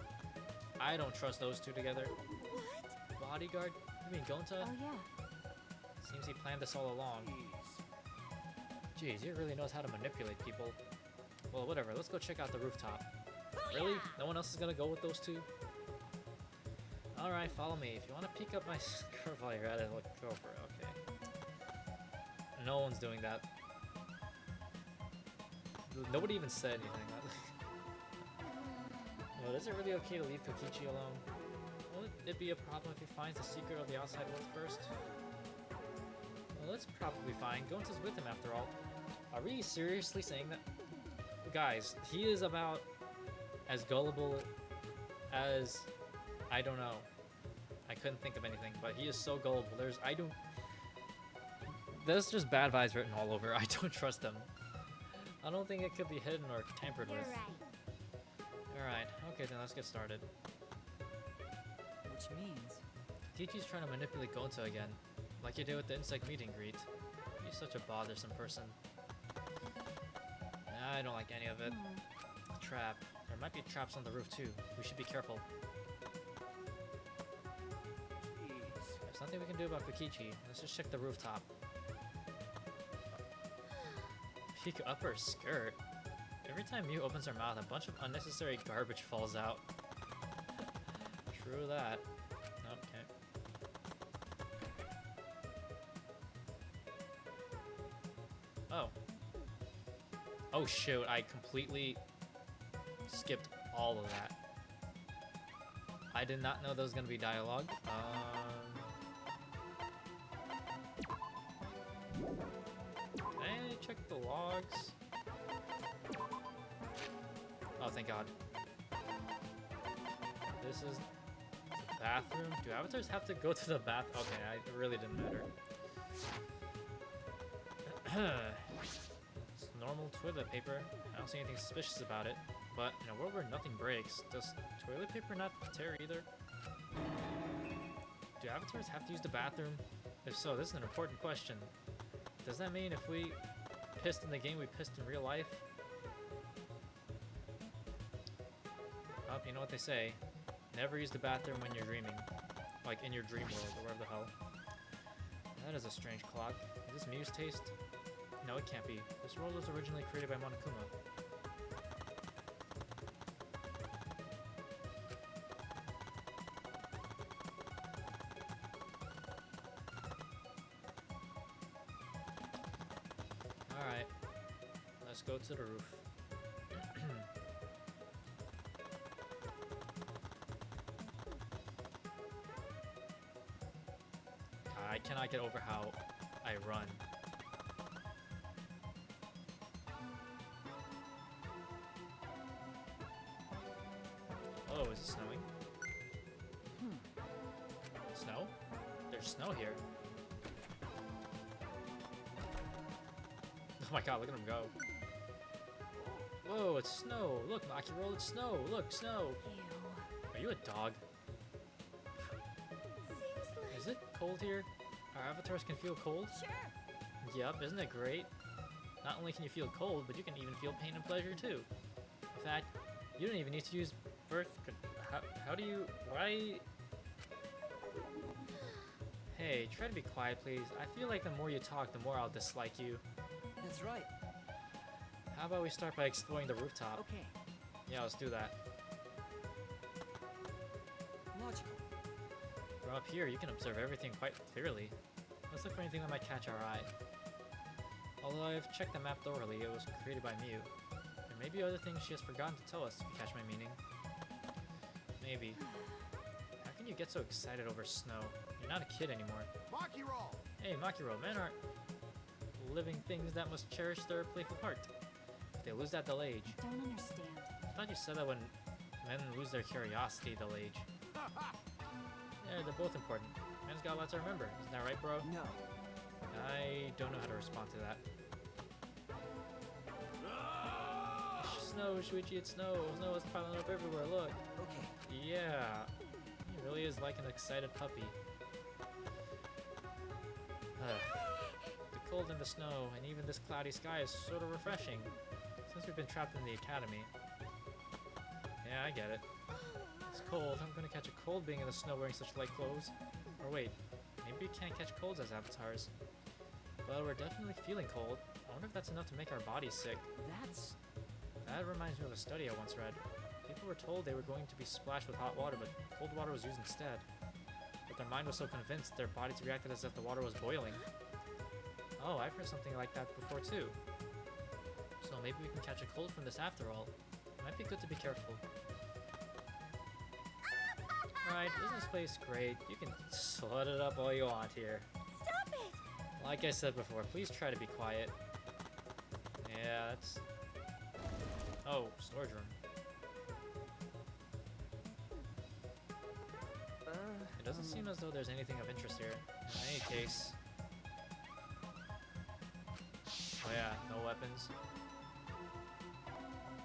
I don't trust those two together. What? Bodyguard? You mean Gonta? Oh yeah. Seems he planned this all along. Jeez. Jeez, he really knows how to manipulate people. Well, whatever, let's go check out the rooftop. Really? No one else is gonna go with those two? Alright, follow me. If you want to peek up my skirt while you're at it, look, go for it, okay. No one's doing that. Nobody even said anything. Well, is it really okay to leave Kokichi alone? Won't it be a problem if he finds the secret of the outside world first? Well, that's probably fine. Gonta's with him after all. Are we seriously saying that? Guys, he is about as gullible as... I don't know. I couldn't think of anything, but he is so gullible. There's just bad vibes written all over. I don't trust him. I don't think it could be hidden or tampered You're with. right. Alright, okay then let's get started. Which means... Kichi's trying to manipulate Gonta again, like he did with the insect meet and greet. He's such a bothersome person. I don't like any of it. Trap. There might be traps on the roof too. We should be careful. Jeez. There's nothing we can do about Kokichi. Let's just check the rooftop. Peek up her skirt. Every time Mew opens her mouth, a bunch of unnecessary garbage falls out. True that. Okay. Oh. Oh shoot, I completely skipped all of that. I did not know there was gonna be dialogue. Hey, check the logs. Oh, thank God. This is the bathroom. Do avatars have to go to the bath? Okay, it really didn't matter. It's normal toilet paper. I don't see anything suspicious about it. But in a world where nothing breaks, does toilet paper not tear either? Do avatars have to use the bathroom? If so, this is an important question. Does that mean if we pissed in the game, we pissed in real life? Oh, you know what they say. Never use the bathroom when you're dreaming. Like in your dream world, or wherever the hell. That is a strange clock. Is this Mew's taste? No, it can't be. This world was originally created by Monokuma. Alright. Let's go to the roof. I cannot get over how I run. Oh, is it snowing? Snow? There's snow here. Oh my god, look at him go. Whoa, it's snow. Look, Maki Roll, it's snow. Look, snow. Ew. Are you a dog? Seems like... Is it cold here? Our avatars can feel cold? Sure. Yep, isn't it great? Not only can you feel cold, but you can even feel pain and pleasure too. In fact, you don't even need to use birth. How do you? Why? Hey, try to be quiet, please. I feel like the more you talk, the more I'll dislike you. That's right. How about we start by exploring the rooftop? Okay. Yeah, let's do that. Logical. From up here, you can observe everything quite clearly. Let's look for anything that might catch our eye. Although I've checked the map thoroughly, it was created by Mew. There may be other things she has forgotten to tell us, if you catch my meaning. Maybe. How can you get so excited over snow? You're not a kid anymore. Maki roll! Hey, Makiro, men aren't living things that must cherish their playful heart. If they lose that, they'll age. I don't understand. I thought you said that when men lose their curiosity, they'll age. Yeah, they're both important. Man's got lots to remember. Isn't that right, bro? No. I don't know how to respond to that. Snow, Shuichi, it's snow. Snow is piling up everywhere, look. Okay. Yeah. He really is like an excited puppy. The cold and the snow, and even this cloudy sky is sort of refreshing. Since we've been trapped in the academy. Yeah, I get it. It's cold. I'm gonna catch a cold being in the snow wearing such light clothes. Or wait, maybe we can't catch colds as avatars. But we're definitely feeling cold. I wonder if that's enough to make our bodies sick. That reminds me of a study I once read. People were told they were going to be splashed with hot water, but cold water was used instead. But their mind was so convinced, their bodies reacted as if the water was boiling. Oh, I've heard something like that before too. So maybe we can catch a cold from this after all. It might be good to be careful. Alright, isn't this place great? You can slut it up all you want here. Stop it! Like I said before, please try to be quiet. Yeah, that's... Oh, storage room. It doesn't seem as though there's anything of interest here. In any case... Oh yeah, no weapons.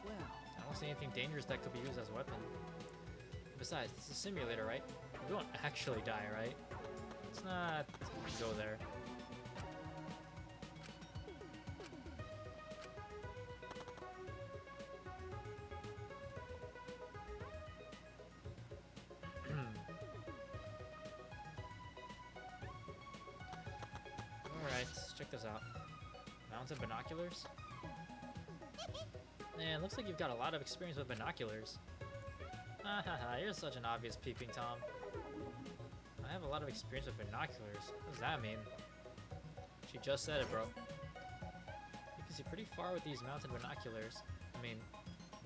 Well, I don't see anything dangerous that could be used as a weapon. Besides, it's a simulator, right? We won't actually die, right? Let's not go there. Alright, let's check this out. Mounted binoculars? Man, looks like you've got a lot of experience with binoculars. Hahaha, you're such an obvious peeping Tom. I have a lot of experience with binoculars. What does that mean? She just said it, bro. You can see pretty far with these mounted binoculars. I mean,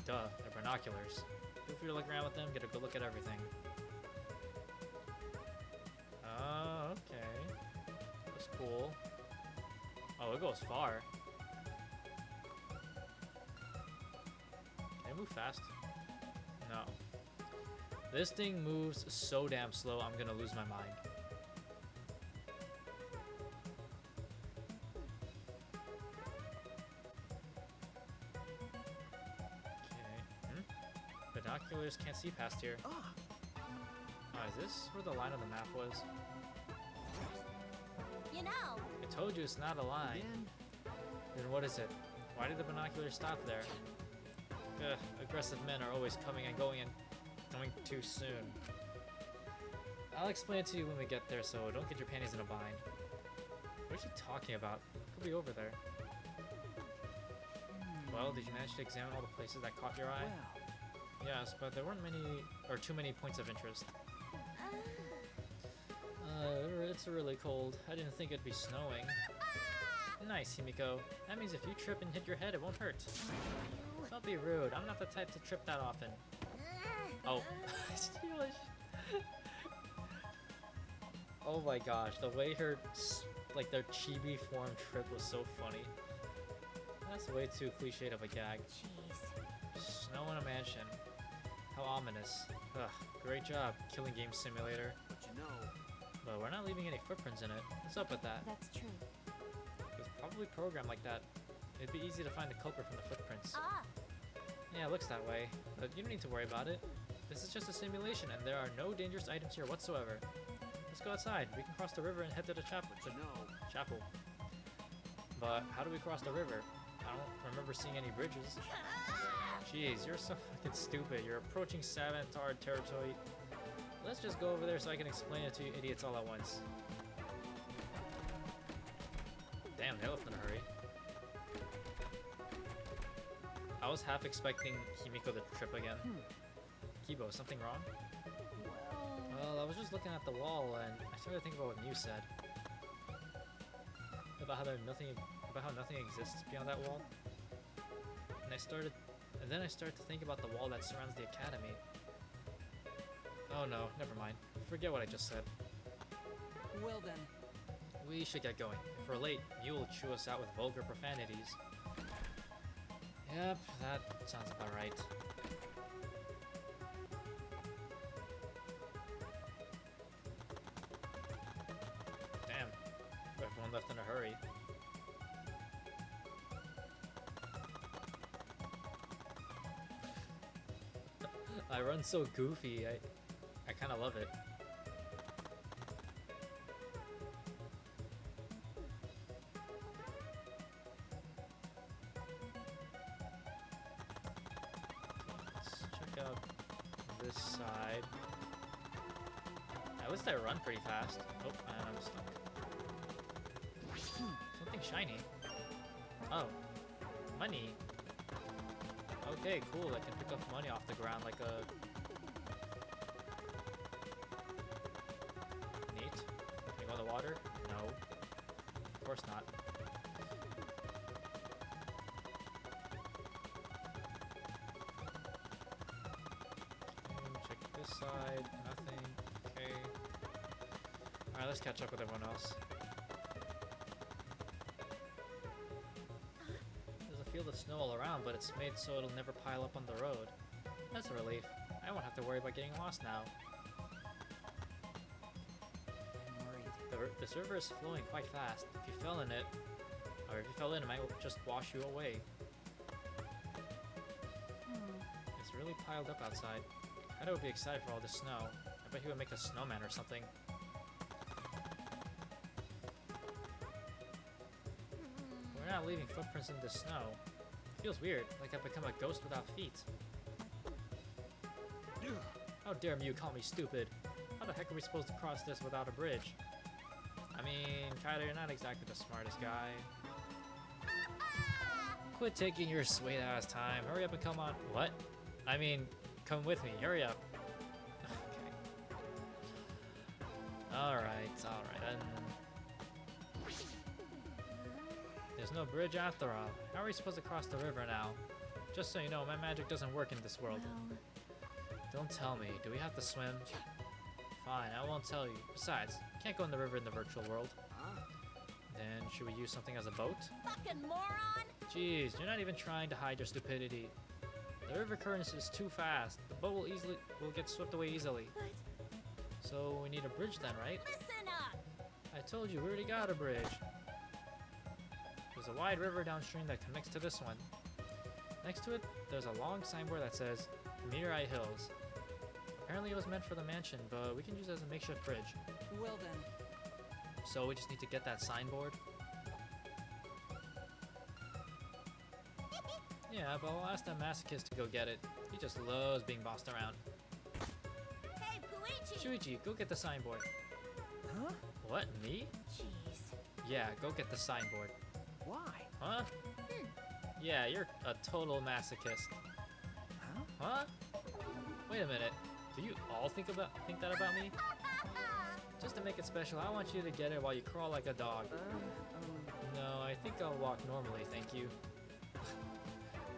duh, they're binoculars. Feel free to look around with them, get a good look at everything. Oh, okay. That's cool. Oh, it goes far. Can it move fast? No. This thing moves so damn slow, I'm gonna lose my mind. Okay. Binoculars can't see past here. Ah, Oh, is this where the line on the map was? You know, I told you it's not a line. Again? Then what is it? Why did the binoculars stop there? Ugh, aggressive men are always coming and going too soon. I'll explain it to you when we get there, so don't get your panties in a bind. What is she talking about? Could be over there. Well, did you manage to examine all the places that caught your eye? Well, Yes, but there weren't too many points of interest. It's really cold. I didn't think it'd be snowing. Nice, Himiko. That means if you trip and hit your head, it won't hurt. Don't be rude. I'm not the type to trip that often. Oh. Oh my gosh, the way her, like, their chibi form trip was so funny. That's way too cliched of a gag. Jeez. Snow in a mansion. How ominous. Ugh, great job, Killing Game Simulator. But you know, But we're not leaving any footprints in it. What's up with that? That's true. It was probably programmed like that. It'd be easy to find the culprit from the footprints. Ah, Yeah, it looks that way. But you don't need to worry about it. This is just a simulation, and there are no dangerous items here whatsoever. Let's go outside. We can cross the river and head to the chapel. but you know, Chapel. But how do we cross the river? I don't remember seeing any bridges. Jeez, you're so fucking stupid. You're approaching Savantard territory. Let's just go over there so I can explain it to you idiots all at once. Damn, they left in a hurry. I was half expecting Himiko to trip again. Kibo, something wrong? Well, I was just looking at the wall and I started to think about what Mew said. About how nothing exists beyond that wall. And then I started to think about the wall that surrounds the academy. Oh no, never mind. Forget what I just said. Well then, We should get going. If we're late, Mew will chew us out with vulgar profanities. Yep, that sounds about right. Damn, everyone left in a hurry. I run so goofy, I kind of love it. Let's check out this side. At least I run pretty fast. Oh, and I'm stuck. Something shiny. Oh, money. Okay, cool. I can pick up money off the ground like a... Neat. Can you go in the water? No. Of course not. Check this side. Nothing. Okay. Alright, let's catch up with everyone else. There's a field of snow all around, but it's made so it'll never pile up on the road. That's a relief. I won't have to worry about getting lost now. I'm worried. This river is flowing quite fast. If you fell in it, or if you fell in, it might just wash you away. It's really piled up outside. Kaido would be excited for all this snow. I bet he would make a snowman or something. We're not leaving footprints in the snow. It feels weird, like I've become a ghost without feet. How dare you call me stupid? How the heck are we supposed to cross this without a bridge? I mean, Kaido, you're not exactly the smartest guy. Quit taking your sweet ass time. Hurry up and come on. What? I mean, come with me. Hurry up. Okay. Alright, and... There's no bridge after all. How are we supposed to cross the river now? Just so you know, my magic doesn't work in this world. Well, Don't tell me. Do we have to swim? Fine, I won't tell you. Besides, you can't go in the river in the virtual world. huh? Then should we use something as a boat? fucking moron! Jeez, you're not even trying to hide your stupidity. The river current is too fast. The boat will get swept away easily. But So we need a bridge then, right? listen up! I told you, we already got a bridge. There's a wide river downstream that connects to this one. Next to it, there's a long signboard that says Mirai Hills. Apparently it was meant for the mansion, but we can use it as a makeshift bridge. Well then, So we just need to get that signboard. Yeah, but I'll ask that masochist to go get it. He just loves being bossed around. Hey, Puichi! Shuichi, go get the signboard. Huh? What, me? Jeez. Yeah, go get the signboard. Why? Huh? Yeah, you're a total masochist. Huh? Huh? Wait a minute. Do you all think that about me? Just to make it special, I want you to get it while you crawl like a dog. No, I think I'll walk normally, thank you.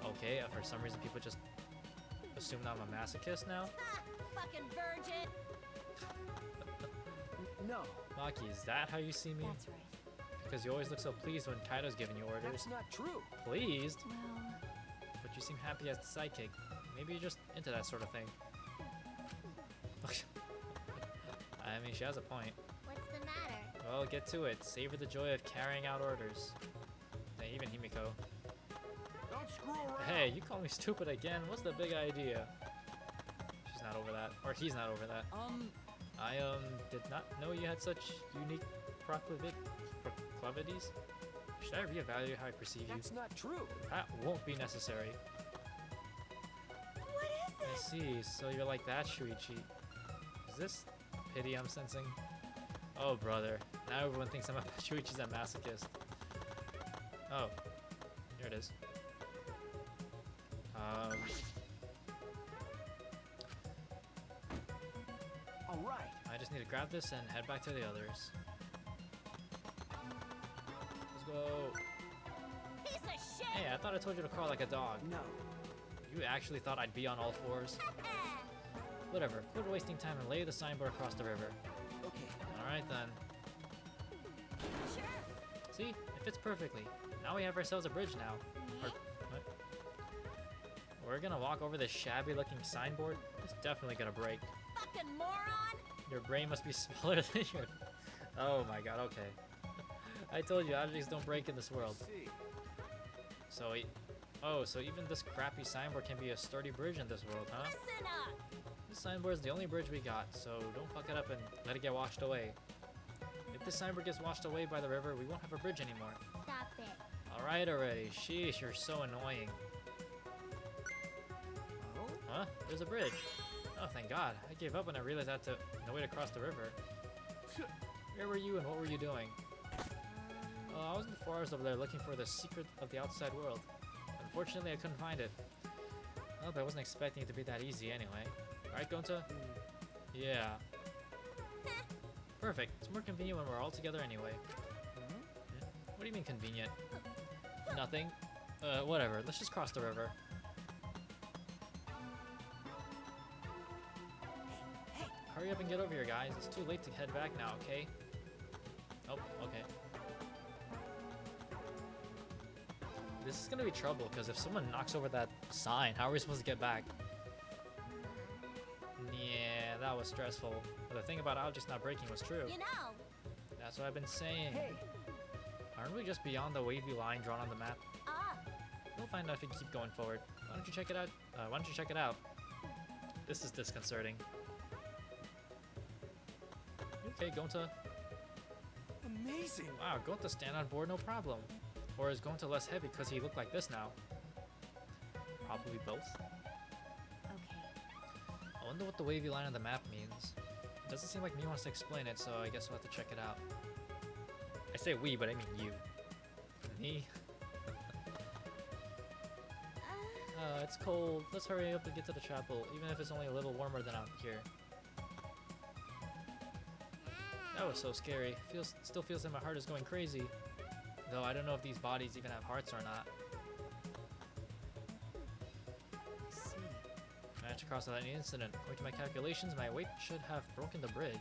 Okay, for some reason people just assume I'm a masochist now? Fucking virgin! No, Maki, is that how you see me? That's right. Because you always look so pleased when Kaido's giving you orders. that's not true. Pleased? Well, But you seem happy as the sidekick. Maybe you're just into that sort of thing. I mean, she has a point. What's the matter? Well, get to it. Savor the joy of carrying out orders. Hey, even Himiko. Don't screw around. Hey, you call me stupid again? What's the big idea? She's not over that. Or he's not over that. I, did not know you had such unique proclivities. Should I reevaluate how I perceive you? That's not true. That won't be necessary. What is I this? see, so you're like that, Shuichi. Is this pity I'm sensing? Oh, brother. Now everyone thinks Shuichi's a masochist. Oh, here it is. All right. I just need to grab this and head back to the others. Let's go. Piece of shit! Hey, I thought I told you to crawl like a dog. No. You actually thought I'd be on all fours? Whatever, quit wasting time and lay the signboard across the river. Okay. Alright then. Sure. See? It fits perfectly. Now we have ourselves a bridge now. Or, what? We're gonna walk over this shabby looking signboard? It's definitely gonna break. Fucking moron! Your brain must be smaller than your... Oh my god, okay. I told you, objects don't break in this world. See. So, oh, so even this crappy signboard can be a sturdy bridge in this world, huh? Listen up! This signboard is the only bridge we got, so don't fuck it up and let it get washed away. If this signboard gets washed away by the river, we won't have a bridge anymore. Stop it. Alright already, sheesh, you're so annoying. Oh? Huh? There's a bridge. Oh, thank God. I gave up when I realized I had no way to cross the river. Where were you and what were you doing? I was in the forest over there looking for the secret of the outside world. Unfortunately, I couldn't find it. Well, but I wasn't expecting it to be that easy anyway. Right, Gonta? Yeah. Perfect. It's more convenient when we're all together anyway. What do you mean convenient? Nothing. Whatever. Let's just cross the river. Hurry up and get over here, guys. It's too late to head back now, okay? Oh, okay. This is gonna be trouble, because if someone knocks over that sign, how are we supposed to get back? Yeah, that was stressful. But the thing about objects not breaking was true. You know, That's what I've been saying. Hey. Aren't we just beyond the wavy line drawn on the map? ah, We'll find out if we keep going forward. Why don't you check it out? Why don't you check it out? This is disconcerting. You okay, Gonta? Amazing. Wow, Gonta stand on board no problem. Or is Gonta less heavy because he looked like this now? Probably both. okay. I wonder what the wavy line on the map means. It doesn't seem like me wants to explain it, so I guess we'll have to check it out. I say we, but I mean you. Me? It's cold. Let's hurry up and get to the chapel, even if it's only a little warmer than out here. That was so scary. Still feels like my heart is going crazy. Though I don't know if these bodies even have hearts or not. I see. Managed to cross without any incident. According to my calculations, my weight should have broken the bridge.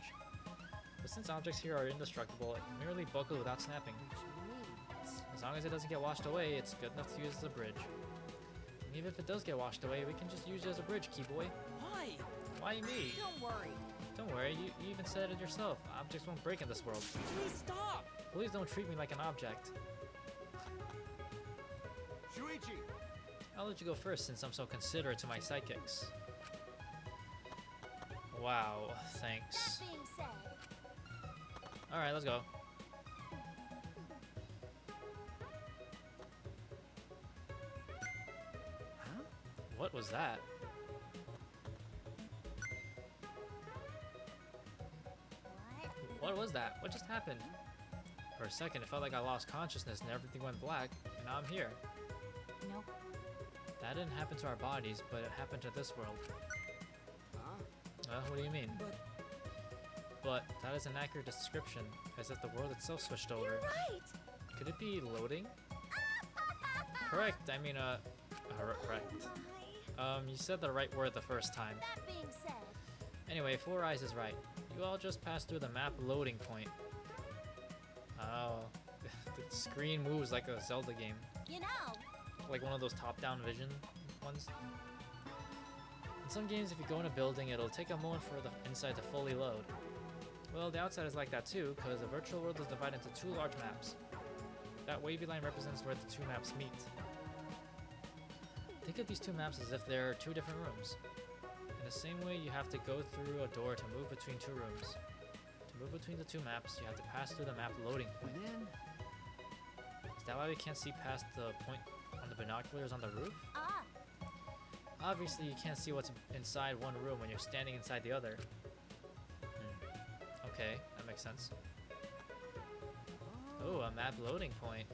But since objects here are indestructible, it merely buckled without snapping. Which means... As long as it doesn't get washed away, it's good enough to use as a bridge. And even if it does get washed away, we can just use it as a bridge, Keyboy. Why? Why me? don't worry. Don't worry, you even said it yourself. Objects won't break in this world. Please stop. Please don't treat me like an object. Shuichi! I'll let you go first since I'm so considerate to my sidekicks. Wow, thanks. That being said, Alright, let's go. What was that? What? What was that? What just happened? For a second, it felt like I lost consciousness and everything went black, and now I'm here. Nope. That didn't happen to our bodies, but it happened to this world. Huh? What do you mean? But But that is an accurate description, as if the world itself switched over. You're right. Could it be loading? Correct. I mean, correct. My. You said the right word the first time. That being said, Anyway, Four Eyes is right. You all just passed through the map loading point. Oh, the screen moves like a Zelda game, you know, like one of those top-down vision ones. In some games, if you go in a building, it'll take a moment for the inside to fully load. Well, the outside is like that too, because the virtual world is divided into two large maps. That wavy line represents where the two maps meet. Think of these two maps as if they're two different rooms. In the same way, you have to go through a door to move between two rooms. To move between the two maps, you have to pass through the map loading And point. then, Is that why we can't see past the point on the binoculars on the roof? Obviously, you can't see what's inside one room when you're standing inside the other. Okay, that makes sense. Oh, a map loading point.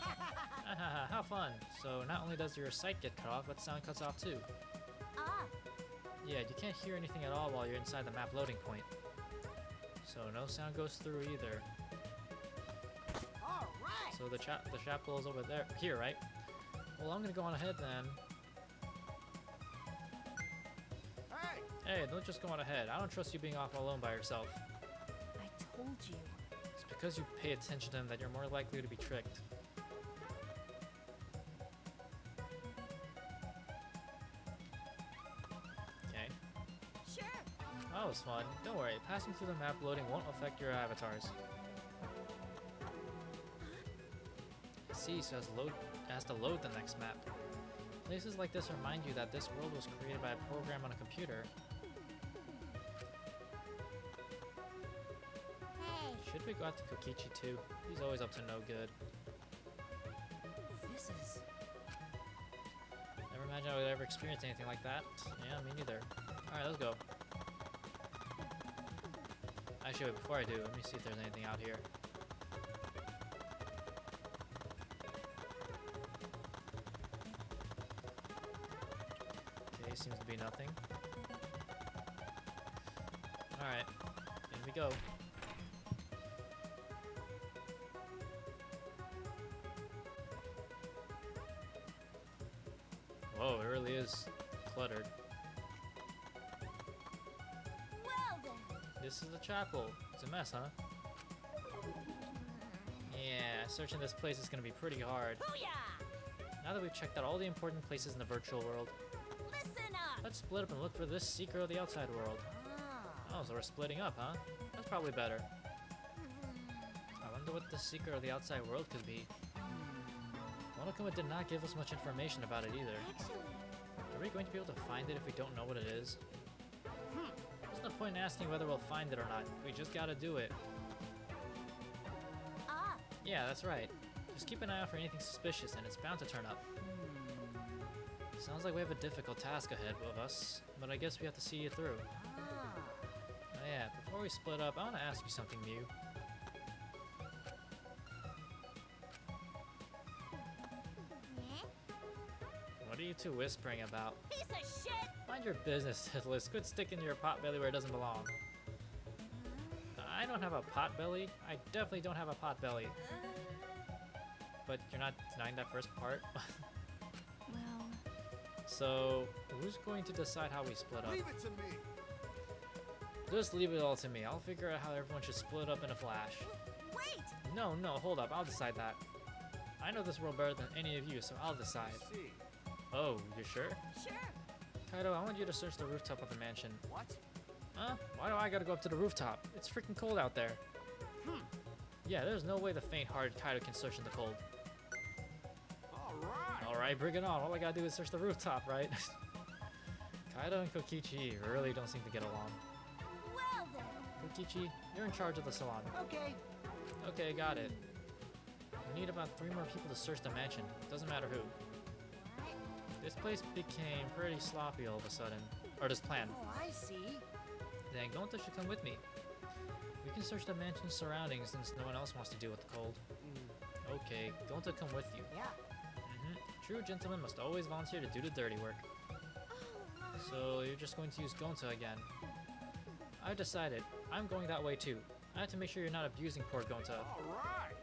Hahaha, how fun! So not only does your sight get cut off, but sound cuts off too. Yeah, you can't hear anything at all while you're inside the map loading point. So no sound goes through either. all right. So the chapel is over there, here, right? Well, I'm gonna go on ahead then. Hey! Hey, don't just go on ahead. I don't trust you being off alone by yourself. I told you. It's because you pay attention to them that you're more likely to be tricked. Okay. sure. That was fun. Don't worry, passing through the map loading won't affect your avatars. See, so it has to load the next map. Places like this remind you that this world was created by a program on a computer. Hey, Should we go out to Kokichi too? He's always up to no good. This is. Never imagined I would ever experience anything like that. Yeah, me neither. Alright, let's go. Actually, wait, before I do, let me see if there's anything out here. Okay, seems to be nothing. Alright, in we go. Whoa, it really is cluttered. well then. This is the chapel. It's a mess, huh? Yeah, searching this place is gonna be pretty hard. Booyah! Now that we've checked out all the important places in the virtual world, Listen up. let's split up and look for this secret of the outside world. Oh, so we're splitting up, huh? That's probably better. I wonder what the secret of the outside world could be. Monokuma did not give us much information about it either. Actually, Are we going to be able to find it if we don't know what it is? There's no point in asking whether we'll find it or not. We just gotta do it. Yeah, that's right. Just keep an eye out for anything suspicious, and it's bound to turn up. Sounds like we have a difficult task ahead of us, but I guess we have to see it through. Oh yeah, before we split up, I want to ask you something, Mew. What are you two whispering about? piece of shit. Mind your business, Titlis. Quit sticking your pot belly where it doesn't belong. I don't have a pot belly. I definitely don't have a pot belly. But you're not denying that first part? Well, So, who's going to decide how we split up? Leave it to me! Just leave it all to me. I'll figure out how everyone should split up in a flash. Wait. No, hold up. I'll decide that. I know this world better than any of you, so I'll decide. I see. Oh, you sure? Sure. Kaido, I want you to search the rooftop of the mansion. What? Huh? Why do I gotta go up to the rooftop? It's freaking cold out there. Yeah, there's no way the faint-hearted Kaido can search in the cold. Alright! Alright, bring it on. All I gotta do is search the rooftop, right? Kaido and Kokichi really don't seem to get along. Well then. Kokichi, you're in charge of the salon. Okay. Okay, got it. We need about 3 more people to search the mansion. Doesn't matter who. What? This place became pretty sloppy all of a sudden. Or this plan. Oh, I see. Then Gonta should come with me. We can search the mansion's surroundings since no one else wants to deal with the cold. Okay, Gonta come with you. Yeah. True gentlemen must always volunteer to do the dirty work. So you're just going to use Gonta again. I've decided. I'm going that way too. I have to make sure you're not abusing poor Gonta. Alright!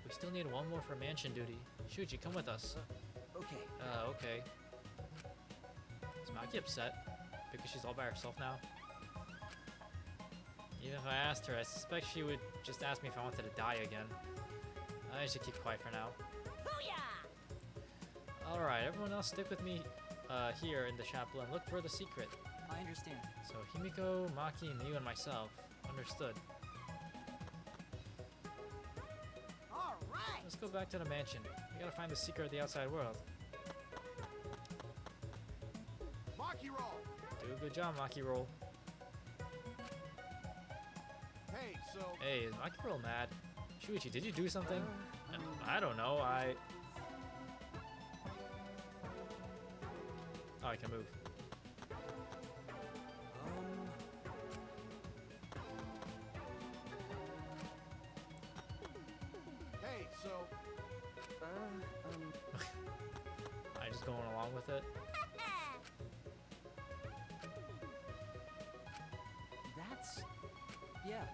We still need 1 more for mansion duty. Shuichi, come with us. Okay. Okay. Is Maki upset? Because she's all by herself now? Even if I asked her, I suspect she would just ask me if I wanted to die again. I should keep quiet for now. Booyah! Alright, everyone else stick with me here in the chapel and look for the secret. I understand. So Himiko, Maki, Miu, and myself. Understood. Alright! Let's go back to the mansion. We gotta find the secret of the outside world. Maki roll! Do a good job, Maki Roll. Hey, so... Hey, is Maki Roll mad? Shuichi, did you do something? I don't know, Oh, I can move. Hey, so... I'm just going along with it. That's... Yeah.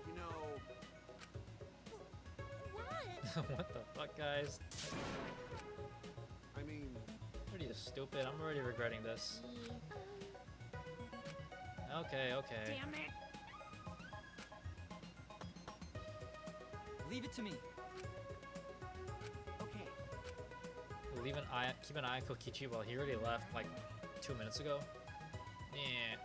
You know... What? What the fuck, guys? I mean... What are you, stupid? I'm already regretting this. Okay. Damn it! Leave it to me. Okay. Keep an eye on Kokichi while he already left like 2 minutes ago. Yeah.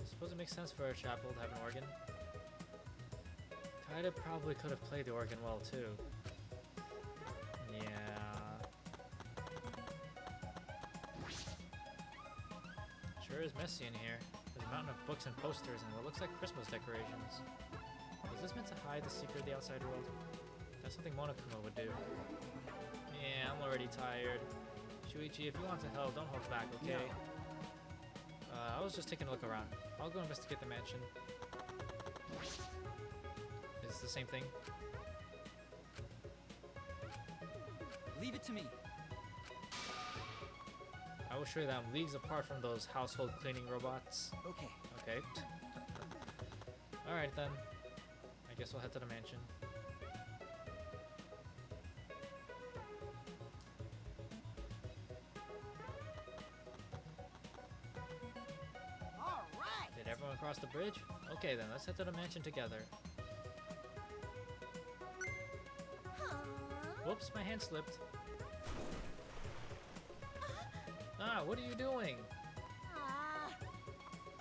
I suppose it makes sense for a chapel to have an organ. Kaida probably could have played the organ well too. Yeah. Sure is messy in here. There's a mountain of books and posters and what looks like Christmas decorations. Was this meant to hide the secret of the outside world? That's something Monokuma would do. Yeah, I'm already tired. Shuichi, if you want to help, don't hold back, okay? I was just taking a look around. I'll go investigate the mansion. Is it the same thing? Leave it to me. I will show you that I'm leagues apart from those household cleaning robots. Okay. Okay. Alright then. I guess we'll head to the mansion. Alright! Did everyone cross the bridge? Okay then, let's head to the mansion together. Huh? Whoops, my hand slipped. Ah, what are you doing? Ah,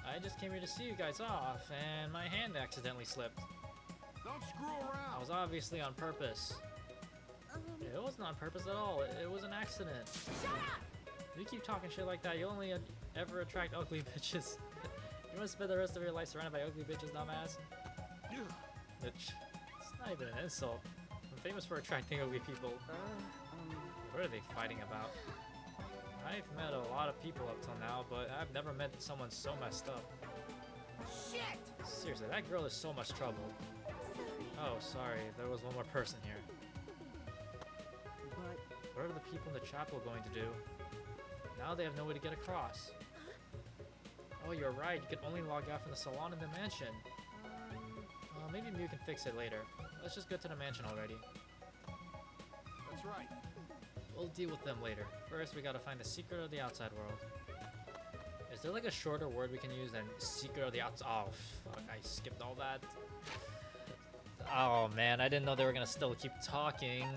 I just came here to see you guys off, and my hand accidentally slipped. Don't screw I around! was obviously on purpose. It wasn't on purpose at all. It was an accident. shut up! You keep talking shit like that, you only ever attract ugly bitches. You want to spend the rest of your life surrounded by ugly bitches, dumbass? It's not even an insult. I'm famous for attracting ugly people. What are they fighting about? I've met a lot of people up till now, but I've never met someone so messed up. Shit! Seriously, that girl is so much trouble. Oh, sorry, there was one more person here. But What are the people in the chapel going to do? Now they have no way to get across. Oh, you're right, you can only log out from the salon in the mansion. Maybe Mew can fix it later. Let's just go to the mansion already. That's right. We'll deal with them later. First, we gotta find the secret of the outside world. Is there like a shorter word we can use than secret of the outside? Oh, fuck, I skipped all that. Oh man, I didn't know they were gonna still keep talking.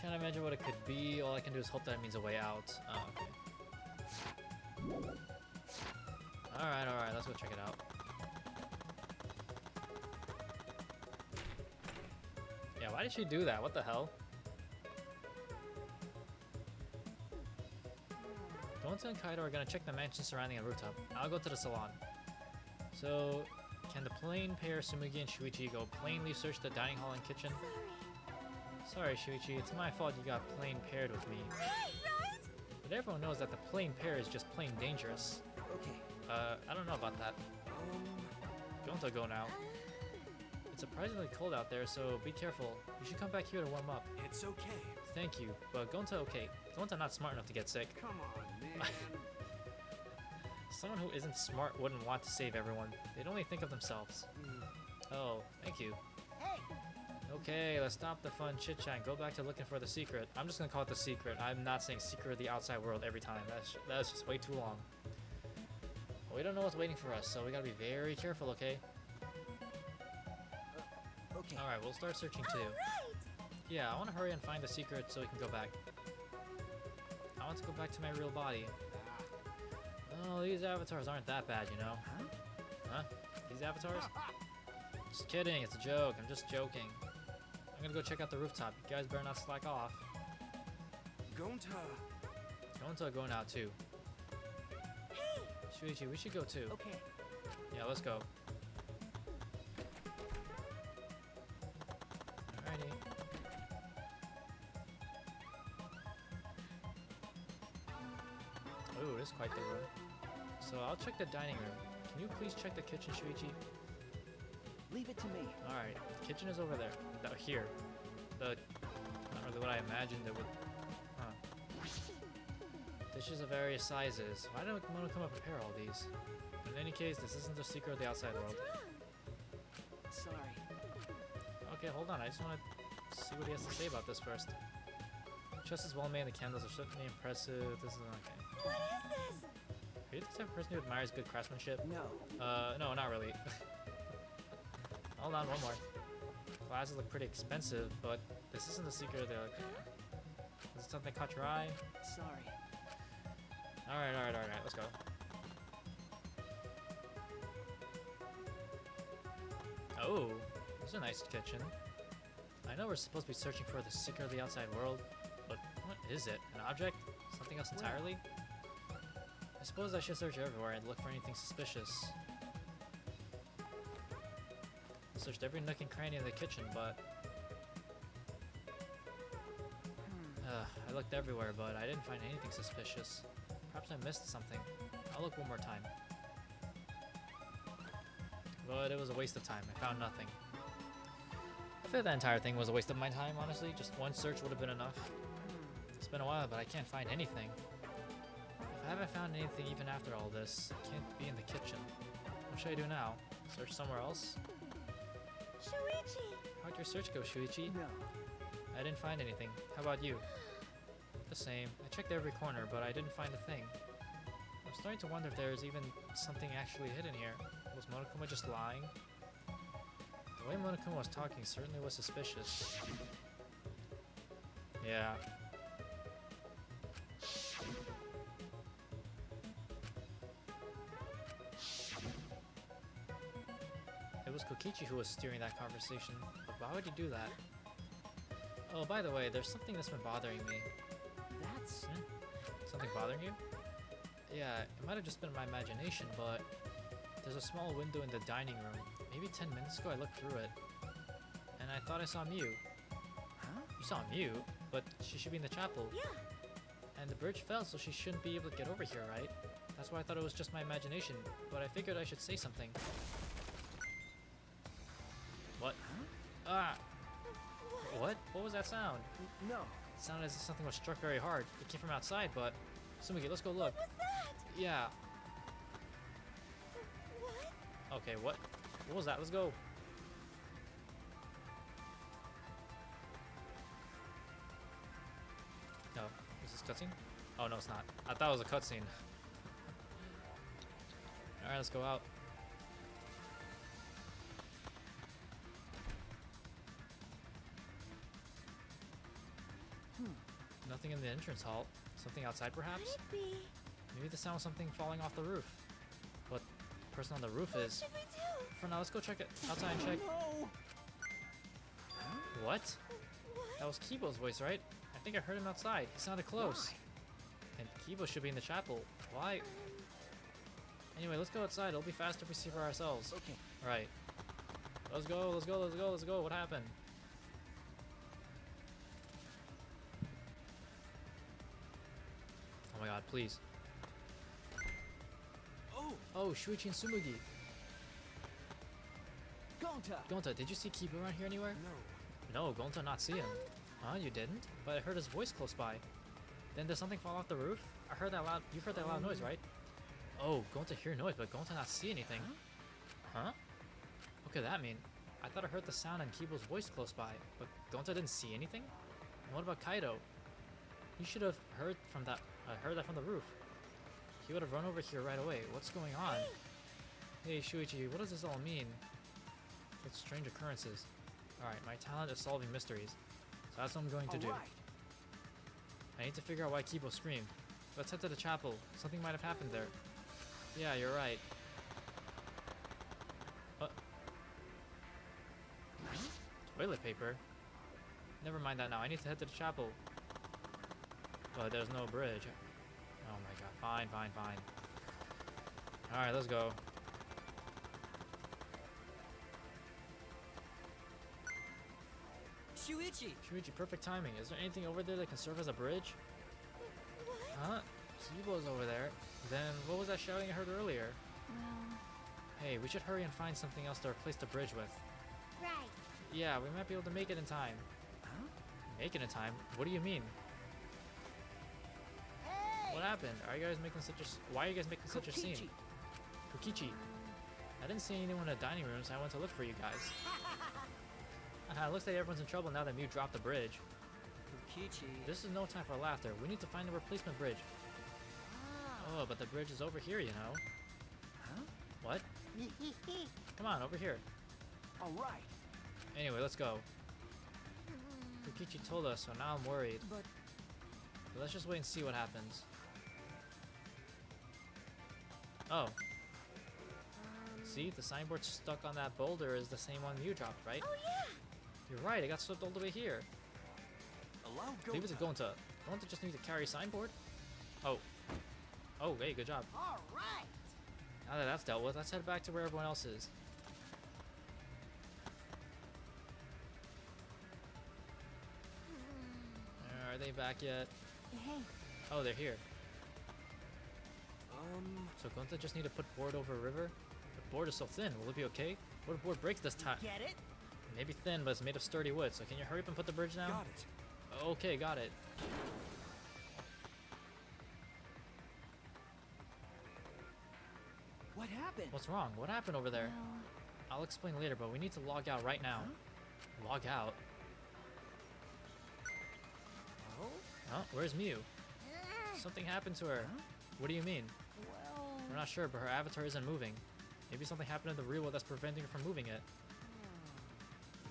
Can't imagine what it could be. All I can do is hope that it means a way out. Oh, okay. go check it out. Yeah, why did she do that? What the hell? Gonta and Kaido are gonna check the mansion surrounding the rooftop. I'll go to the salon. So, can the plain pair Tsumugi and Shuichi go plainly search the dining hall and kitchen? Sorry, Shuichi, it's my fault you got plain paired with me. Right? But everyone knows that the plain pair is just plain dangerous. Okay. I don't know about that. Gonta, go now. It's surprisingly cold out there, so be careful. You should come back here to warm up. It's okay. Thank you, but Gonta okay. Gonta not smart enough to get sick. Come on, man. Someone who isn't smart wouldn't want to save everyone. They'd only think of themselves. Oh, thank you. Hey, Okay, let's stop the fun chit-chat and go back to looking for the secret. I'm just gonna call it the secret. I'm not saying secret of the outside world every time. That's just way too long. We don't know what's waiting for us, so we gotta be very careful, okay? Okay. Alright, we'll start searching too. right. Yeah, I want to hurry and find the secret so we can go back. I want to go back to my real body. Oh, these avatars aren't that bad, you know? Huh? Huh? These avatars? Just kidding, it's a joke. I'm just joking. I'm gonna go check out the rooftop. You guys better not slack off. Gonta. Gonta going out too. Hey, Shuichi, we should go too. Okay. Yeah, let's go. Alrighty. Ooh, this is quite the room. So I'll check the dining room. Can you please check the kitchen, Shuichi? Leave it to me. Alright, the kitchen is over there. Here. Not really what I imagined it would. Huh. Dishes of various sizes. Why don't Monokuma prepare all these? In any case, this isn't the secret of the outside world. Sorry. Okay, hold on. I just want to see what he has to say about this first. The chest is well made. The candles are certainly impressive. This is okay. what is this? Are you the type of person who admires good craftsmanship? No. No, not really. Hold on, one more. Glasses look pretty expensive, but this isn't the secret of the. Is it something caught your eye? Sorry. Alright, let's go. Oh, this is a nice kitchen. I know we're supposed to be searching for the secret of the outside world, but what is it? An object? Something else entirely? I suppose I should search everywhere and look for anything suspicious. I searched every nook and cranny of the kitchen, but I looked everywhere, but I didn't find anything suspicious. Perhaps I missed something. I'll look one more time. But it was a waste of time. I found nothing. I feel the entire thing was a waste of my time, honestly. Just one search would have been enough. It's been a while, but I can't find anything. If I haven't found anything even after all this, it can't be in the kitchen. What should I do now? Search somewhere else? Shuichi. How'd your search go, Shuichi? No. I didn't find anything. How about you? The same. I checked every corner, but I didn't find a thing. I'm starting to wonder if there's even something actually hidden here. Was Monokuma just lying? The way Monokuma was talking certainly was suspicious. Yeah. It was Kokichi who was steering that conversation, but why would he do that? Oh, by the way, there's something that's been bothering me. That's... Something bothering you? Yeah, it might have just been my imagination, but there's a small window in the dining room. Maybe 10 minutes ago I looked through it, and I thought I saw Miu. Huh? You saw Miu, but she should be in the chapel. Yeah. And the bridge fell, so she shouldn't be able to get over here, right? That's why I thought it was just my imagination, but I figured I should say something. What? Ah! What? What was that sound? No. It sounded as if something was struck very hard. It came from outside, but... Tsumugi, let's go look. What's that? Yeah. What? Okay, what? What was that? Let's go. No. Is this cutscene? Oh, no, it's not. I thought it was a cutscene. Alright, let's go out. Nothing in the entrance hall. Something outside, perhaps? Could it be? Maybe the sound was something falling off the roof. But person on the roof is. What should we do? For now, let's go check it outside and check. No! What? What? That was Kibo's voice, right? I think I heard him outside. He sounded close. And Kibo should be in the chapel. Why? Anyway, let's go outside. It'll be faster if we see for ourselves. Okay. Right. Let's go, let's go, let's go, let's go. What happened? Oh my god, please. Oh, Oh, Shuichi and Sumugi. Gonta! Gonta, did you see Kibo around here anywhere? No. No, Gonta not see him. Huh, you didn't? But I heard his voice close by. Then did something fall off the roof? I heard that loud. You heard that loud noise, right? Oh, Gonta hear noise, but Gonta not see anything. Huh? What could that mean? I thought I heard the sound and Kibo's voice close by, but Gonta didn't see anything? And what about Kaido? He should have heard from that. Heard that from the roof. He would have run over here right away. What's going on? Hey, Shuichi, what does this all mean? Such strange occurrences. Alright, my talent is solving mysteries. So that's what I'm going to do. Alright. I need to figure out why Kibo screamed. Let's head to the chapel. Something might have happened there. Yeah, you're right. Toilet paper? Never mind that now. I need to head to the chapel. But there's no bridge. Oh my god. Fine, fine, fine. Alright, let's go. Shuichi! Shuichi, perfect timing. Is there anything over there that can serve as a bridge? Huh? Kibo's over there. Then what was that shouting I heard earlier? Well, Hey, we should hurry and find something else to replace the bridge with. Right. Yeah, we might be able to make it in time. Huh? Make it in time? What do you mean? Hey! What happened? Are you guys making such a why are you guys making such a scene? Kokichi. Kokichi. I didn't see anyone in the dining room, so I went to look for you guys. Looks like everyone's in trouble now that Mew dropped the bridge. Kokichi. This is no time for laughter. We need to find a replacement bridge. Oh, but the bridge is over here, you know. Huh? What? Come on, over here. Alright. Anyway, let's go. Kokichi told us, so now I'm worried. But But let's just wait and see what happens. Oh. See, the signboard stuck on that boulder is the same one Mew dropped, right? Oh yeah! You're right, it got slipped all the way here. Allow Leave it to Gonta. Gonta. Gonta just need to carry signboard? Oh. Oh, hey, good job. Alright! Now that that's dealt with, let's head back to where everyone else is. Are they back yet? hey, Oh, they're here. Um, So Gonta just need to put board over a river? The board is so thin, will it be okay? What if board breaks this time? get it? Maybe thin, but it's made of sturdy wood, so can you hurry up and put the bridge down? Got it. Okay, got it. What happened? What's wrong? What happened over there? well, I'll explain later, but we need to log out right now. Log out? Oh? Huh? Where's Mew? Something happened to her. Huh? What do you mean? well, We're not sure, but her avatar isn't moving. Maybe something happened in the real world that's preventing her from moving it.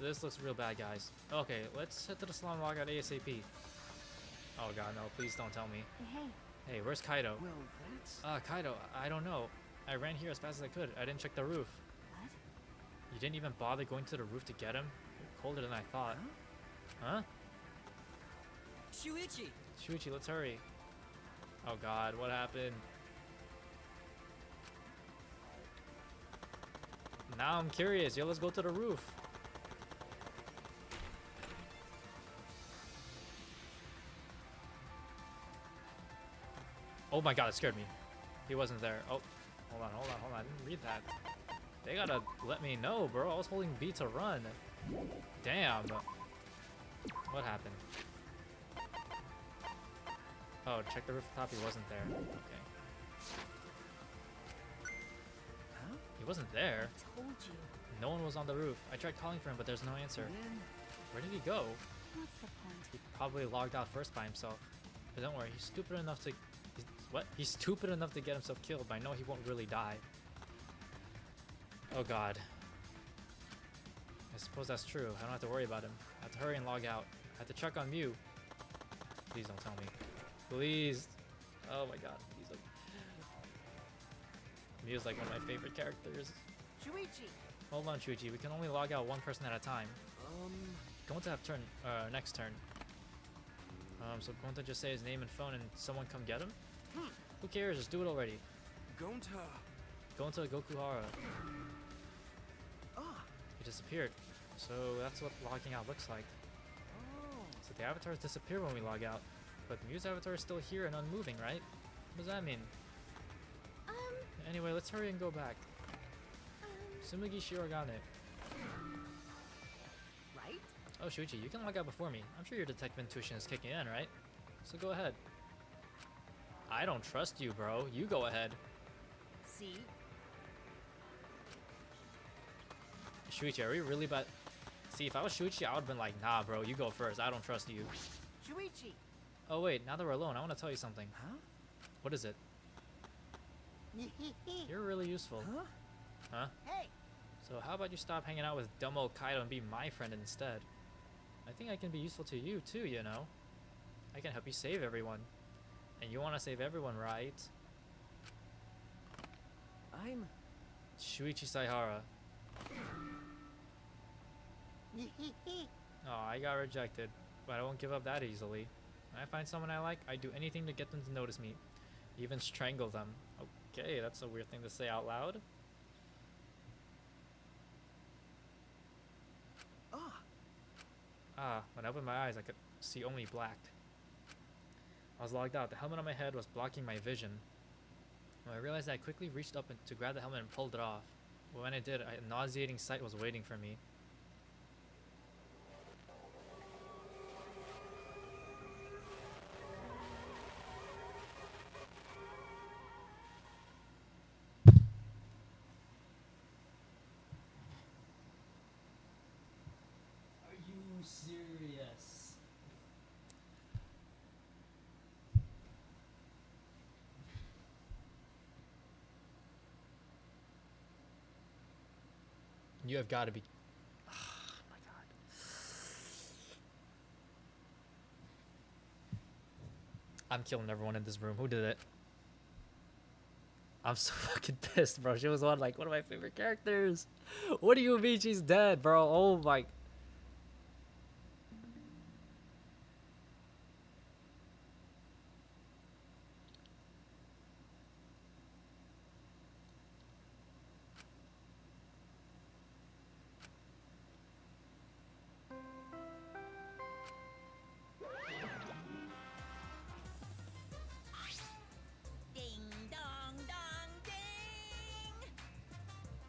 This looks real bad, guys. Okay, let's head to the salon log out ASAP. Oh god, no, please don't tell me. hey, Hey, where's Kaido? Well, that's... Kaido, I don't know. I ran here as fast as I could. I didn't check the roof. what? You didn't even bother going to the roof to get him? You're colder than I thought. Huh? Shuichi! Shuichi, let's hurry. Oh god, what happened? Now I'm curious. Yo, let's go to the roof. Oh my god, it scared me. He wasn't there. Oh, hold on, hold on, hold on. I didn't read that. They gotta let me know, bro. I was holding B to run. Damn. What happened? Oh, check the rooftop. He wasn't there. Okay. Huh? He wasn't there. I told you. No one was on the roof. I tried calling for him, but there's no answer. And then... Where did he go? What's the point? He probably logged out first by himself. But don't worry, he's stupid enough to... What? He's stupid enough to get himself killed, but I know he won't really die. Oh god. I suppose that's true. I don't have to worry about him. I have to hurry and log out. I have to check on Mew. Please don't tell me. Please. Oh my god. Please don't. Mew's like one of my favorite characters. Shuichi! Hold on, Chuji. We can only log out one person at a time. Going to have turn next turn. So going to just say his name and phone and someone come get him? Who cares? Just do it already. Gonta. Going to Gokuhara. Ah. He disappeared. So that's what logging out looks like. Oh. So the avatars disappear when we log out. But Mew's avatar is still here and unmoving, right? What does that mean? Anyway, let's hurry and go back. Tsumugi Shirogane. Right? Oh, Shuichi, you can log out before me. I'm sure your detective intuition is kicking in, right? So go ahead. I don't trust you, bro. You go ahead. See? Shuichi, are we really bad? See, if I was Shuichi, I would've been like, nah, bro, you go first. I don't trust you. Shuichi! Oh, wait, now that we're alone, I want to tell you something. Huh? What is it? You're really useful. Huh? Huh? Hey! So how about you stop hanging out with dumb old Kaido and be my friend instead? I think I can be useful to you too, you know? I can help you save everyone. And you want to save everyone, right? I'm... Shuichi Saihara. Oh, I got rejected, but I won't give up that easily. When I find someone I like, I do anything to get them to notice me. Even strangle them. Okay, that's a weird thing to say out loud. When I opened my eyes, I could see only black. I was logged out. The helmet on my head was blocking my vision. When I realized that, I quickly reached up to grab the helmet and pulled it off. But when I did, a nauseating sight was waiting for me. Are you serious? You have got to be. Oh my god. I'm killing everyone in this room. Who did it? I'm so fucking pissed, bro. She was one of my favorite characters. What do you mean she's dead, bro? Oh my. Ding dong dong ding!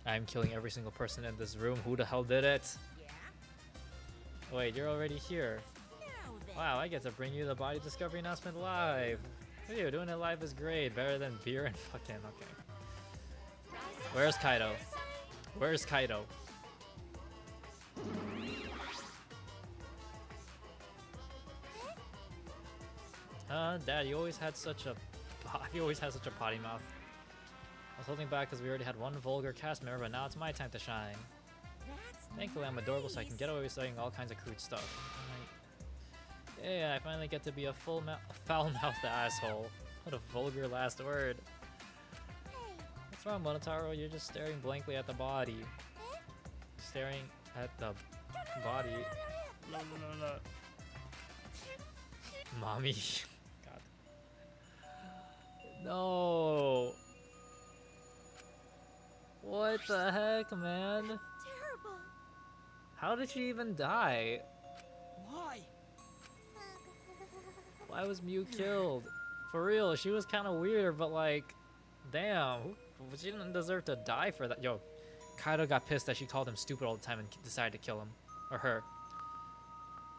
I'm killing every single person in this room. Who the hell did it? Yeah? Wait, you're already here. Now then. Wow, I get to bring you the body discovery announcement live. Hey, doing it live is great. Better than beer and fucking. Okay. Where's Kaido? Where's Kaido? Dad, you always had such a potty mouth. I was holding back because we already had one vulgar cast member, but now it's my time to shine. That's Thankfully, I'm adorable, so I can get away with saying all kinds of crude stuff. Yeah, I finally get to be a foul-mouthed asshole. What a vulgar last word. What's wrong, Monotaro? You're just staring blankly at the body. Staring at the body. No. Mommy. God. No. What the heck, man? terrible. How did she even die? Why? Why was Mew killed? For real, she was kind of weird, but like, damn, she didn't deserve to die for that. Yo, Kaido got pissed that she called him stupid all the time and decided to kill him. Or her.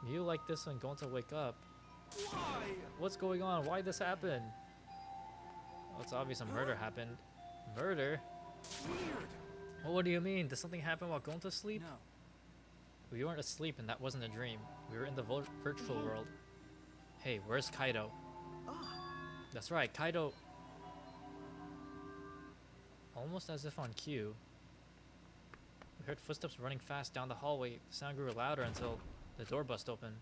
Mew like this when going to wake up. Why? What's going on? Why'd this happen? Well, it's obvious a murder happened. Murder? Weird. Well, what do you mean? Did something happen while going to sleep? No. We weren't asleep and that wasn't a dream. We were in the virtual world. Hey, where's Kaido? That's right, Kaido. Almost as if on cue. We heard footsteps running fast down the hallway. The sound grew louder until the door bust open.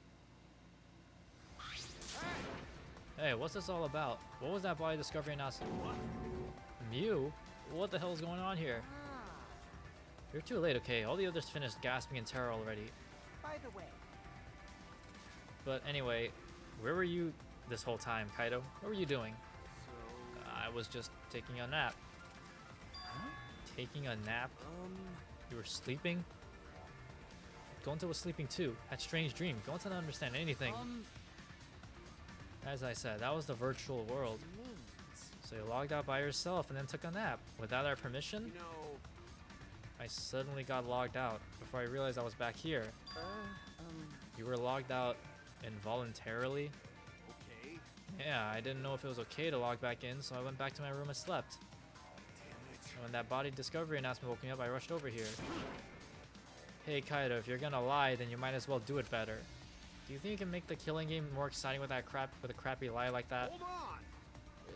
Hey, what's this all about? What was that body discovery announcement? Mew? What the hell is going on here? You're too late, okay? All the others finished gasping in terror already. By the way, But anyway, where were you this whole time, Kaido? What were you doing? So, I was just taking a nap. huh? Taking a nap? You were sleeping? Gonta was sleeping too. Had strange dream. Gonta didn't understand anything. As I said, that was the virtual world. means. So you logged out by yourself and then took a nap. Without our permission? you know, I suddenly got logged out before I realized I was back here. Uh, You were logged out involuntarily? okay. Yeah, I didn't know if it was okay to log back in, so I went back to my room and slept. Damn it. And when that body discovery announcement woke me up, I rushed over here. Hey Kaido, if you're gonna lie, then you might as well do it better. Do you think you can make the killing game more exciting with a crappy lie like that? Hold on.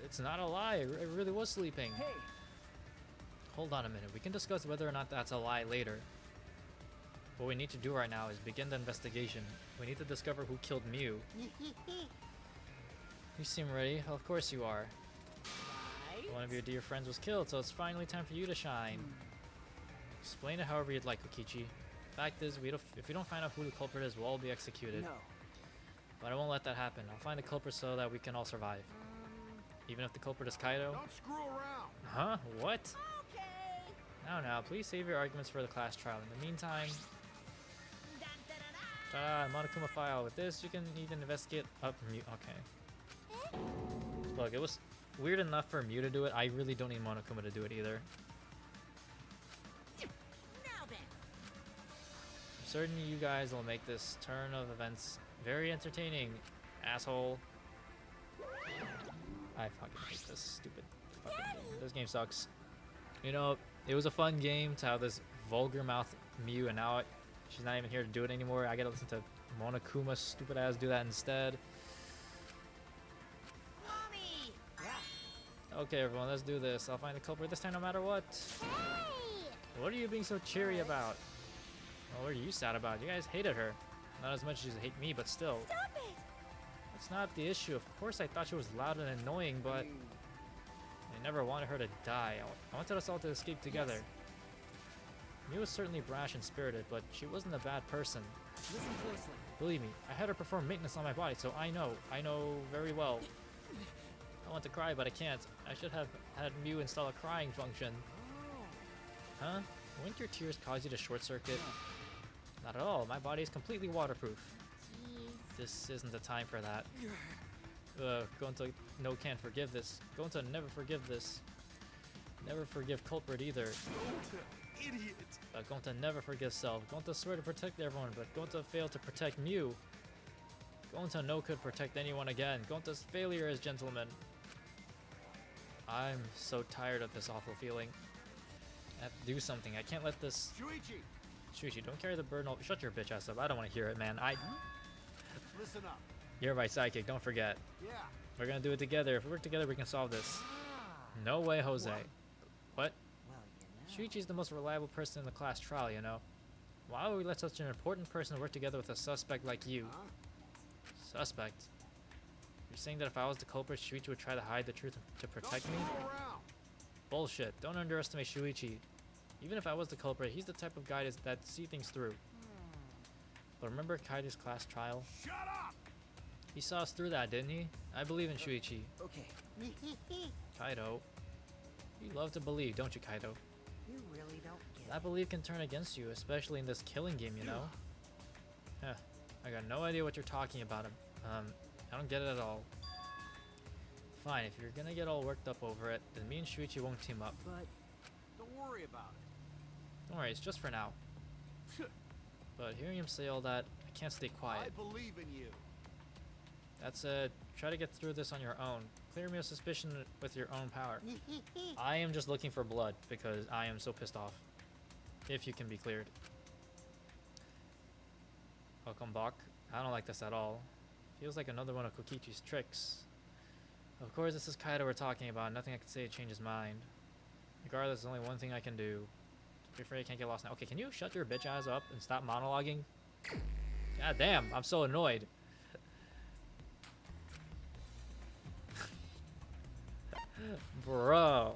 It's not a lie. I really was sleeping. hey, Hold on a minute. We can discuss whether or not that's a lie later. What we need to do right now is begin the investigation. We need to discover who killed Mew. You seem ready. Of course you are. One of your dear friends was killed, so it's finally time for you to shine. Explain it however you'd like, Kokichi. Fact is, if we don't find out who the culprit is, we'll all be executed. no. But I won't let that happen. I'll find the culprit so that we can all survive. Even if the culprit is Kaido? Don't screw around. Huh? What? Okay. Now, please save your arguments for the class trial. In the meantime, Dun, dun, dun, dun. Monokuma file. With this, you can even investigate up Mew. Okay. Look, it was weird enough for Mew to do it. I really don't need Monokuma to do it either. Now then. I'm certain you guys will make this turn of events very entertaining, asshole. I fucking hate this stupid fucking game. This game sucks. You know, it was a fun game to have this vulgar mouth Mew, and now she's not even here to do it anymore. I gotta listen to Monokuma stupid ass do that instead. Mommy. Okay, everyone, let's do this. I'll find the culprit this time no matter what. Hey. What are you being so cheery about? Well, what are you sad about? You guys hated her. Not as much as you hate me, but still. Stop it. That's not the issue. Of course I thought she was loud and annoying, but I never wanted her to die. I wanted us all to escape together. Mew was certainly brash and spirited, but she wasn't a bad person. Listen closely. Believe me, I had her perform maintenance on my body, so I know very well. I want to cry, but I can't. I should have had Mew install a crying function. Oh. Huh? Wouldn't your tears cause you to short circuit? Not at all. My body is completely waterproof. Jeez. This isn't the time for that. Gonta can't forgive this. Gonta never forgive this. Never forgive culprit either. Idiot. Gonta never forgives self. Gonta swear to protect everyone, but Gonta failed to protect Mew. Gonta no could protect anyone again. Gonta's failure as gentleman. I'm so tired of this awful feeling. I have to do something. I can't let this... Shuichi, Shuichi, don't carry the burden over... Shut your bitch ass up. I don't want to hear it, man. listen up. You're my sidekick. Don't forget. Yeah. We're gonna do it together. If we work together, we can solve this. No way, Jose. What? What? Well, you know. Shuichi's the most reliable person in the class trial, you know. Why would we let such an important person work together with a suspect like you? Huh? Suspect? You're saying that if I was the culprit, Shuichi would try to hide the truth to protect me? Don't screw around. Bullshit. Don't underestimate Shuichi. Even if I was the culprit, he's the type of guy that see things through. But remember Kaido's class trial? Shut up. He saw us through that, didn't he? I believe in Shuichi. Okay. Kaido. You love to believe, don't you, Kaido? You really don't get That it. belief can turn against you, especially in this killing game, you know? Huh. I got no idea what you're talking about. I don't get it at all. Fine, if you're gonna get all worked up over it, then me and Shuichi won't team up. But Don't worry about Don't worry, it's just for now. it. But hearing him say all that, I can't stay I quiet. believe in you. That's it. Try to get through this on your own. Clear me of suspicion with your own power. I am just looking for blood because I am so pissed off. If you can be cleared. Welcome back. I don't like this at all. Feels like another one of Kokichi's tricks. Of course, this is Kaido we're talking about. Nothing I can say to change his mind. Regardless, there's only one thing I can do. Be afraid I can't get lost now. Okay, can you shut your bitch ass up and stop monologuing? God damn, I'm so annoyed. Bro.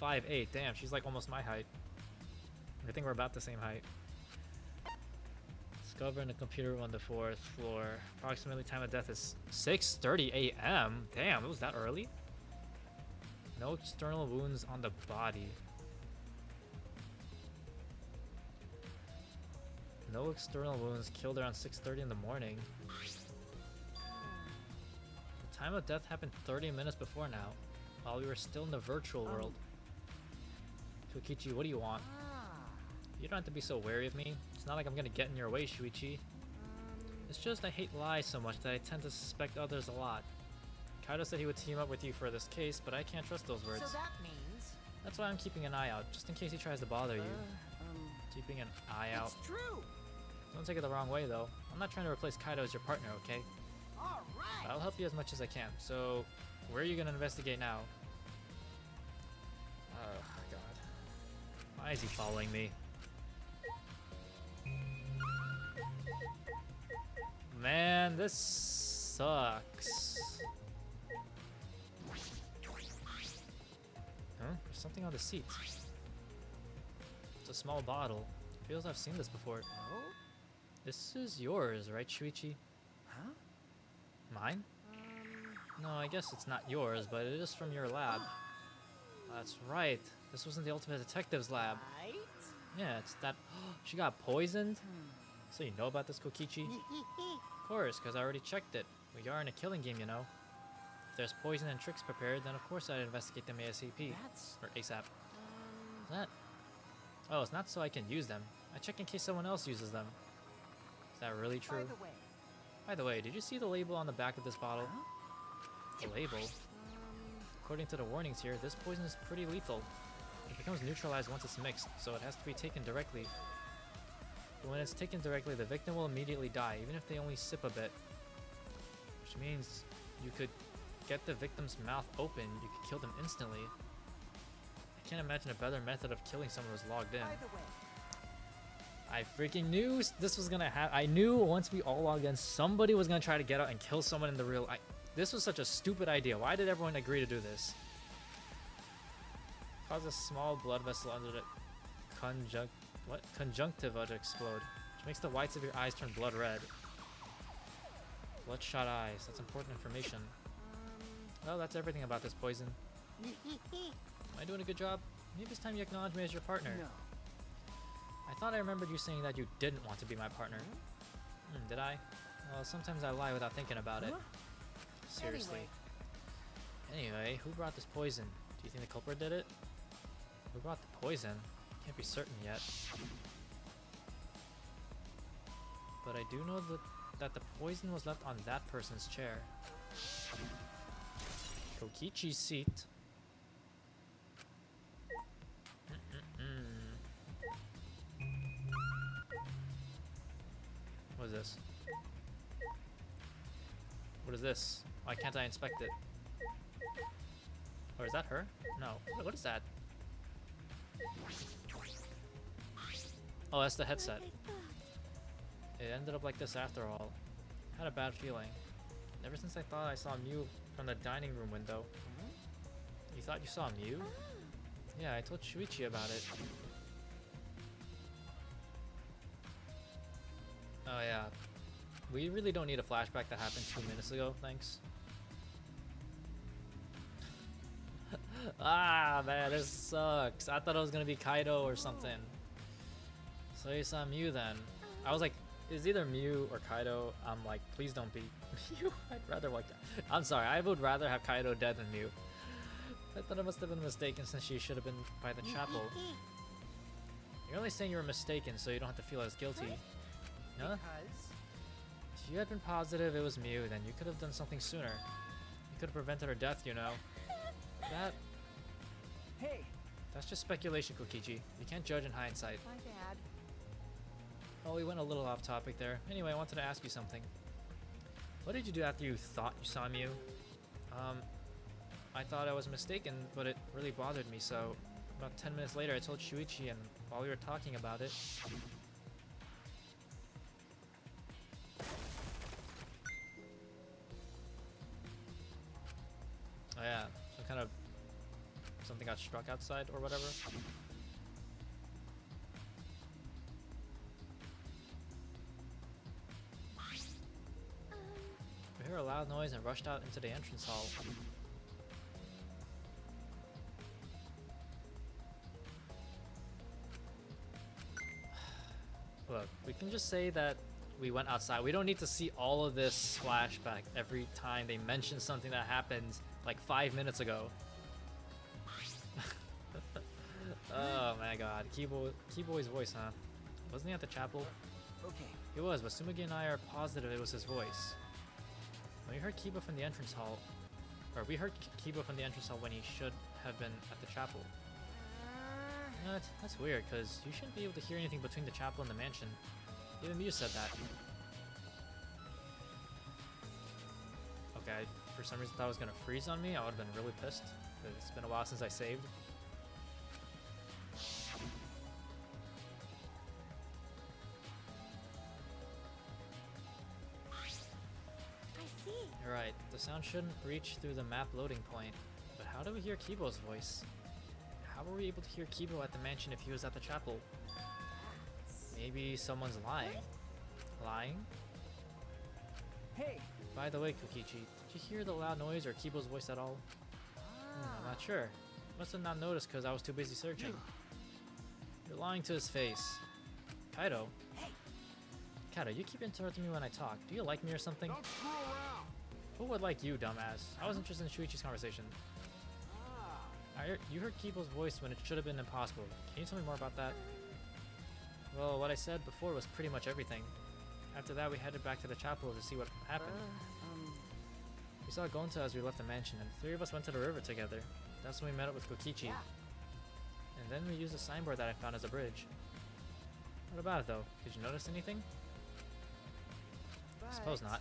5'8". Damn, she's like almost my height. I think we're about the same height. Discover in the computer room on the 4th floor. Approximately time of death is 6:30 a.m. Damn, it was that early? No external wounds on the body. No external wounds. Killed around 6:30 in the morning. The time of death happened 30 minutes before now, while we were still in the virtual world. Tokichi, what do you want? You don't have to be so wary of me. It's not like I'm gonna get in your way, Shuichi. It's just I hate lies so much that I tend to suspect others a lot. Kaido said he would team up with you for this case, but I can't trust those words. So that means That's why I'm keeping an eye out, just in case he tries to bother you. Keeping an eye out. it's true. Don't take it the wrong way, though. I'm not trying to replace Kaido as your partner, okay? All right. I'll help you as much as I can. So, where are you gonna investigate now? Oh, God. Why is he following me? Man, this sucks. Huh? There's something on the seat. It's a small bottle. Feels I've seen this before. Oh? This is yours, right, Shuichi? Huh? Mine? No, I guess it's not yours, but it is from your lab. That's right. This was in the Ultimate Detective's lab. Right? Yeah, it's that. She got poisoned? So you know about this, Kokichi? Of course, because I already checked it. We are in a killing game, you know. If there's poison and tricks prepared, then of course I'd investigate them ASAP. That's Or ASAP. That? Oh, it's not so I can use them. I check in case someone else uses them. Is that really true? By the way, did you see the label on the back of this bottle? The label? According to the warnings here, this poison is pretty lethal. It becomes neutralized once it's mixed, so it has to be taken directly. But when it's taken directly, the victim will immediately die, even if they only sip a bit. Which means you could get the victim's mouth open, you could kill them instantly. I can't imagine a better method of killing someone who's logged in. I freaking knew this was gonna happen. I knew once we all logged in, somebody was gonna try to get out and kill someone in the real. This was such a stupid idea. Why did everyone agree to do this? Cause a small blood vessel under the conjunctiva to explode, which makes the whites of your eyes turn blood red. Bloodshot eyes. That's important information. Well, that's everything about this poison. Am I doing a good job? Maybe it's time you acknowledge me as your partner. No. I thought I remembered you saying that you didn't want to be my partner. Did I? Well, sometimes I lie without thinking about it. Seriously. Anyway, who brought this poison? Do you think the culprit did it? Who brought the poison? Can't be certain yet. But I do know that the poison was left on that person's chair. Kokichi's seat. What is this? What is this? Why can't I inspect it? Or is that her? No. What is that? Oh, that's the headset. It ended up like this after all. Had a bad feeling. Ever since I thought I saw Mew from the dining room window. You thought you saw Mew? Yeah, I told Shuichi about it. Oh yeah. We really don't need a flashback that happened 2 minutes ago, thanks. Ah, man, this sucks. I thought it was gonna be Kaido or something. So you saw Mew then. I was like, it's either Mew or Kaido. I'm like, please don't be Mew. I'd rather like that. I'm sorry, I would rather have Kaido dead than Mew. I thought it must have been mistaken since she should have been by the chapel. You're only saying you were mistaken so you don't have to feel as guilty. Huh? If you had been positive it was Mew, then you could have done something sooner. You could have prevented her death, you know. Hey. That's just speculation, Kokichi. You can't judge in hindsight. My bad. Oh, we went a little off topic there. Anyway, I wanted to ask you something. What did you do after you thought you saw Mew? I thought I was mistaken, but it really bothered me, so about 10 minutes later I told Shuichi, and while we were talking about it... Oh yeah, something got struck outside or whatever. We heard a loud noise and rushed out into the entrance hall. Look, we can just say that we went outside. We don't need to see all of this flashback every time they mention something that happened like 5 minutes ago. Oh my god. Keyboy's voice, huh? Wasn't he at the chapel? Okay. He was, but Tsumugi and I are positive it was his voice. When we heard Kiba from the entrance hall, or we heard Kiba from the entrance hall when he should have been at the chapel. That's weird, because you shouldn't be able to hear anything between the chapel and the mansion. Even Mew said that. Okay, for some reason thought it was gonna freeze on me. I would have been really pissed, because it's been a while since I saved. I see. You're right, the sound shouldn't reach through the map loading point. But how do we hear Kibo's voice? How were we able to hear Kibo at the mansion if he was at the chapel? Maybe someone's lying. Lying? Hey. By the way, Kokichi, did you hear the loud noise or Kibo's voice at all? I'm not sure. Must have not noticed because I was too busy searching. You're lying to his face. Kaido? Hey. Kaido, you keep interrupting me when I talk. Do you like me or something? Don't screw around. Who would like you, dumbass? I was interested in Shuichi's conversation. You heard Kibo's voice when it should have been impossible. Can you tell me more about that? Well, what I said before was pretty much everything. After that, we headed back to the chapel to see what happened. We saw Gonta as we left the mansion, and the three of us went to the river together. That's when we met up with Kokichi. And then we used a signboard that I found as a bridge. What about it, though? Did you notice anything? I suppose not.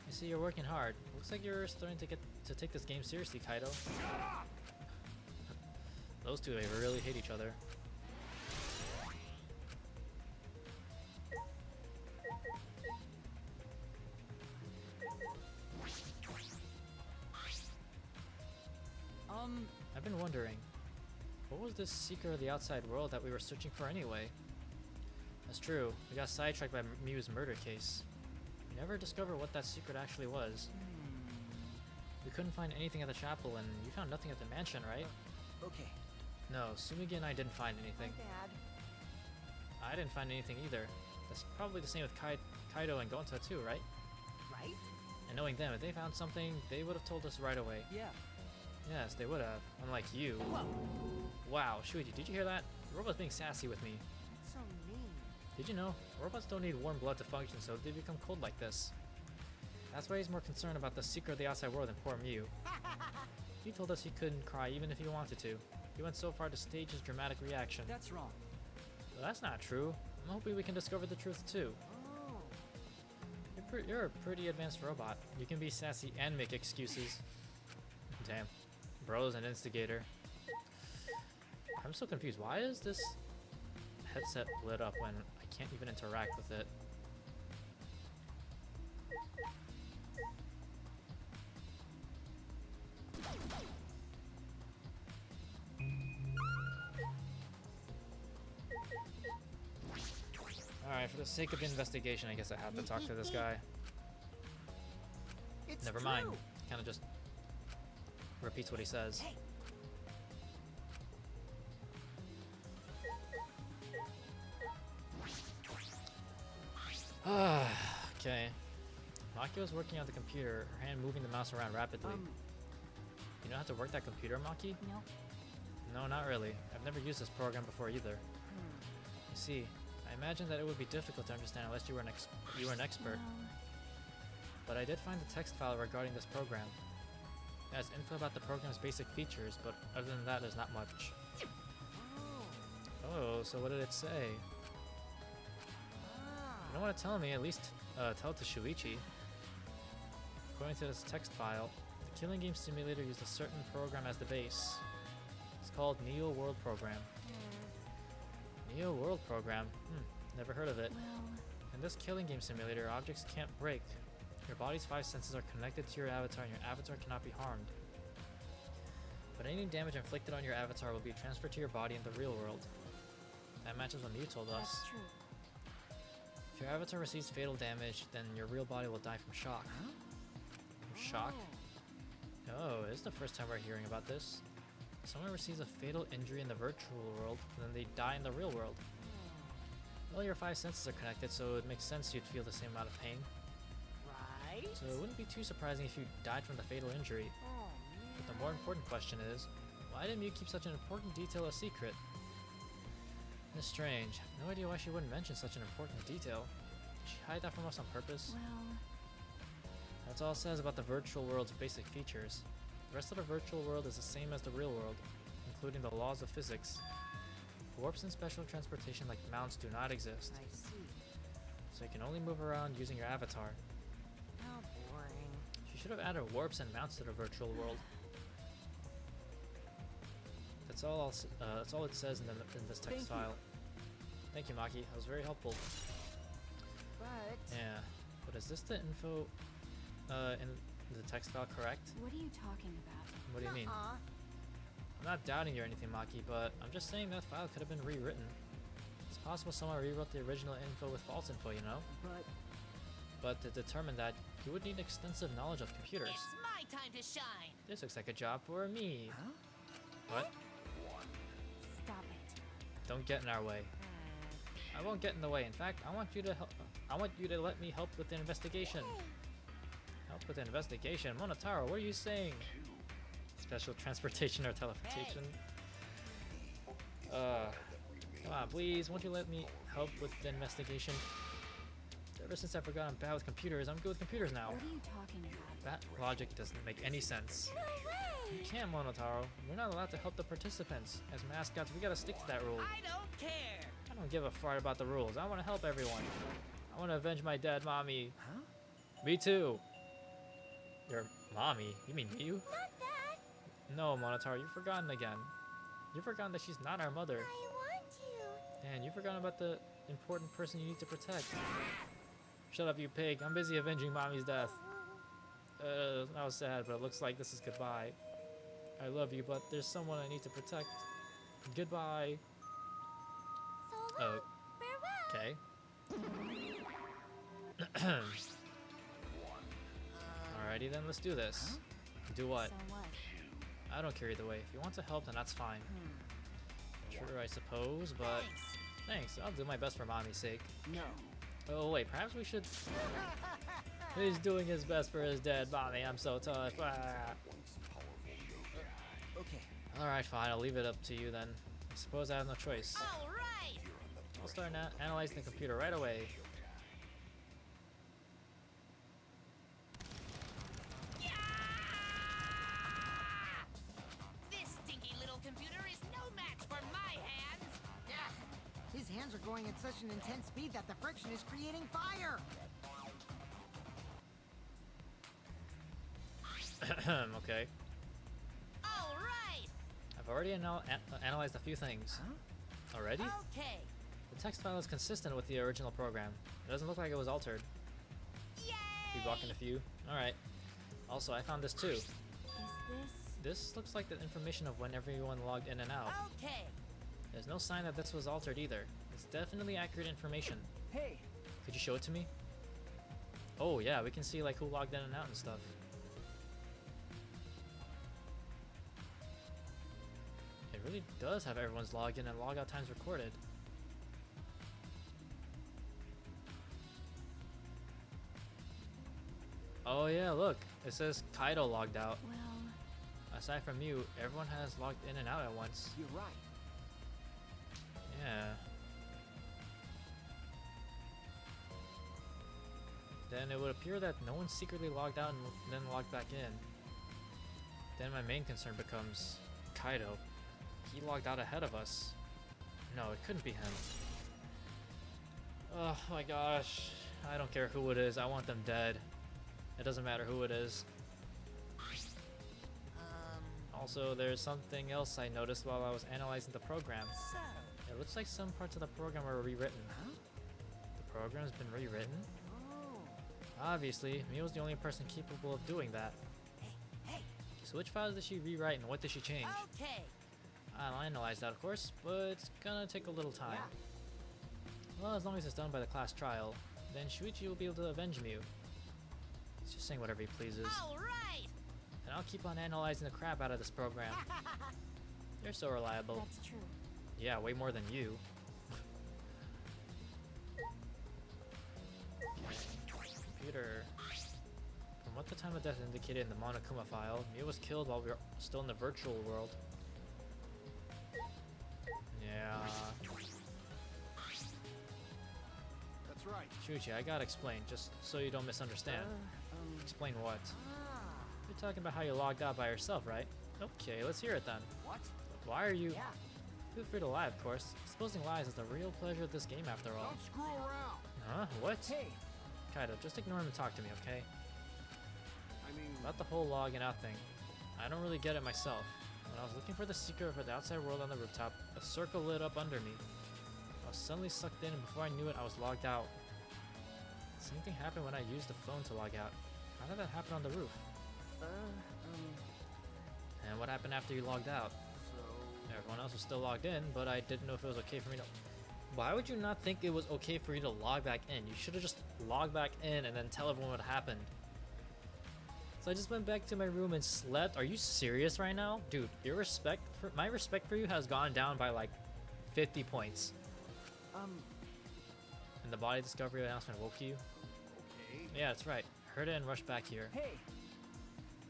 I see you're working hard. Looks like you're starting to take this game seriously, Kaido. Those two, they really hate each other. I've been wondering, what was this secret of the outside world that we were searching for anyway? That's true, we got sidetracked by Mew's murder case. We never discovered what that secret actually was. We couldn't find anything at the chapel, and you found nothing at the mansion, right? Okay. No, Tsumugi and I didn't find anything. Bad. I didn't find anything either. That's probably the same with Kaido and Gonta too, right? Right? And knowing them, if they found something, they would have told us right away. Yeah. Yes, they would have. Unlike you. Whoa. Wow, Shuichi, did you hear that? The robot's being sassy with me. That's so mean. Did you know? Robots don't need warm blood to function, so they become cold like this. That's why he's more concerned about the secret of the outside world than poor Mew. He told us he couldn't cry even if he wanted to. He went so far to stage his dramatic reaction. That's wrong. Well, that's not true. I'm hoping we can discover the truth too. Oh. You're a pretty advanced robot. You can be sassy and make excuses. Damn. Bro's an instigator. I'm so confused. Why is this headset lit up when I can't even interact with it? Alright, for the sake of the investigation, I guess I have to talk to this guy. It's Never mind. true. Kind of just repeats what he says. Hey. Okay. Maki was working on the computer, her hand moving the mouse around rapidly. You know how to work that computer, Maki? No. No, not really. I've never used this program before either. You see, I imagine that it would be difficult to understand unless you were an expert. Well, But I did find the text file regarding this program. It has info about the program's basic features, but other than that, there's not much. Oh, so what did it say? You don't want to tell me, at least tell it to Shuichi. According to this text file, the Killing Game Simulator used a certain program as the base. It's called Neo World Program. Neo World Program? Never heard of it. well, In this Killing Game Simulator, objects can't break. Your body's 5 senses are connected to your avatar and your avatar cannot be harmed. but any damage inflicted on your avatar will be transferred to your body in the real world. That matches what Mew told us. That's true. If your avatar receives fatal damage, then your real body will die from shock. From shock? Oh, this is the first time we're hearing about this. If someone receives a fatal injury in the virtual world, then they die in the real world. Well, your 5 senses are connected, so it makes sense you'd feel the same amount of pain. Right? So it wouldn't be too surprising if you died from the fatal injury. Oh, But the more important question is, why did Mew keep such an important detail a secret? It's strange. I have no idea why she wouldn't mention such an important detail. Did she hide that from us on purpose? Well, That's all it says about the virtual world's basic features. The rest of the virtual world is the same as the real world, including the laws of physics. Warps and special transportation like mounts do not exist, I see. so you can only move around using your avatar. How boring. She should have added warps and mounts to the virtual world. That's all. That's all it says in this text Thank you. file. Thank you, Maki. That was very helpful. But Yeah, but is this the info in the text file correct? what are you talking about? What do you mean? uh-uh. I'm not doubting you or anything, Maki, but I'm just saying that file could have been rewritten. It's possible someone rewrote the original info with false info, you know? But But to determine that, you would need extensive knowledge of computers. It's my time to shine. This looks like a job for me. Huh? What? Stop it. Don't get in our way. I won't get in the way. In fact, I want you to help. I want you to let me help with the investigation. Help with the investigation? Monotaro, what are you saying? Special transportation or teleportation? Come on, please. Won't you let me help with the investigation? Ever since I forgot I'm bad with computers, I'm good with computers now. What are you talking about? That logic doesn't make any sense. You can't, Monotaro. We're not allowed to help the participants. As mascots, we gotta stick to that rule. I don't care. I don't give a fart about the rules. I want to help everyone. I want to avenge my dead mommy. Huh? Me too. Your mommy? You mean you? Not that. No, Monotaro, you've forgotten again. You've forgotten that she's not our mother. I want to. And you've forgotten about the important person you need to protect. Shut up, you pig. I'm busy avenging mommy's death. That was sad, but it looks like this is goodbye. I love you, but there's someone I need to protect. Goodbye. So long. Farewell. Okay. Alrighty then, let's do this. Do what? So what? I don't care either way. If you want to help, then that's fine. Sure, I suppose, but Thanks. thanks. I'll do my best for mommy's sake. no. Oh wait, perhaps we should. He's doing his best for his dead mommy. I'm so tough. Ah. Okay. All right, fine. I'll leave it up to you then. I suppose I have no choice. All right. I'll start analyzing the computer right away. This stinky little computer is no match for my hands. His hands are going at such an intense speed that the friction is creating fire. Okay. All right. I've already analyzed a few things. Huh? Already? Okay. The text file is consistent with the original program. It doesn't look like it was altered. Yay. We walking a few. All right. Also, I found this too. Is this? This looks like the information of when everyone logged in and out. Okay. There's no sign that this was altered either. It's definitely accurate information. Hey. Could you show it to me? Oh yeah, we can see like who logged in and out and stuff. It really does have everyone's login and logout times recorded. Oh yeah, look. It says Kaido logged out. Well, Aside from you, everyone has logged in and out at once. You're right. Yeah. Then it would appear that no one secretly logged out and then logged back in. Then my main concern becomes Kaido. He logged out ahead of us. No, it couldn't be him. Oh my gosh. I don't care who it is. I want them dead. It doesn't matter who it is. Also, there's something else I noticed while I was analyzing the program. So. It looks like some parts of the program were rewritten. Huh? The program's been rewritten? Oh. Obviously, Mio's the only person capable of doing that. Hey. So So which files did she rewrite and what did she change? Okay. I'll analyze that, of course, but it's gonna take a little time. Well, as long as it's done by the class trial, then Shuichi will be able to avenge Mew. He's just saying whatever he pleases. All right. And I'll keep on analyzing the crap out of this program. You're so reliable. That's true. Yeah, way more than you. Computer. From what the time of death indicated in the Monokuma file, Mew was killed while we were still in the virtual world. Yeah. That's right. Shuichi, I gotta explain, just so you don't misunderstand. Explain what? You're talking about how you logged out by yourself, right? Okay, let's hear it then. What? Why are you... Yeah. Feel free to lie, of course. Exposing lies is the real pleasure of this game, after all. Don't screw around. Huh? What? Hey, Kaido, just ignore him and talk to me, okay? I mean, About the whole logging out thing. I don't really get it myself. When I was looking for the secret for the outside world on the rooftop, a circle lit up under me. I was suddenly sucked in, and before I knew it, I was logged out. Same thing happened when I used the phone to log out. How did that happen on the roof? And what happened after you logged out? so Everyone else was still logged in, but I didn't know if it was okay for me to... Why would you not think it was okay for you to log back in? You should have just logged back in and then tell everyone what happened. So I just went back to my room and slept. Are you serious right now? Dude, my respect for you has gone down by like 50 points. And the body discovery announcement woke you? okay. Yeah, that's right. Heard it and rushed back here. hey,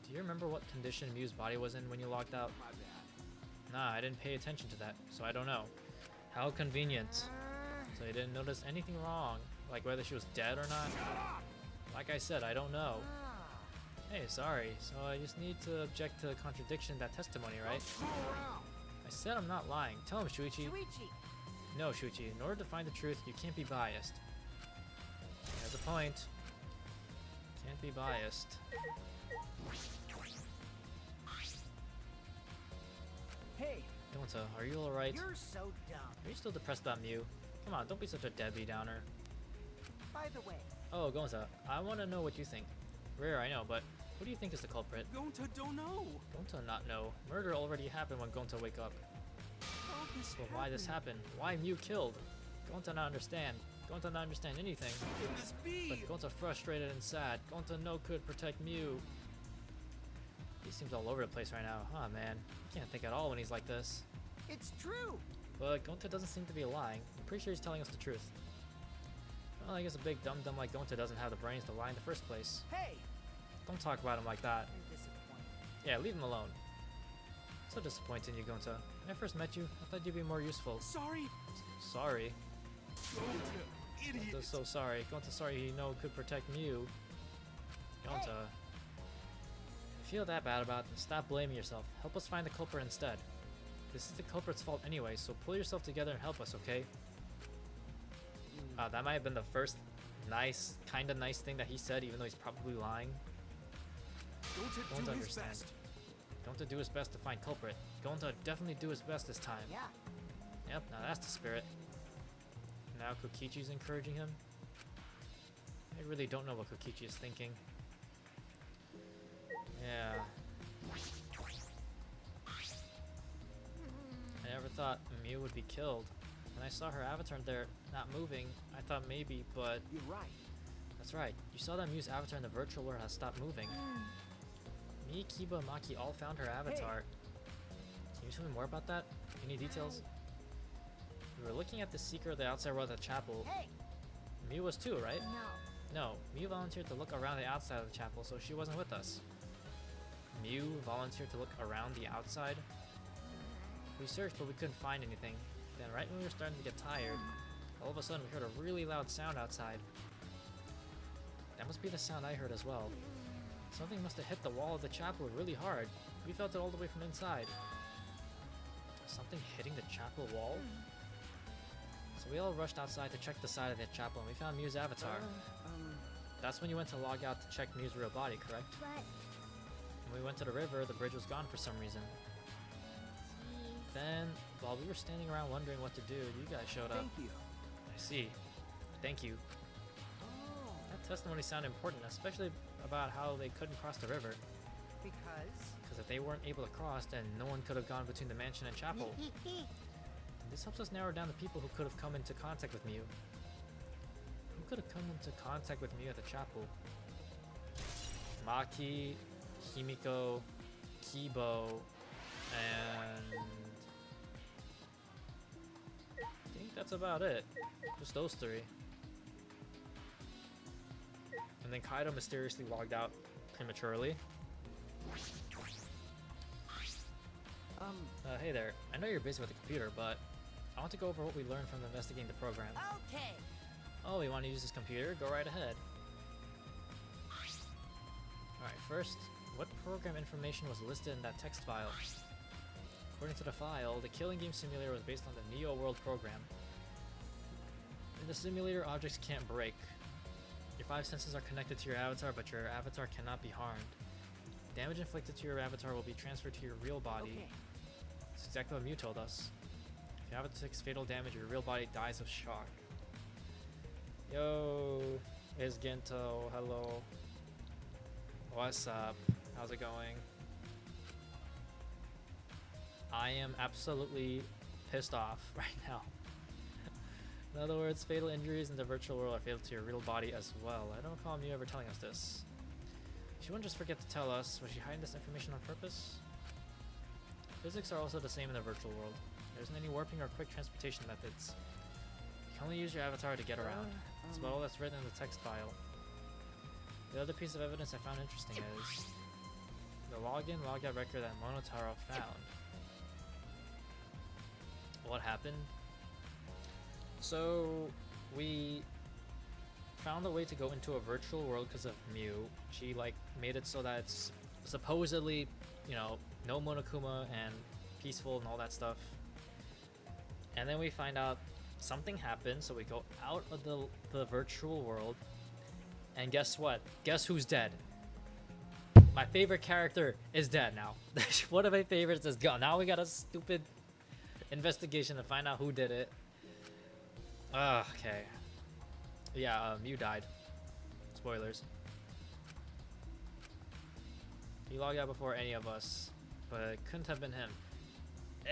Do you remember what condition Mew's body was in when you logged out? My bad. Nah, I didn't pay attention to that, so I don't know. How convenient. So you didn't notice anything wrong, like whether she was dead or not? Like I said, I don't know. Hey, sorry, so I just need to object to the contradiction in that testimony, right? Don't screw around. I said I'm not lying. Tell him, Shuichi. Shuichi. No, Shuichi, in order to find the truth, you can't be biased. He has a point. Can't be biased. Hey, Gonta, are you alright? you're so dumb. Are you still depressed about Mew? Come on, don't be such a Debbie Downer. By the way, Oh, Gonta, I want to know what you think. Rare, I know, but who do you think is the culprit? Gonta don't know. Gonta not know. Murder already happened when Gonta wake up. How this So why this happened? Why Mew killed? Gonta not understand. Gonta not understand anything. How can this be? But Gonta frustrated and sad. Gonta no could protect Mew. He seems all over the place right now. Huh, man. He can't think at all when he's like this. it's true. But Gonta doesn't seem to be lying. I'm pretty sure he's telling us the truth. Well, I guess a big dum-dum like Gonta doesn't have the brains to lie in the first place. Hey, Don't talk about him like that. I'm disappointed. Yeah, leave him alone. So disappointed in you, Gonta. When I first met you, I thought you'd be more useful. Sorry, Sorry. Gonta, idiot. Gonta's so sorry. Gonta's sorry he know could protect Mew. Gonta. If you feel that bad about it, then stop blaming yourself. Help us find the culprit instead. This is the culprit's fault anyway, so pull yourself together and help us, okay? That might have been the first nice, kinda nice thing that he said, even though he's probably lying. Gonta Gonta do his understand. best. Gonta do his best to find culprit. Gonta definitely do his best this time. Yeah. Yep, now that's the spirit. Now Kokichi's encouraging him. I really don't know what Kokichi is thinking. Yeah. I never thought Mew would be killed. When I saw her avatar there not moving, I thought maybe, but You're right. that's right. You saw that Mew's avatar in the virtual world has stopped moving. Me, Kiba, and Maki all found her avatar. Can you tell me more about that? Any details? We were looking at the secret of the outside world at the chapel. Hey, Mew was too, right? No. No, Mew volunteered to look around the outside of the chapel, so she wasn't with us. Mew volunteered to look around the outside? We searched, but we couldn't find anything. Then right when we were starting to get tired, all of a sudden we heard a really loud sound outside. That must be the sound I heard as well. Something must have hit the wall of the chapel really hard. We felt it all the way from inside. Something hitting the chapel wall? So we all rushed outside to check the side of the chapel and we found Mew's avatar. That's when you went to log out to check Mew's real body, correct? But, When we went to the river, the bridge was gone for some reason. geez. Then, while we were standing around wondering what to do, you guys showed up. Thank you. I see. Thank you. oh, That testimony sounded important, especially about how they couldn't cross the river. because Because if they weren't able to cross, then no one could have gone between the mansion and chapel. This helps us narrow down the people who could have come into contact with Mew. Who could have come into contact with Mew at the chapel? Maki, Himiko, Kibo, and I think that's about it. Just those three. And then Kaido mysteriously logged out prematurely. Hey there. I know you're busy with the computer, but I want to go over what we learned from investigating the program. Okay. Oh, you want to use this computer? Go right ahead. Alright, first, what program information was listed in that text file? According to the file, the Killing Game Simulator was based on the Neo World program. In the simulator, objects can't break. Your 5 senses are connected to your avatar, but your avatar cannot be harmed. Damage inflicted to your avatar will be transferred to your real body. Okay. That's exactly what Mew told us. If your avatar takes fatal damage, your real body dies of shock. Yo, it's Gento. Hello. What's up? How's it going? I am absolutely pissed off right now. In other words, fatal injuries in the virtual world are fatal to your real body as well. I don't recall Mew ever telling us this. She wouldn't just forget to tell us. Was she hiding this information on purpose? Physics are also the same in the virtual world. There isn't any warping or quick transportation methods. You can only use your avatar to get around. That's about all that's written in the text file. The other piece of evidence I found interesting is the login logout record that Monotaro found. What happened? So we found a way to go into a virtual world because of Mew. She like made it so that it's supposedly, you know, no Monokuma and peaceful and all that stuff. And then we find out something happened, so we go out of the virtual world. And guess what? Guess who's dead? My favorite character is dead now. One of my favorites is gone. Now we got a stupid investigation to find out who did it. Okay. Yeah, Mew died. Spoilers. He logged out before any of us, but it couldn't have been him.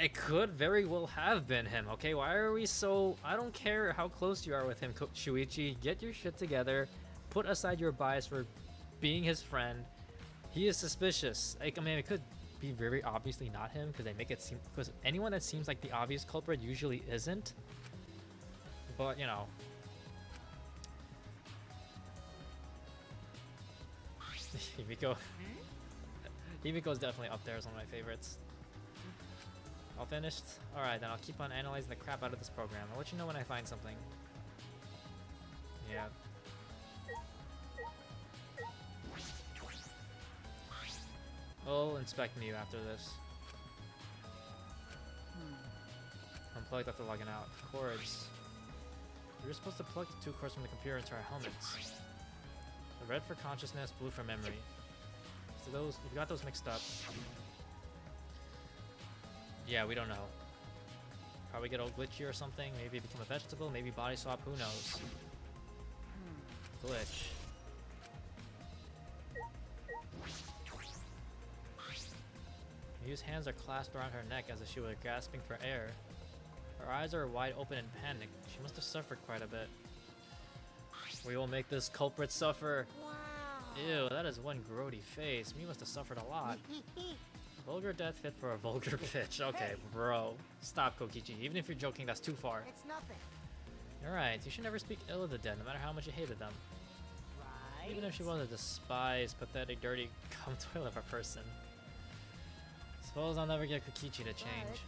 It could very well have been him, okay? Why are we so... I don't care how close you are with him, Shuichi. Get your shit together. Put aside your bias for being his friend. He is suspicious. Like, I mean, it could be very obviously not him, because they make it seem... Because anyone that seems like the obvious culprit usually isn't. But, you know... Himiko. Himiko's definitely up there as one of my favorites. All finished? Alright, then I'll keep on analyzing the crap out of this program. I'll let you know when I find something. Yeah. We'll inspect Mew after this. Unplugged after logging out. Cords. We were supposed to plug the 2 cords from the computer into our helmets. The red for consciousness, blue for memory. So those, if you got those mixed up, yeah, we don't know. Probably get all glitchy or something. Maybe become a vegetable. Maybe body swap. Who knows? Glitch. Mew's hands are clasped around her neck as if she were gasping for air. Her eyes are wide open in panic. She must have suffered quite a bit. We will make this culprit suffer. Wow. Ew, that is one grody face. Mew must have suffered a lot. Vulgar death fit for a vulgar bitch. Okay, bro. Stop, Kokichi. Even if you're joking, that's too far. It's nothing. You're right. You should never speak ill of the dead, no matter how much you hated them. Right. Even if she was a despised, pathetic, dirty, cum toilet of a person. Suppose I'll never get Kokichi to change.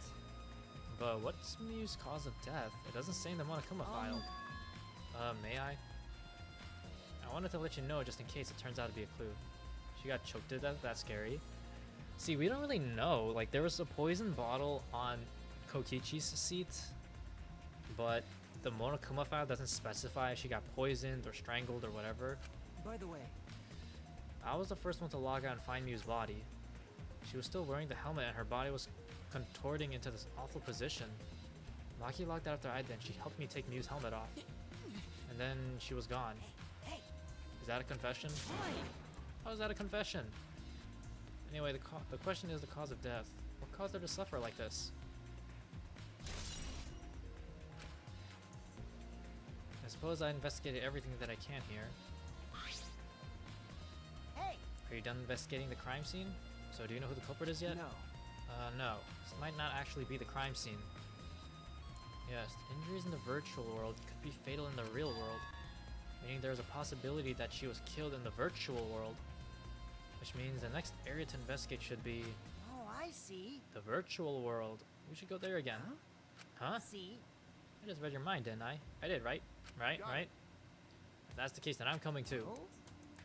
But what's Mew's cause of death? It doesn't say in the Monokuma file. May I? I wanted to let you know just in case it turns out to be a clue. She got choked to death? That's scary. See, we don't really know. Like, there was a poison bottle on Kokichi's seat, but the Monokuma file doesn't specify if she got poisoned or strangled or whatever. By the way, I was the first one to log out and find Mew's body. She was still wearing the helmet and her body was contorting into this awful position. Maki logged out after I did. She helped me take Mew's helmet off. And then she was gone. Hey. Is that a confession? How is that a confession? Anyway, the question is the cause of death. What caused her to suffer like this? I suppose I investigated everything that I can here. Hey! Are you done investigating the crime scene? So do you know who the culprit is yet? No. No. This might not actually be the crime scene. Yes, injuries in the virtual world could be fatal in the real world, meaning there's a possibility that she was killed in the virtual world. Which means the next area to investigate should be Oh, I see. the virtual world. We should go there again. Huh? See? I just read your mind, didn't I? I did, right? Right? Got it. Right? If that's the case, then I'm coming too. Oh?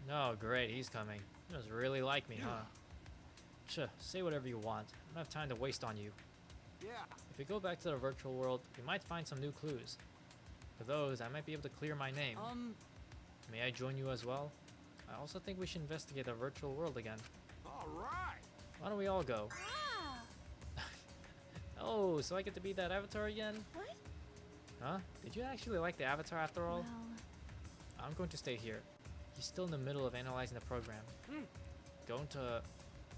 No, great, he's coming. He must really like me, huh? Say whatever you want. I don't have time to waste on you. Yeah. If we go back to the virtual world, we might find some new clues. For those, I might be able to clear my name. May I join you as well? I also think we should investigate the virtual world again. All right. Why don't we all go? Ah, Oh, so I get to be that avatar again? what? Huh? Did you actually like the avatar after all? Well, I'm going to stay here. He's still in the middle of analyzing the program. Going to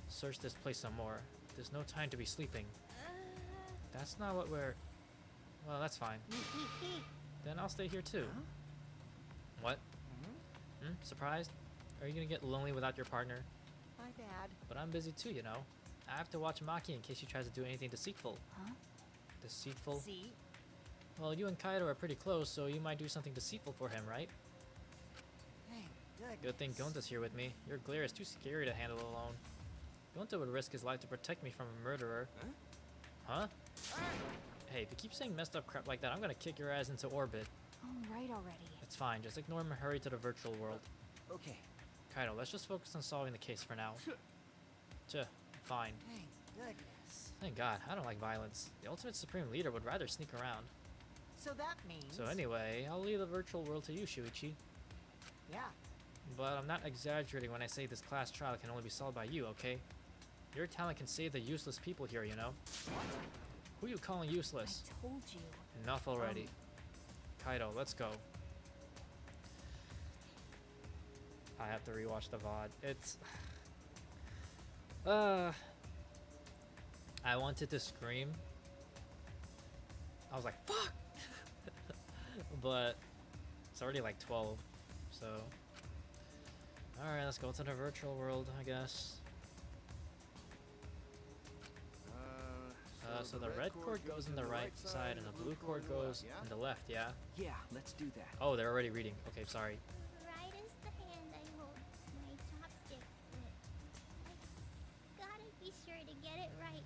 search this place some more. There's no time to be sleeping. That's not what we're... Well, that's fine. Then I'll stay here too. What? Surprised? Are you gonna get lonely without your partner? My bad. But I'm busy too, you know. I have to watch Maki in case she tries to do anything deceitful. huh? Deceitful? See? Well, you and Kaido are pretty close, so you might do something deceitful for him, right? Hey, Good thing Gonta's here with me. Your glare is too scary to handle alone. Gonta would risk his life to protect me from a murderer. Huh? Hey, if you keep saying messed up crap like that, I'm gonna kick your ass into orbit. All right already. It's fine, just ignore him and hurry to the virtual world. Okay. Kaido, let's just focus on solving the case for now. Fine. Thank goodness. Thank God, I don't like violence. The ultimate supreme leader would rather sneak around. So that means... So anyway, I'll leave the virtual world to you, Shuichi. Yeah. But I'm not exaggerating when I say this class trial can only be solved by you, okay? Your talent can save the useless people here, you know? Who you calling useless? I told you. Enough already. Kaido, let's go. I have to rewatch the VOD. It's... I wanted to scream. I was like, fuck! But it's already like 12, so... Alright, let's go to the virtual world, I guess. So the red cord goes in the right side and the blue cord goes in the left, yeah? Yeah, let's do that. Oh, they're already reading. Okay, sorry. Right as the hand I hold, my chopstick slipped. I gotta be sure to get it right.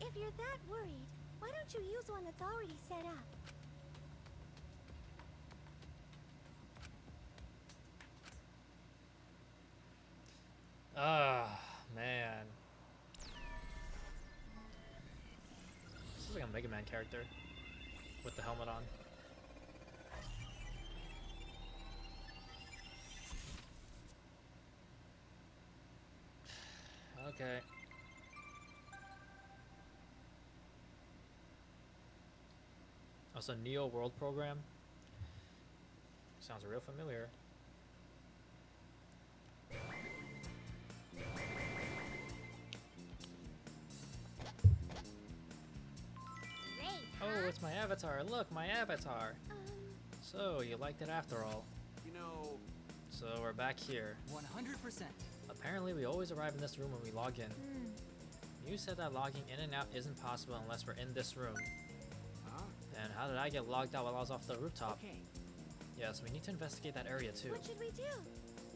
If you're that worried, why don't you use one that's already set up? Ah, man. This is like a Mega Man character with the helmet on. Okay. Also, Neo World Program. Sounds real familiar. Great, Oh, huh? it's my avatar. Look, my avatar. So, you liked it after all. You know, So, we're back here. 100%. Apparently, we always arrive in this room when we log in. You said that logging in and out isn't possible unless we're in this room. Huh? And how did I get logged out while I was off the rooftop? Okay. Yes, we need to investigate that area too. What should we do?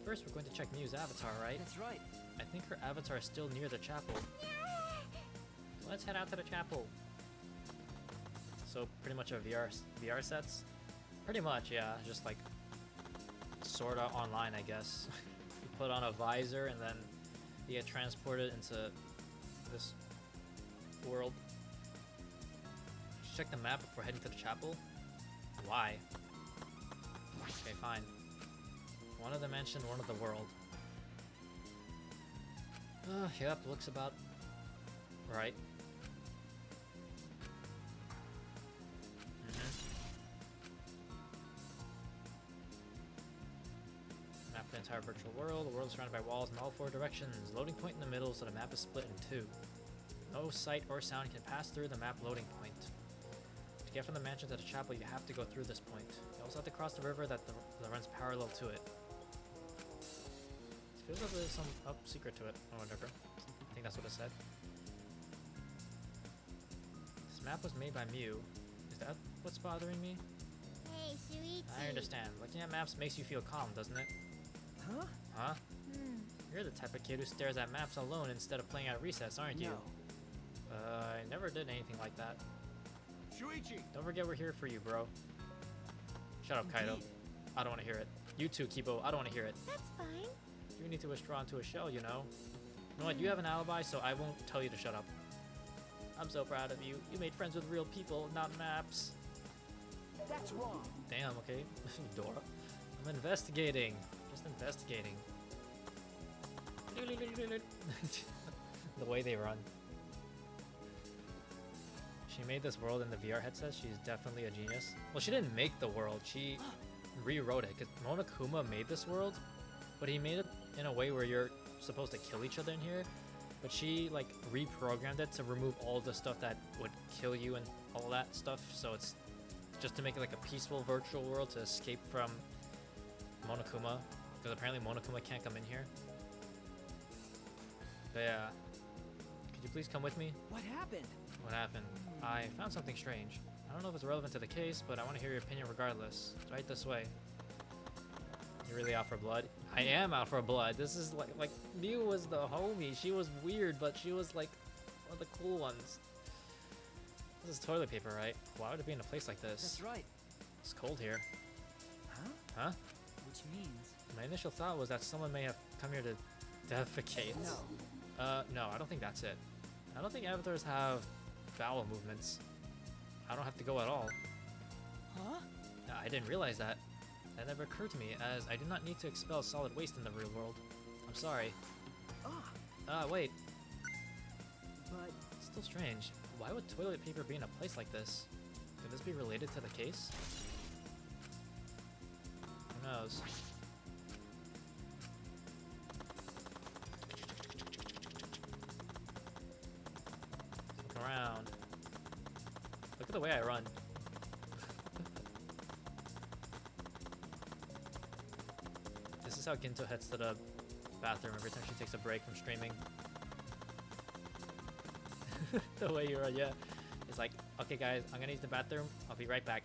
First, we're going to check Miu's avatar, right? That's right. I think her avatar is still near the chapel. Let's head out to the chapel. So, pretty much a VR sets? Pretty much, yeah. Just like, sorta online, I guess. You put on a visor and then you get transported into this world. Check the map before heading to the chapel. Why? Okay, fine. One of the mansion, one of the world. Yep, looks about right. the entire virtual world. The world is surrounded by walls in all 4 directions. Loading point in the middle, so the map is split in 2. No sight or sound can pass through the map loading point. To get from the mansion to the chapel, you have to go through this point. You also have to cross the river that runs parallel to it. It feels like there's some secret to it, or whatever. I think that's what it said. This map was made by Mew. Is that what's bothering me? Hey, Shuichi. I understand. Looking at maps makes you feel calm, doesn't it? Huh? Huh? You're the type of kid who stares at maps alone instead of playing at recess, aren't you? No. I never did anything like that. Shuichi! Don't forget we're here for you, bro. Shut up, Kaido. Indeed. I don't want to hear it. You too, Kibo. I don't want to hear it. That's fine. You need to withdraw into a shell, you know? You know what? You have an alibi, so I won't tell you to shut up. I'm so proud of you. You made friends with real people, not maps. That's wrong. Damn, okay. Dora. I'm investigating. Just investigating. The way they run. She made this world in the VR headset. She's definitely a genius. Well, she didn't make the world. She rewrote it. Because Monokuma made this world, but he made it in a way where you're supposed to kill each other in here. But she, like, reprogrammed it to remove all the stuff that would kill you and all that stuff. So it's just to make it like a peaceful virtual world to escape from Monokuma. Because apparently Monokuma can't come in here. But yeah. Could you please come with me? What happened? What happened? I found something strange. I don't know if it's relevant to the case, but I want to hear your opinion regardless. It's right this way. You're really out for blood? I am out for blood. This is like Mew was the homie. She was weird, but she was like one of the cool ones. This is toilet paper, right? Why would it be in a place like this? That's right. It's cold here. Huh? Huh? Which means... My initial thought was that someone may have come here to defecate. No. No, I don't think that's it. I don't think avatars have bowel movements. I don't have to go at all. Huh? I didn't realize that. That never occurred to me, as I do not need to expel solid waste in the real world. I'm sorry. Wait. But Still strange. Why would toilet paper be in a place like this? Could this be related to the case? Who knows? Look around. Look at the way I run. This is how Ginto heads to the bathroom every time she takes a break from streaming. The way you run, yeah. It's like, okay guys, I'm gonna use the bathroom, I'll be right back.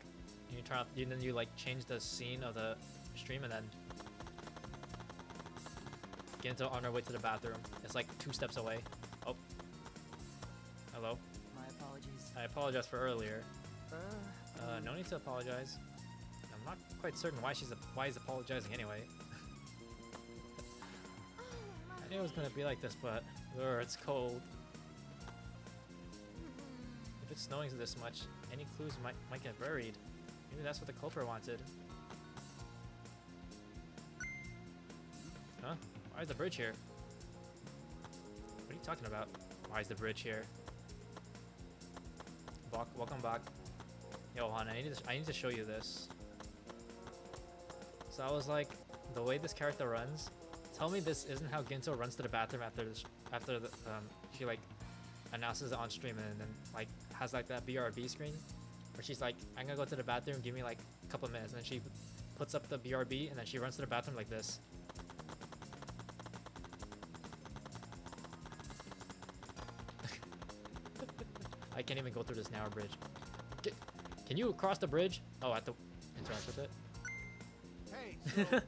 And you turn off, and then you like change the scene of the stream and then Ginto on her way to the bathroom. It's like 2 steps away. Oh. Hello. My apologies. I apologize for earlier. No need to apologize. I'm not quite certain why he's apologizing anyway. I knew it was gonna be like this, but it's cold. If it's snowing this much, any clues might get buried. Maybe that's what the culprit wanted. Huh? Why is the bridge here? What are you talking about? Why is the bridge here? Bach, welcome back. Yo, hon, I need to show you this. So I was like, the way this character runs, tell me this isn't how Ginto runs to the bathroom after she like announces it on stream and then like has like that BRB screen where she's like, I'm gonna go to the bathroom, give me like a couple of minutes, and then she puts up the BRB and then she runs to the bathroom like this. I can't even go through this narrow bridge. Can you cross the bridge? Oh, I have to interact with it. Hey, so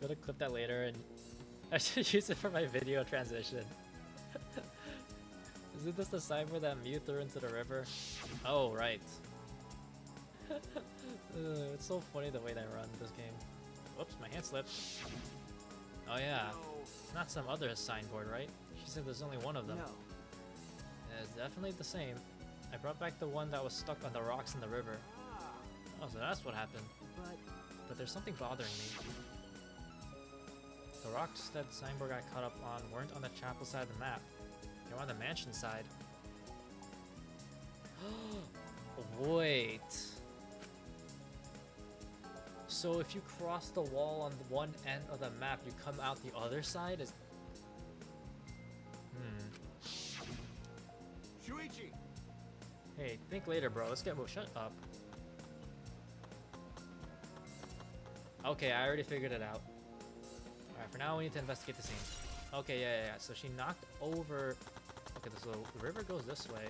Gonna clip that later and I should use it for my video transition. Isn't this the cipher that Mew threw into the river? Oh, right. It's so funny the way they run this game. Whoops, my hand slipped. Oh yeah, it's not some other signboard, right? She said there's only one of them. no. Yeah, it's definitely the same. I brought back the one that was stuck on the rocks in the river. Oh, so that's what happened. But there's something bothering me. The rocks that signboard got caught up on weren't on the chapel side of the map. They were on the mansion side. Wait. So if you cross the wall on the one end of the map, you come out the other side? Is... Shuichi! Hey, think later, bro. Let's get... Well, shut up. Okay, I already figured it out. Alright, for now we need to investigate the scene. Okay, yeah. So she knocked over... Okay, so the river goes this way.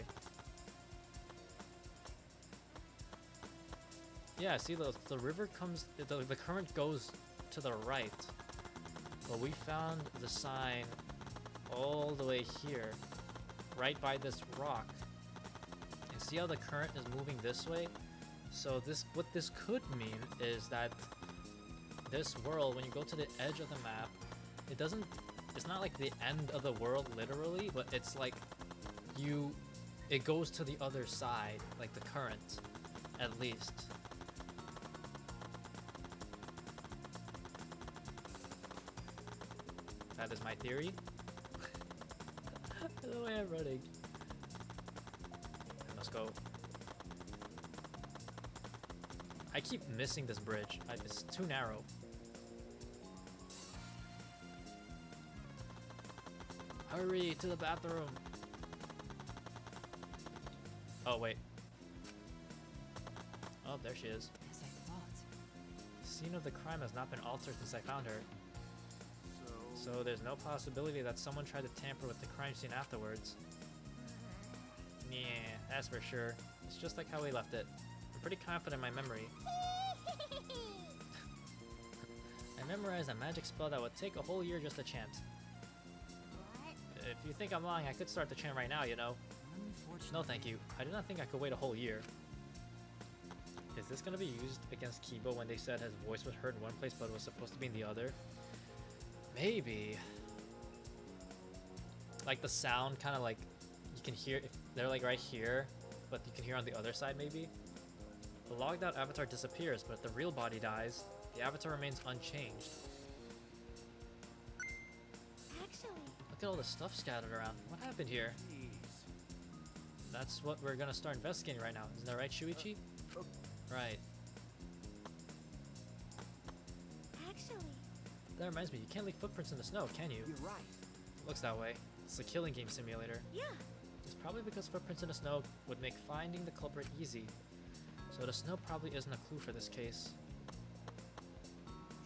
Yeah, see, the river comes... The current goes to the right. But we found the sign all the way here. Right by this rock. And see how the current is moving this way? So this, what this could mean is that this world, when you go to the edge of the map, it doesn't... It's not like the end of the world, literally, but it's like it goes to the other side, like the current, at least. That is my theory. The way I'm running. Let's go. I keep missing this bridge. It's too narrow. Hurry to the bathroom. Oh, wait. Oh, there she is. As I thought. The scene of the crime has not been altered since I found her. So there's no possibility that someone tried to tamper with the crime scene afterwards. Yeah, that's for sure. It's just like how we left it. I'm pretty confident in my memory. I memorized a magic spell that would take a whole year just to chant. What? If you think I'm lying, I could start the chant right now, you know? Unfortunately. No, thank you. I did not think I could wait a whole year. Is this gonna be used against Kibo when they said his voice was heard in one place but was supposed to be in the other? Maybe. Like the sound kind of like you can hear if they're like right here, but you can hear on the other side maybe. The logged out avatar disappears, but if the real body dies, the avatar remains unchanged. Actually, Look at all the stuff scattered around. What happened here? Jeez. That's what we're gonna start investigating right now. Isn't that right, Shuichi? Right. actually, That reminds me, you can't leave footprints in the snow, can you? You're right. Looks that way. It's a killing game simulator. yeah. It's probably because footprints in the snow would make finding the culprit easy. So the snow probably isn't a clue for this case.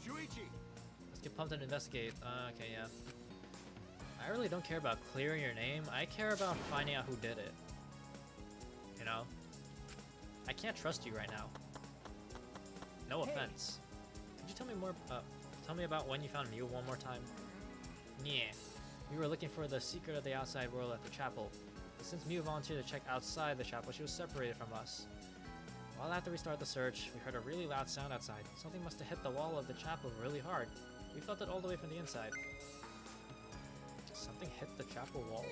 Shuichi! Let's get pumped and investigate. Okay, yeah. I really don't care about clearing your name. I care about finding out who did it. You know? I can't trust you right now. No offense. Could you tell me more, tell me about when you found Mew one more time? Yeah. We were looking for the secret of the outside world at the chapel. But since Mew volunteered to check outside the chapel, she was separated from us. Well, after we started the search, we heard a really loud sound outside. Something must have hit the wall of the chapel really hard. We felt it all the way from the inside. Something hit the chapel wall?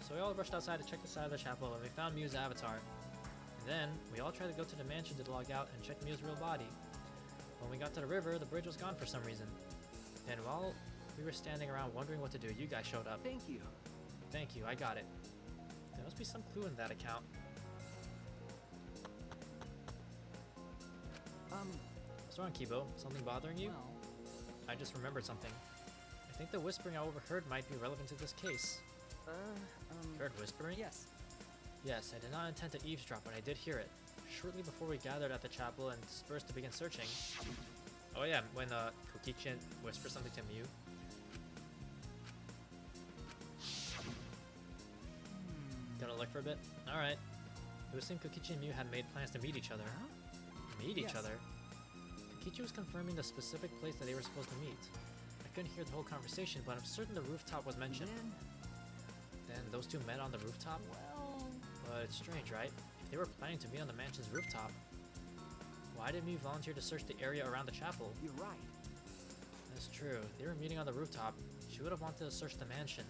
So we all rushed outside to check the side of the chapel and we found Mew's avatar. And then, we all tried to go to the mansion to log out and check Mew's real body. When we got to the river, the bridge was gone for some reason. And while we were standing around wondering what to do, you guys showed up. Thank you. Thank you, I got it. There must be some clue in that account. What's wrong, Kibo? Something bothering you? Well, I just remembered something. I think the whispering I overheard might be relevant to this case. Heard whispering? yes. Yes, I did not intend to eavesdrop, but I did hear it. Shortly before we gathered at the chapel and dispersed to begin searching. Oh yeah, when Kokichi whispered something to Mew. Gonna look for a bit? Alright. It would seem Kokichi and Mew had made plans to meet each other. Meet each Yes. other? Kokichi was confirming the specific place that they were supposed to meet. I couldn't hear the whole conversation, but I'm certain the rooftop was mentioned. Then those two met on the rooftop? Well, But it's strange, right? If they were planning to meet on the mansion's rooftop, why did Mew volunteer to search the area around the chapel? You're right. That's true. They were meeting on the rooftop. She would have wanted to search the mansion.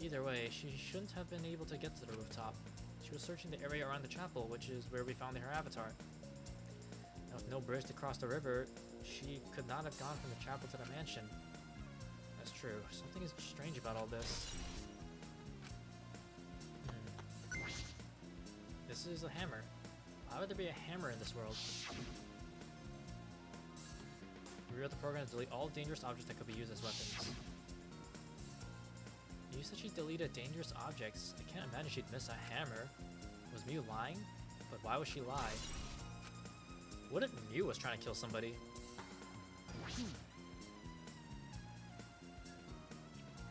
Either way, she shouldn't have been able to get to the rooftop. She was searching the area around the chapel, which is where we found her avatar. Now, with no bridge to cross the river, she could not have gone from the chapel to the mansion. That's true. Something is strange about all this. This is a hammer. Why would there be a hammer in this world? Rewrote the program to delete all dangerous objects that could be used as weapons. You said she deleted dangerous objects. I can't imagine she'd miss a hammer. Was Mew lying? But why would she lie? What if Mew was trying to kill somebody?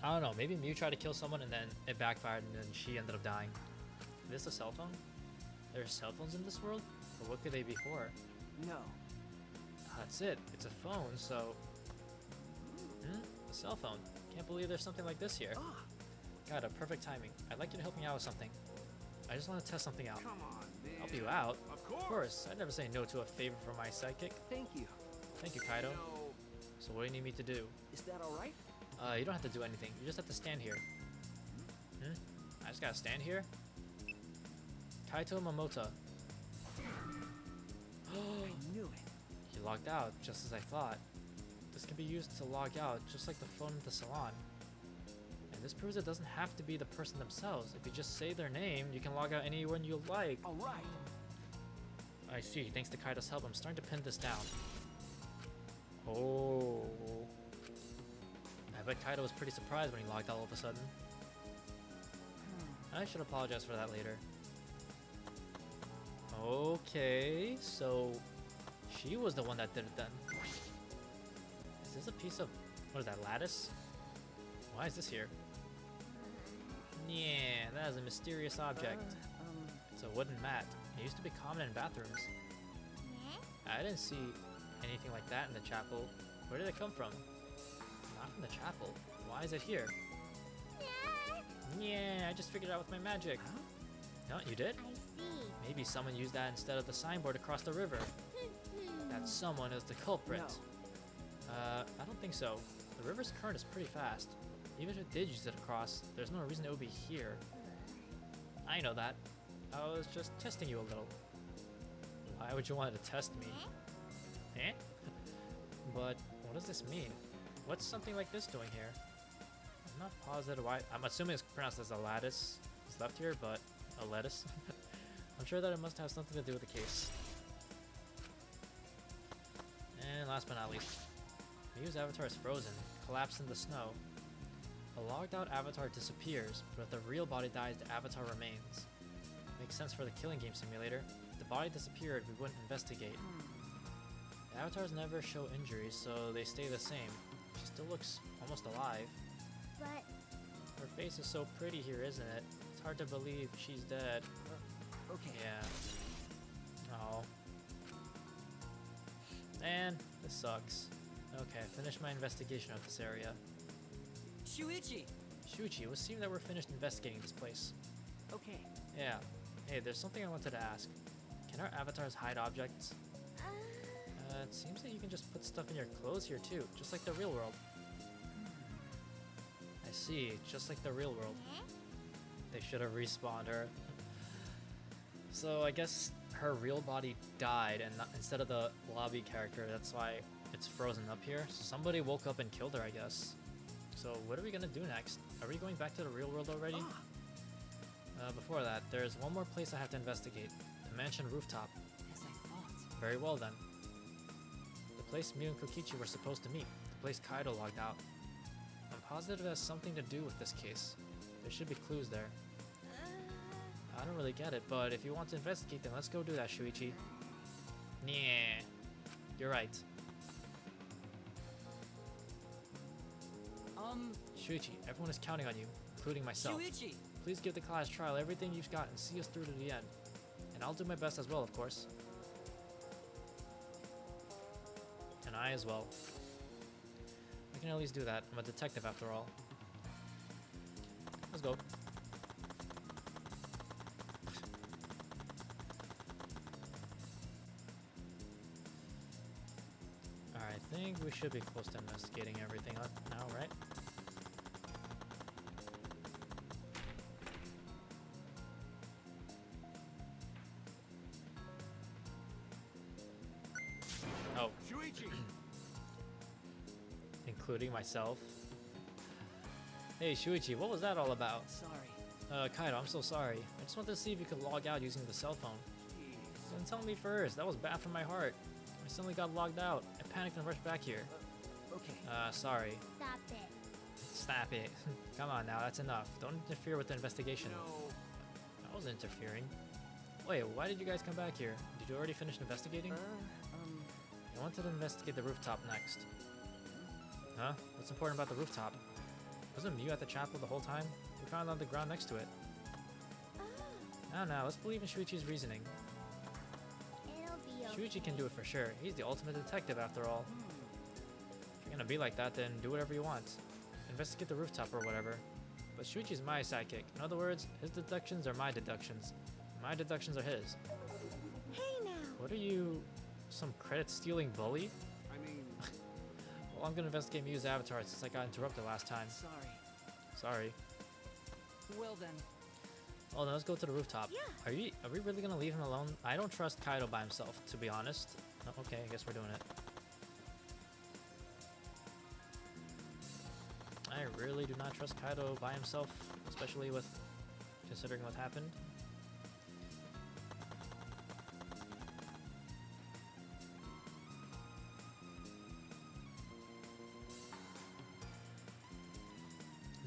I don't know, maybe Mew tried to kill someone and then it backfired and then she ended up dying. Is this a cell phone? There are cell phones in this world? But what could they be for? No. That's it. It's a phone, so... A cell phone. Can't believe there's something like this here. Ah, God, a perfect timing. I'd like you to help me out with something. I just want to test something out. come on, man. Help you out? Of Of course. I'd never say no to a favor from my sidekick. Thank you. Thank you, Kaido. No. So what do you need me to do? Is that all right? You don't have to do anything. You just have to stand here. I just gotta stand here? Kaito Momota. I knew it. He logged out, just as I thought. This can be used to log out, just like the phone in the salon. And this proves it doesn't have to be the person themselves. If you just say their name, you can log out anyone you like. All right. I see. Thanks to Kaido's help, I'm starting to pin this down. Oh. I bet Kaido was pretty surprised when he logged out all of a sudden. I should apologize for that later. Okay, so she was the one that did it then. Is this a piece of, what is that, lattice? Why is this here? Yeah, that is a mysterious object. It's a wooden mat. It used to be common in bathrooms. I didn't see anything like that in the chapel. Where did it come from? Not from the chapel. Why is it here? Yeah, I just figured it out with my magic. No, you did? I see. Maybe someone used that instead of the signboard across the river. That someone is the culprit. I don't think so. The river's current is pretty fast. Even if it did use it across, there's no reason it would be here. I know that. I was just testing you a little. Why would you want to test me? Eh? But what does this mean? What's something like this doing here? I'm not positive why. I'm assuming it's pronounced as a lattice. It's left here, but a lettuce. I'm sure that it must have something to do with the case. And last but not least, Mew's avatar is frozen, collapsed in the snow. A logged out avatar disappears, but if the real body dies, the avatar remains. Makes sense for the killing game simulator. If the body disappeared, we wouldn't investigate. The avatars never show injuries, so they stay the same. She still looks almost alive. But Her face is so pretty here, isn't it? It's hard to believe she's dead. Okay. Yeah. Oh. Man, this sucks. Okay, I finished my investigation of this area. Shuichi! Shuichi, it would seem that we're finished investigating this place. Okay. Yeah. Hey, there's something I wanted to ask. Can our avatars hide objects? It seems that you can just put stuff in your clothes here too, just like the real world. I see, just like the real world. They should have respawned her. So I guess her real body died, and not, instead of the lobby character, that's why it's frozen up here. So somebody woke up and killed her, I guess. So what are we gonna do next? Are we going back to the real world already? Before that, there's one more place I have to investigate. The mansion rooftop. As I thought. Very well then. The place Mew and Kokichi were supposed to meet. The place Kaido logged out. I'm positive it has something to do with this case. There should be clues there. I don't really get it, but if you want to investigate, then let's go do that, Shuichi. Yeah, you're right. Shuichi, everyone is counting on you, including myself. Shuichi! Please give the class trial everything you've got and see us through to the end. And I'll do my best as well, of course. And I as well. I can at least do that. I'm a detective after all. Let's go. Alright, I think we should be close to investigating everything now, right? Oh, Shuichi! including myself. Hey Shuichi, what was that all about? Sorry. Kaido, I'm so sorry. I just wanted to see if you could log out using the cell phone. Jeez. Then tell me first. That was bad for my heart. I suddenly got logged out. I panicked and rushed back here. Okay. Sorry. Stop it. Stop it. Come on now, that's enough. Don't interfere with the investigation. No. I was interfering. Wait, why did you guys come back here? Did you already finish investigating? I wanted to investigate the rooftop next. Huh? What's important about the rooftop? Wasn't Mew at the chapel the whole time? We found it on the ground next to it. I don't know, let's believe in Shuichi's reasoning. It'll be okay. Shuichi can do it for sure. He's the ultimate detective after all. If you're gonna be like that, then do whatever you want. Investigate the rooftop or whatever. But Shuichi's my sidekick. In other words, his deductions are my deductions. My deductions are his. Hey now. What are you, some credit-stealing bully? I mean, Well, I'm gonna investigate Mew's avatar since I got interrupted last time. Sorry. Sorry. Well then, Oh, then let's go to the rooftop. Yeah. Are we really gonna leave him alone? I don't trust Kaido by himself, to be honest. Oh, okay, I guess we're doing it. I really do not trust Kaido by himself, especially with considering what happened.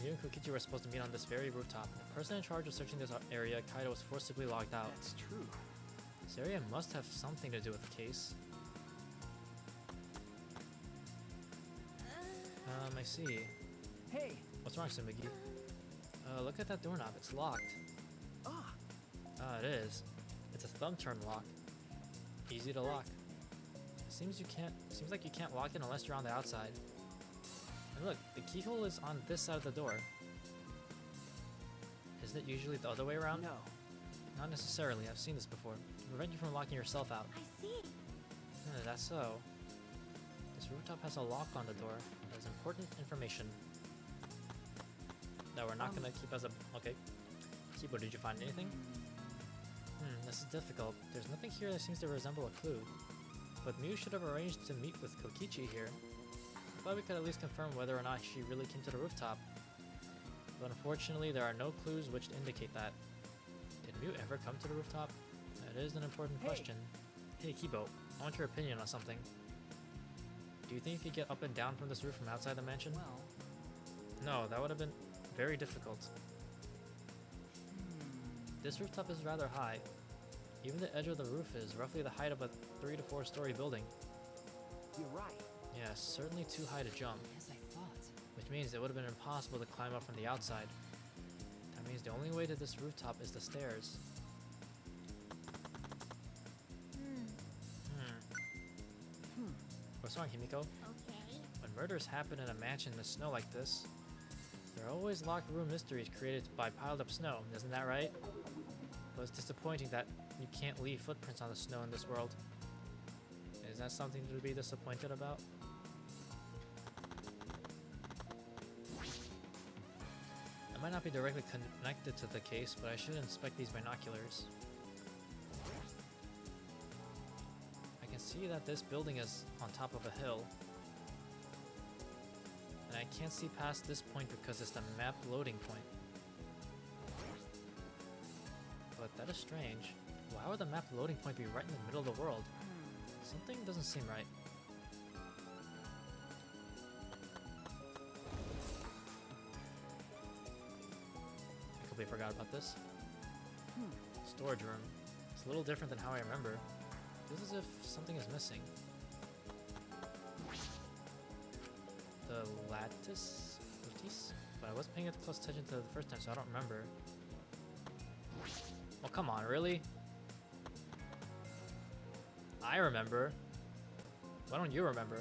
You and Kokichi were supposed to meet on this very rooftop. The person in charge of searching this area, Kaido, was forcibly logged out. That's true. This area must have something to do with the case. I see. Hey. What's wrong, Tsumugi? Look at that doorknob. It's locked. Ah. It is. It's a thumb turn lock. Easy to lock. Seems like you can't lock it unless you're on the outside. And look, the keyhole is on this side of the door. Isn't it usually the other way around? No. Not necessarily. I've seen this before. To prevent you from locking yourself out. I see. That's so. This rooftop has a lock on the door. That is important information. That we're not gonna keep as a... Okay. Kibo, did you find anything? This is difficult. There's nothing here that seems to resemble a clue. But Mew should have arranged to meet with Kokichi here. I thought we could at least confirm whether or not she really came to the rooftop. But unfortunately, there are no clues which indicate that. Did Mew ever come to the rooftop? That is an important question. Hey Kibo, I want your opinion on something. Do you think you could get up and down from this roof from outside the mansion? well, No, that would have been very difficult. This rooftop is rather high. Even the edge of the roof is roughly the height of a 3 to 4 story building. You're right. Yeah, certainly too high to jump, as I thought. which means it would have been impossible to climb up from the outside. That means the only way to this rooftop is the stairs. What's wrong, Himiko? Okay. When murders happen in a mansion in the snow like this, there are always locked room mysteries created by piled up snow, isn't that right? But it's disappointing that you can't leave footprints on the snow in this world. Is that something to be disappointed about? I might not be directly connected to the case, but I should inspect these binoculars. I can see that this building is on top of a hill. And I can't see past this point because it's the map loading point. But that is strange. Why would the map loading point be right in the middle of the world? Something doesn't seem right. I completely forgot about this. Storage room. It's a little different than how I remember. Feels as if something is missing. The lattice? But I was paying close attention to the first time, so I don't remember. Oh, come on, really? I remember. Why don't you remember?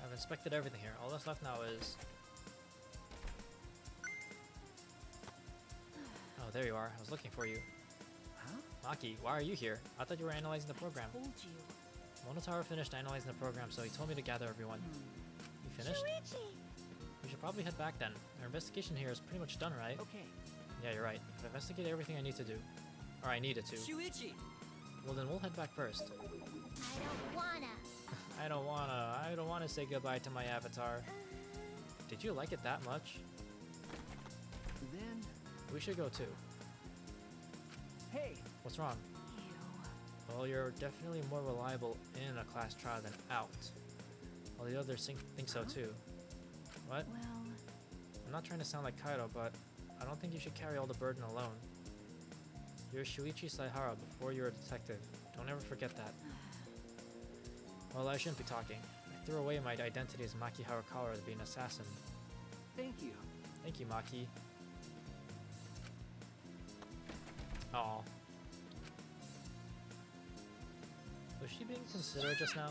I've inspected everything here. All that's left now is... Oh, there you are. I was looking for you. Huh? Maki, why are you here? I thought you were analyzing the program. Told you. Monotauro finished analyzing the program, so he told me to gather everyone. You finished? Shuichi! We should probably head back then. Our investigation here is pretty much done, right? Okay. Yeah, you're right. I've investigated everything I need to do. Or I needed to. Shuichi! Well, then we'll head back first. I don't wanna. I don't wanna say goodbye to my avatar. Did you like it that much? Then We should go too. Hey, What's wrong? Ew. Well, you're definitely more reliable in a class trial than out. All the others think so too. What? Well, I'm not trying to sound like Kaido, but I don't think you should carry all the burden alone. You're Shuichi Saihara before you're a detective. Don't ever forget that. Well, I shouldn't be talking. I threw away my identity as Maki Harukawa to be an assassin. thank you. Thank you, Maki. Aw. Was she being considerate just now?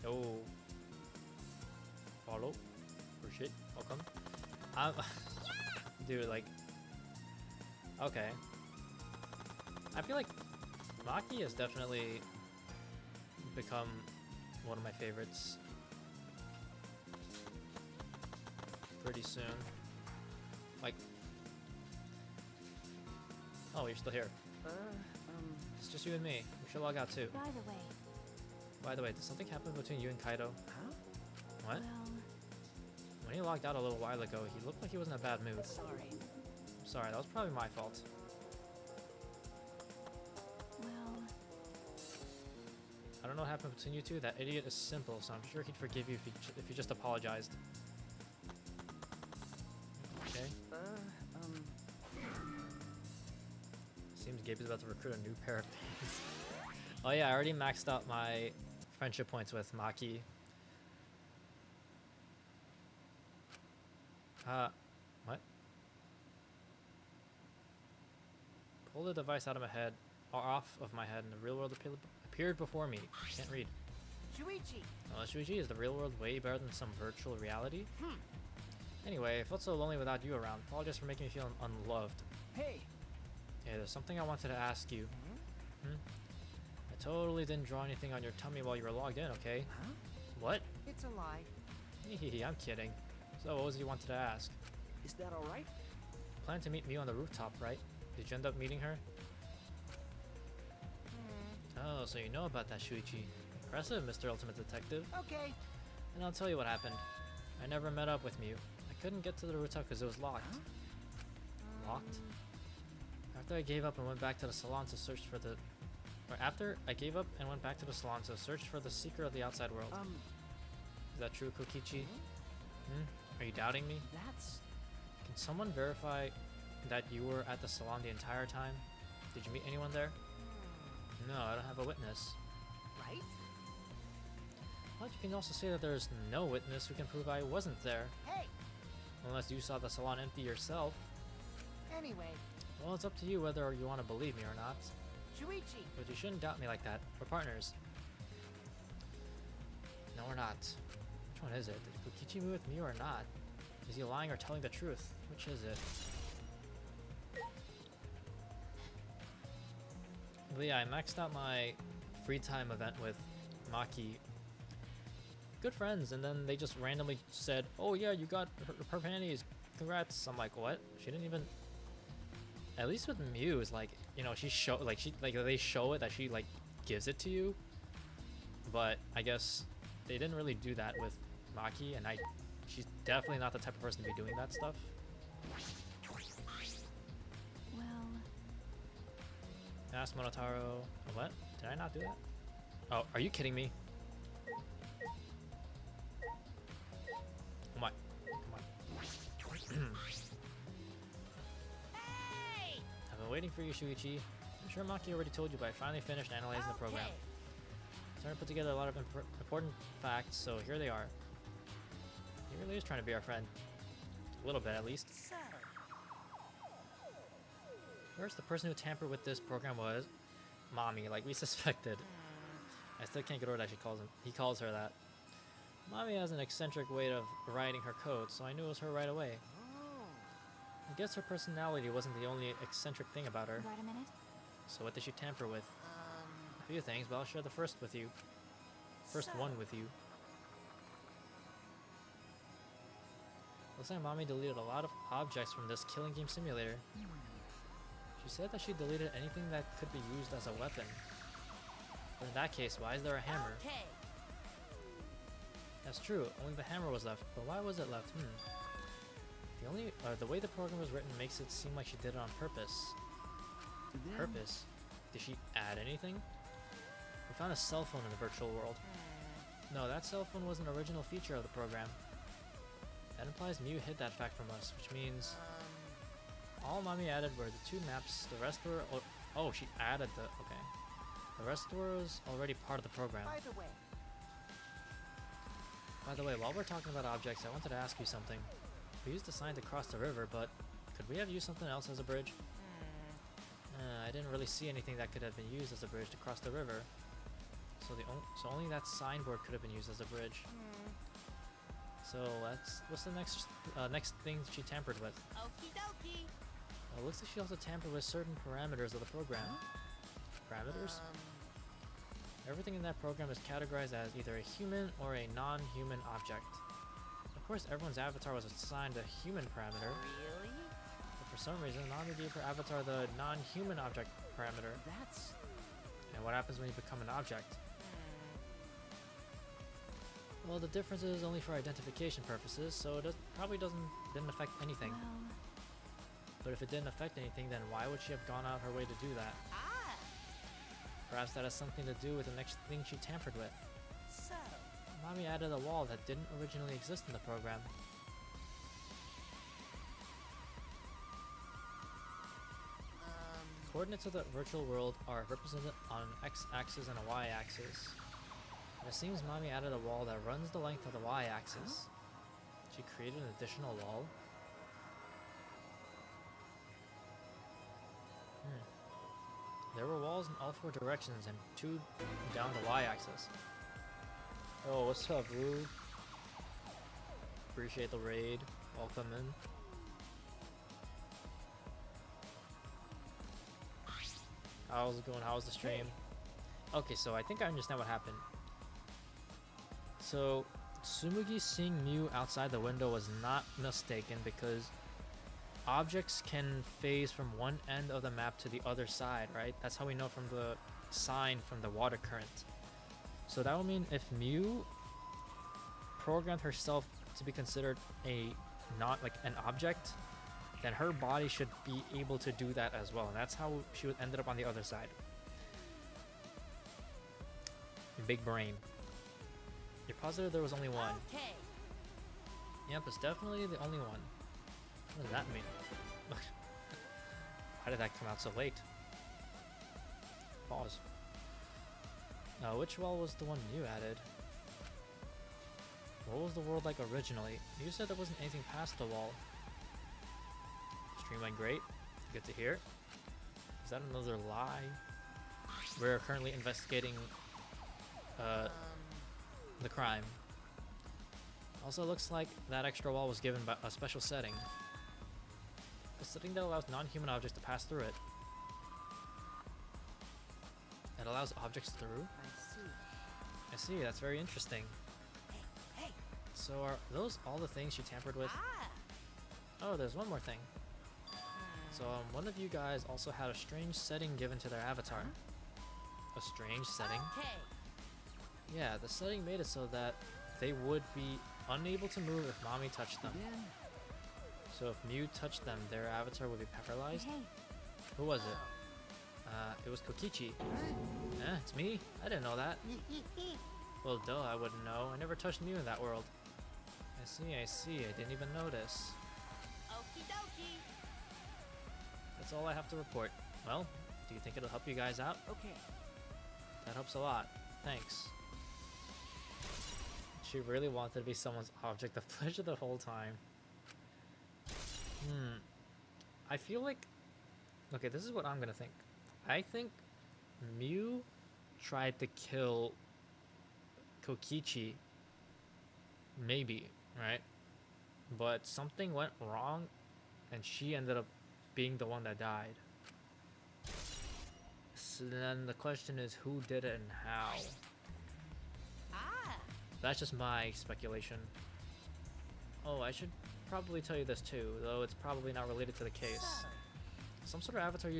Oh. Follow. Or shit. Welcome. Dude, like. Okay. I feel like Maki has definitely become one of my favorites pretty soon. Like. Oh, you're still here. It's just you and me. We should log out too. by the way, By the way, did something happen between you and Kaido? Huh? What? well, When he logged out a little while ago, he looked like he was in a bad mood. Sorry. I'm sorry, that was probably my fault. well, I don't know what happened between you two. That idiot is simple, so I'm sure he'd forgive you if you just apologized. Okay. Seems Gabe is about to recruit a new pair of pants. Oh yeah, I already maxed out my friendship points with Maki. What? Pull the device out of my head, or off of my head, and the real world appeared before me. Can't read. Shuichi! Well, Shuichi, is the real world way better than some virtual reality? Anyway, I felt so lonely without you around. Apologize for making me feel unloved. Hey! Hey, there's something I wanted to ask you. I totally didn't draw anything on your tummy while you were logged in, okay? Huh? What? It's a lie. Hehe, I'm kidding. So what was it you wanted to ask? Is that alright? Planned to meet me on the rooftop, right? Did you end up meeting her? Oh, so you know about that, Shuichi. Impressive, Mr. Ultimate Detective. Okay. And I'll tell you what happened. I never met up with Mew. I couldn't get to the rooftop because it was locked. Locked? After I gave up and went back to the salon to search for the... Or after I gave up and went back to the salon to search for the secret of the outside world. Is that true, Kokichi? Are you doubting me? That's... Can someone verify that you were at the salon the entire time? Did you meet anyone there? No, I don't have a witness. right? But you can also say that there's no witness who can prove I wasn't there. Hey! Unless you saw the salon empty yourself. Anyway, Well, it's up to you whether you want to believe me or not. Shuichi! But you shouldn't doubt me like that. We're partners. No, we're not. Which one is it? Did Kokichi move with me or not? Is he lying or telling the truth? Which is it? But yeah, I maxed out my free time event with Maki. Good friends, and then they just randomly said, "Oh yeah, you got her panties. Congrats." I'm like, what? She didn't even. At least with Mew, like, you know, they show it that she like gives it to you. But I guess they didn't really do that with Maki, and she's definitely not the type of person to be doing that stuff. well, Ask Monotaro. What? Did I not do that? Oh, are you kidding me? Come on. Come on. Hey! I've been waiting for you, Shuichi. I'm sure Maki already told you, but I finally finished analyzing the program. Okay. Starting to put together a lot of important facts, so here they are. He really is trying to be our friend. A little bit, at least. So, First, the person who tampered with this program was Mommy, like we suspected. I still can't get over that he calls her that. Mommy has an eccentric way of writing her code, so I knew it was her right away. I guess her personality wasn't the only eccentric thing about her. got a minute? So what did she tamper with? A few things, but I'll share the first with you. First one with you. Looks like Mommy deleted a lot of objects from this killing game simulator. She said that she deleted anything that could be used as a weapon. But in that case, why is there a hammer? okay. That's true, only the hammer was left, but why was it left? The way the program was written makes it seem like she did it on purpose. Then, Purpose? Did she add anything? We found a cell phone in the virtual world. No, that cell phone was an original feature of the program. That implies Mew hid that fact from us, which means all Mommy added were the 2 maps. The rest were oh, she added the okay. The rest was already part of the program. By the way, By the way, while we're talking about objects, I wanted to ask you something. We used the sign to cross the river, but could we have used something else as a bridge? I didn't really see anything that could have been used as a bridge to cross the river. So only that signboard could have been used as a bridge. So what's the next thing she tampered with? okie dokie. Well, it looks like she also tampered with certain parameters of the program. Parameters? Everything in that program is categorized as either a human or a non-human object. Of course, everyone's avatar was assigned a human parameter, Really? but for some reason, Nami gave her avatar the non-human object parameter. that's... And what happens when you become an object? Well, the difference is only for identification purposes, so it probably didn't affect anything. Well, But if it didn't affect anything, then why would she have gone out her way to do that? Ah, Perhaps that has something to do with the next thing she tampered with. so Mommy added a wall that didn't originally exist in the program. Coordinates of the virtual world are represented on an x-axis and a y-axis. And it seems Mommy added a wall that runs the length of the y-axis. She created an additional wall. There were walls in all 4 directions and 2 down the y-axis. Oh, what's up, Rue? Appreciate the raid. Welcome in. How's it going? How's the stream? Okay, so I think I understand what happened. So, Tsumugi seeing Mew outside the window was not mistaken because objects can phase from one end of the map to the other side, right? That's how we know from the sign from the water current. So that would mean if Mew programmed herself to be considered not like an object, then her body should be able to do that as well. And that's how she ended up on the other side. Big brain. You're positive there was only one? okay. Yep, it's definitely the only one. What does that mean? Why did that come out so late? Pause. Now, which wall was the one you added? What was the world like originally? You said there wasn't anything past the wall. Stream went great. Good to hear. Is that another lie? We're currently investigating the crime. Also looks like that extra wall was given by a special setting. A setting that allows non-human objects to pass through it. It allows objects through? I see. I see, that's very interesting. Hey, So are those all the things she tampered with? ah. Oh, there's one more thing. So one of you guys also had a strange setting given to their avatar. A strange setting? Okay. Yeah, the setting made it so that they would be unable to move if Mommy touched them. Then, So if Mew touched them, their avatar would be paralyzed. hey, Who was it? It was Kokichi. It's me? I didn't know that. Well, duh, I wouldn't know. I never touched Mew in that world. I see. I didn't even notice. Okie dokie. That's all I have to report. Well, do you think it'll help you guys out? okay. That helps a lot. Thanks. She really wanted to be someone's object of pleasure the whole time. I feel like... Okay, this is what I'm gonna think. I think Mew tried to kill Kokichi. Maybe, right? But something went wrong and she ended up being the one that died. So then the question is who did it and how? Ah. That's just my speculation. Oh, I should probably tell you this too, though it's probably not related to the case. So, Some sort of avatar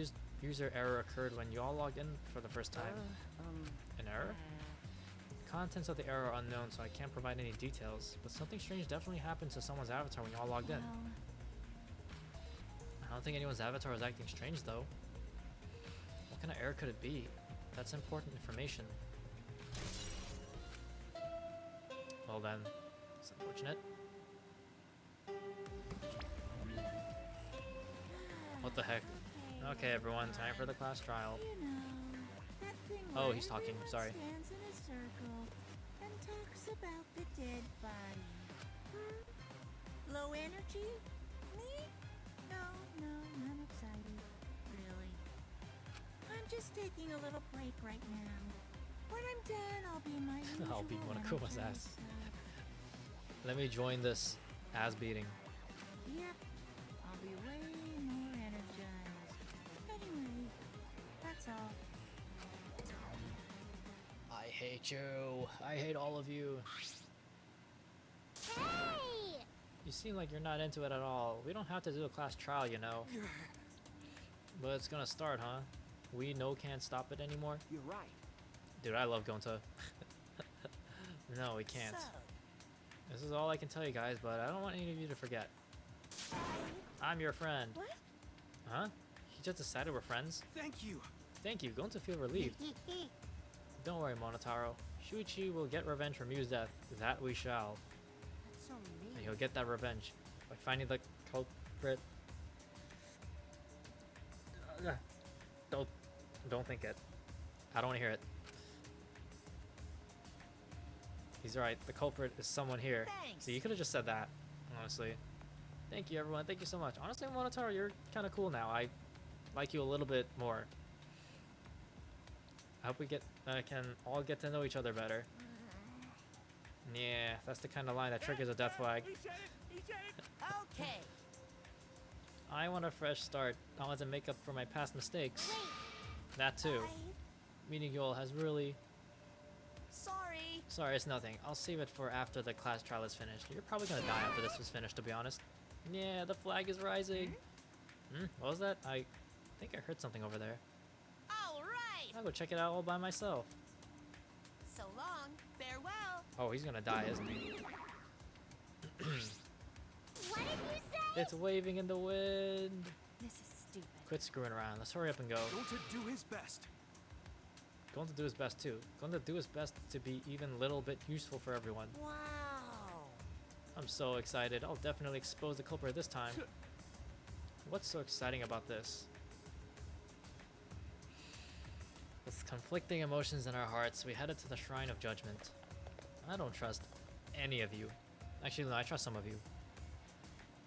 user error occurred when you all logged in for the first time. An error? Contents of the error are unknown, so I can't provide any details, but something strange definitely happened to someone's avatar when you all logged in. well, I don't think anyone's avatar is acting strange though. What kind of error could it be? That's important information. Well then, it's unfortunate. What the heck? Okay, everyone, time for the class trial. You know, that thing Oh, where he's talking, everyone sorry. Stands in a circle and talks about the dead body. Low energy? Me? No, none excited. Really. I'm just taking a little break right now. When I'm done, I'll be my usual I'll beat Monokuma's ass. energized self. Let me join this ass beating. Yep, I'll be way more energized. Anyway, that's all. I hate you. I hate all of you. Hey! You seem like you're not into it at all. We don't have to do a class trial, you know. But it's gonna start, huh? We can't stop it anymore. You're right. Dude, I love Gonta. No, we can't. So, This is all I can tell you guys, but I don't want any of you to forget. I'm your friend. What? Huh? He just decided we're friends? Thank you. Thank you. Going to feel relieved. Don't worry, Monotaro. Shuichi will get revenge for Miu's death. That we shall. that's so And mean. he'll get that revenge by finding the culprit. Don't think it. I don't want to hear it. He's right. The culprit is someone here. Thanks. See, you could have just said that. Honestly. Thank you, everyone. Thank you so much. Honestly, Monotaro, you're kind of cool now. I like you a little bit more. I hope we can all get to know each other better. Yeah, that's the kind of line that triggers a death flag. Okay. I want a fresh start. I want to make up for my past mistakes. That too. Meeting you all has really... Sorry. Sorry, it's nothing. I'll save it for after the class trial is finished. You're probably gonna die after this is finished, to be honest. Yeah, the flag is rising. What was that? I think I heard something over there. All right. I'll go check it out all by myself. So long. Farewell. Oh, he's gonna die, isn't he? What did you say? It's waving in the wind. This is stupid. Quit screwing around. Let's hurry up and go. Going to do his best. Going to do his best too. Going to do his best to be even a little bit useful for everyone. Wow. I'm so excited. I'll definitely expose the culprit this time. What's so exciting about this? With conflicting emotions in our hearts, we headed to the Shrine of Judgment. I don't trust any of you. Actually, no, I trust some of you.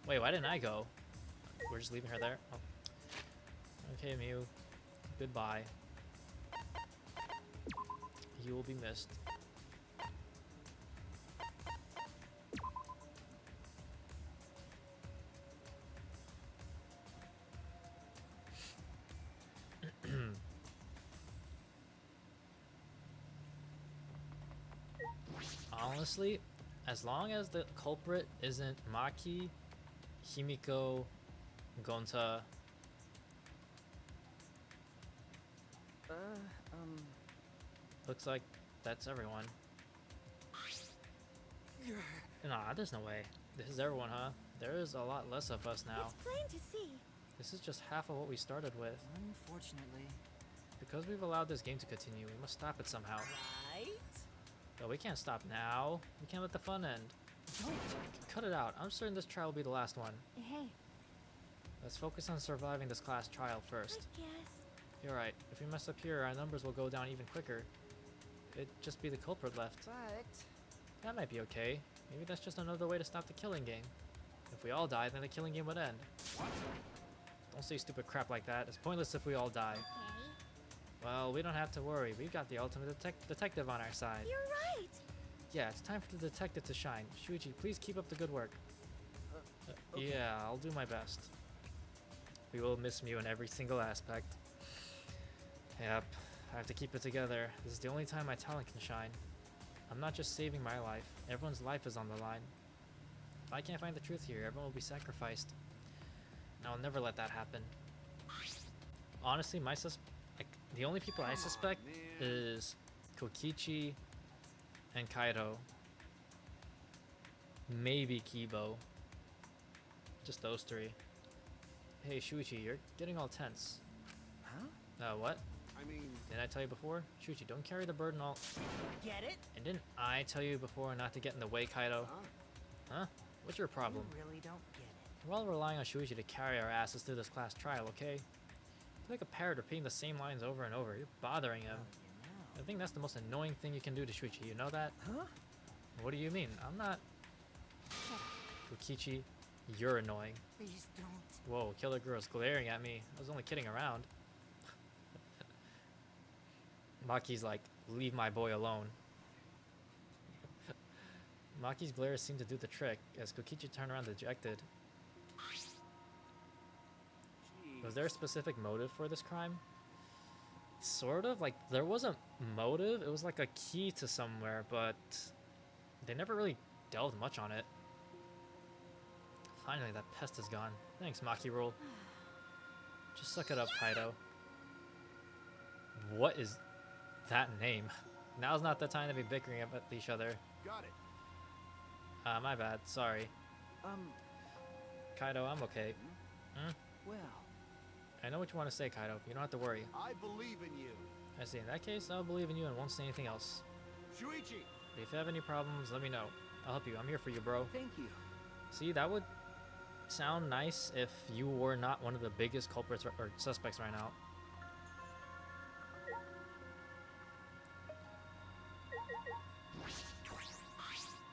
Wait, why didn't I go? We're just leaving her there? Oh. Okay, Miu. Goodbye. You will be missed. Honestly, as long as the culprit isn't Maki, Himiko, Gonta, looks like that's everyone. Nah, there's no way. This is everyone, huh? There is a lot less of us now. It's plain to see. This is just half of what we started with. Unfortunately. Because we've allowed this game to continue, we must stop it somehow. Right. But we can't stop now. We can't let the fun end. Don't! Cut it out. I'm certain this trial will be the last one. Hey, Let's focus on surviving this class trial first. I guess. You're right. If we mess up here, our numbers will go down even quicker. It'd just be the culprit left. But That might be okay. Maybe that's just another way to stop the killing game. If we all die, then the killing game would end. Don't say stupid crap like that. It's pointless if we all die. Okay. Well, we don't have to worry. We've got the ultimate detective on our side. You're right. Yeah, it's time for the detective to shine. Shuichi, please keep up the good work. Okay. Yeah, I'll do my best. We will miss Miu in every single aspect. Yep, I have to keep it together. This is the only time my talent can shine. I'm not just saving my life. Everyone's life is on the line. If I can't find the truth here, everyone will be sacrificed. And I'll never let that happen. Honestly, the only people I suspect is Kokichi and Kaido. Maybe Kibo. Just those three. Hey, Shuichi, you're getting all tense. Huh? What? I mean, Didn't I tell you before? Shuichi, don't carry the burden all... Get it? And didn't I tell you before not to get in the way, Kaido? Huh? What's your problem? You really don't get it. We're all relying on Shuichi to carry our asses through this class trial, okay? You're like a parrot repeating the same lines over and over. You're bothering him. Well, I think that's the most annoying thing you can do to Shuichi. You know that? Huh? What do you mean? I'm not... Shut up. Kokichi, you're annoying. Please don't. Whoa, Killer Girl's glaring at me. I was only kidding around. Maki's like, leave my boy alone. Maki's glare seemed to do the trick, as Kokichi turned around dejected. Was there a specific motive for this crime? Sort of, like, there was a motive, it was like a key to somewhere, but they never really delved much on it. Finally, that pest is gone. Thanks, Maki Roll. Just suck it up, Kaido. What is that name? Now's not the time to be bickering at each other. got it. My bad, sorry. Kaido, I'm okay. Well, I know what you want to say, Kaido. You don't have to worry. I believe in you. I see. In that case, I'll believe in you and won't say anything else. Shuichi! But if you have any problems, let me know. I'll help you. I'm here for you, bro. thank you. See, that would sound nice if you were not one of the biggest culprits or suspects right now.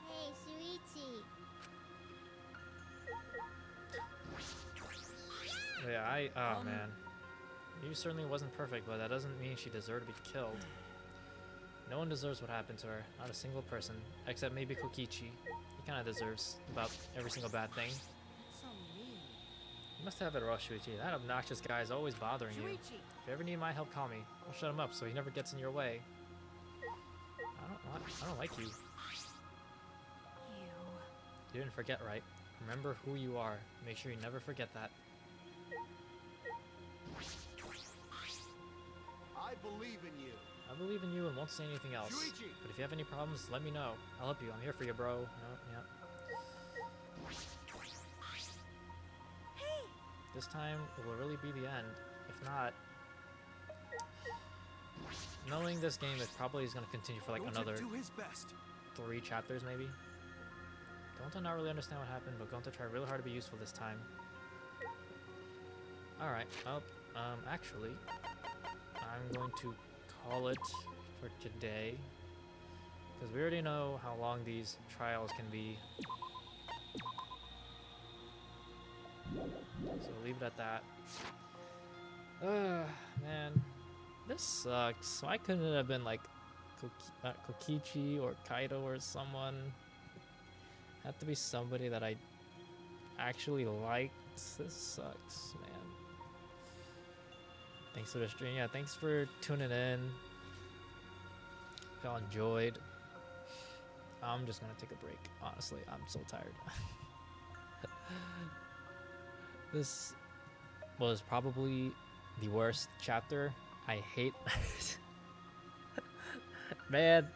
Hey, Shuichi. Yeah, oh man. You certainly wasn't perfect, but that doesn't mean she deserved to be killed. No one deserves what happened to her. Not a single person. Except maybe Kokichi. He kinda deserves about every single bad thing. That's so mean. You must have it rough, Shuichi. That obnoxious guy is always bothering you. Shuichi! If you ever need my help, call me. I'll shut him up so he never gets in your way. I don't like you. You. You didn't forget, right? Remember who you are. Make sure you never forget that. I believe in you. I believe in you and won't say anything else. Shuichi! But if you have any problems, let me know. I'll help you. I'm here for you, bro. Yeah. This time it will really be the end. If not, knowing this game, it probably is going to continue for like Gonta another do his best. 3 chapters, maybe. Gonta not really understand what happened, but Gonta tried really hard to be useful this time. Alright, actually, I'm going to call it for today. Because we already know how long these trials can be. So leave it at that. Man. This sucks. Why couldn't it have been like Kokichi or Kaido or someone? Had to be somebody that I actually liked. This sucks, man. Thanks for the stream. Yeah, thanks for tuning in. If y'all enjoyed. I'm just gonna take a break. Honestly, I'm so tired. This was probably the worst chapter. I hate man,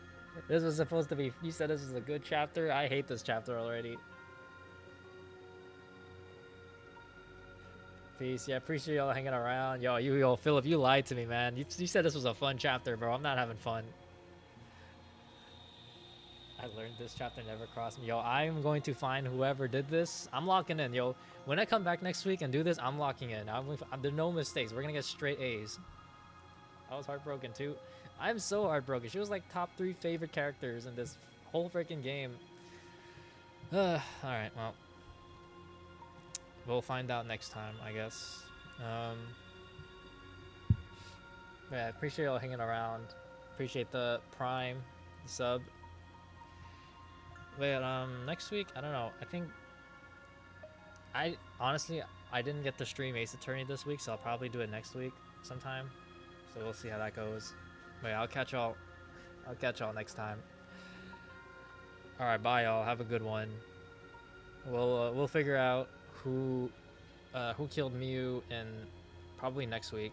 this was supposed to be, you said this was a good chapter. I hate this chapter already. Peace. Yeah, appreciate y'all hanging around. Yo, Philip, you lied to me, man. You said this was a fun chapter, bro. I'm not having fun. I learned this chapter never crossed me. Yo, I'm going to find whoever did this. I'm locking in, yo. When I come back next week and do this, I'm locking in. There's no mistakes. We're gonna get straight A's. I was heartbroken too. I'm so heartbroken. She was like top 3 favorite characters in this whole freaking game. Alright, well. We'll find out next time, I guess. Yeah, appreciate y'all hanging around. Appreciate the Prime, the sub. But next week, I don't know. I think honestly I didn't get to stream Ace Attorney this week, so I'll probably do it next week sometime. So we'll see how that goes. But yeah, I'll catch y'all next time. All right, bye y'all. Have a good one. We'll figure out who killed Miyu in probably next week.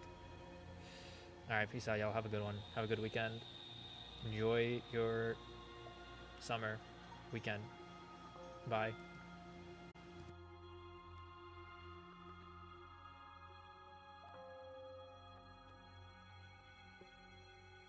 All right, peace out, y'all. Have a good one. Have a good weekend. Enjoy your summer weekend. Bye.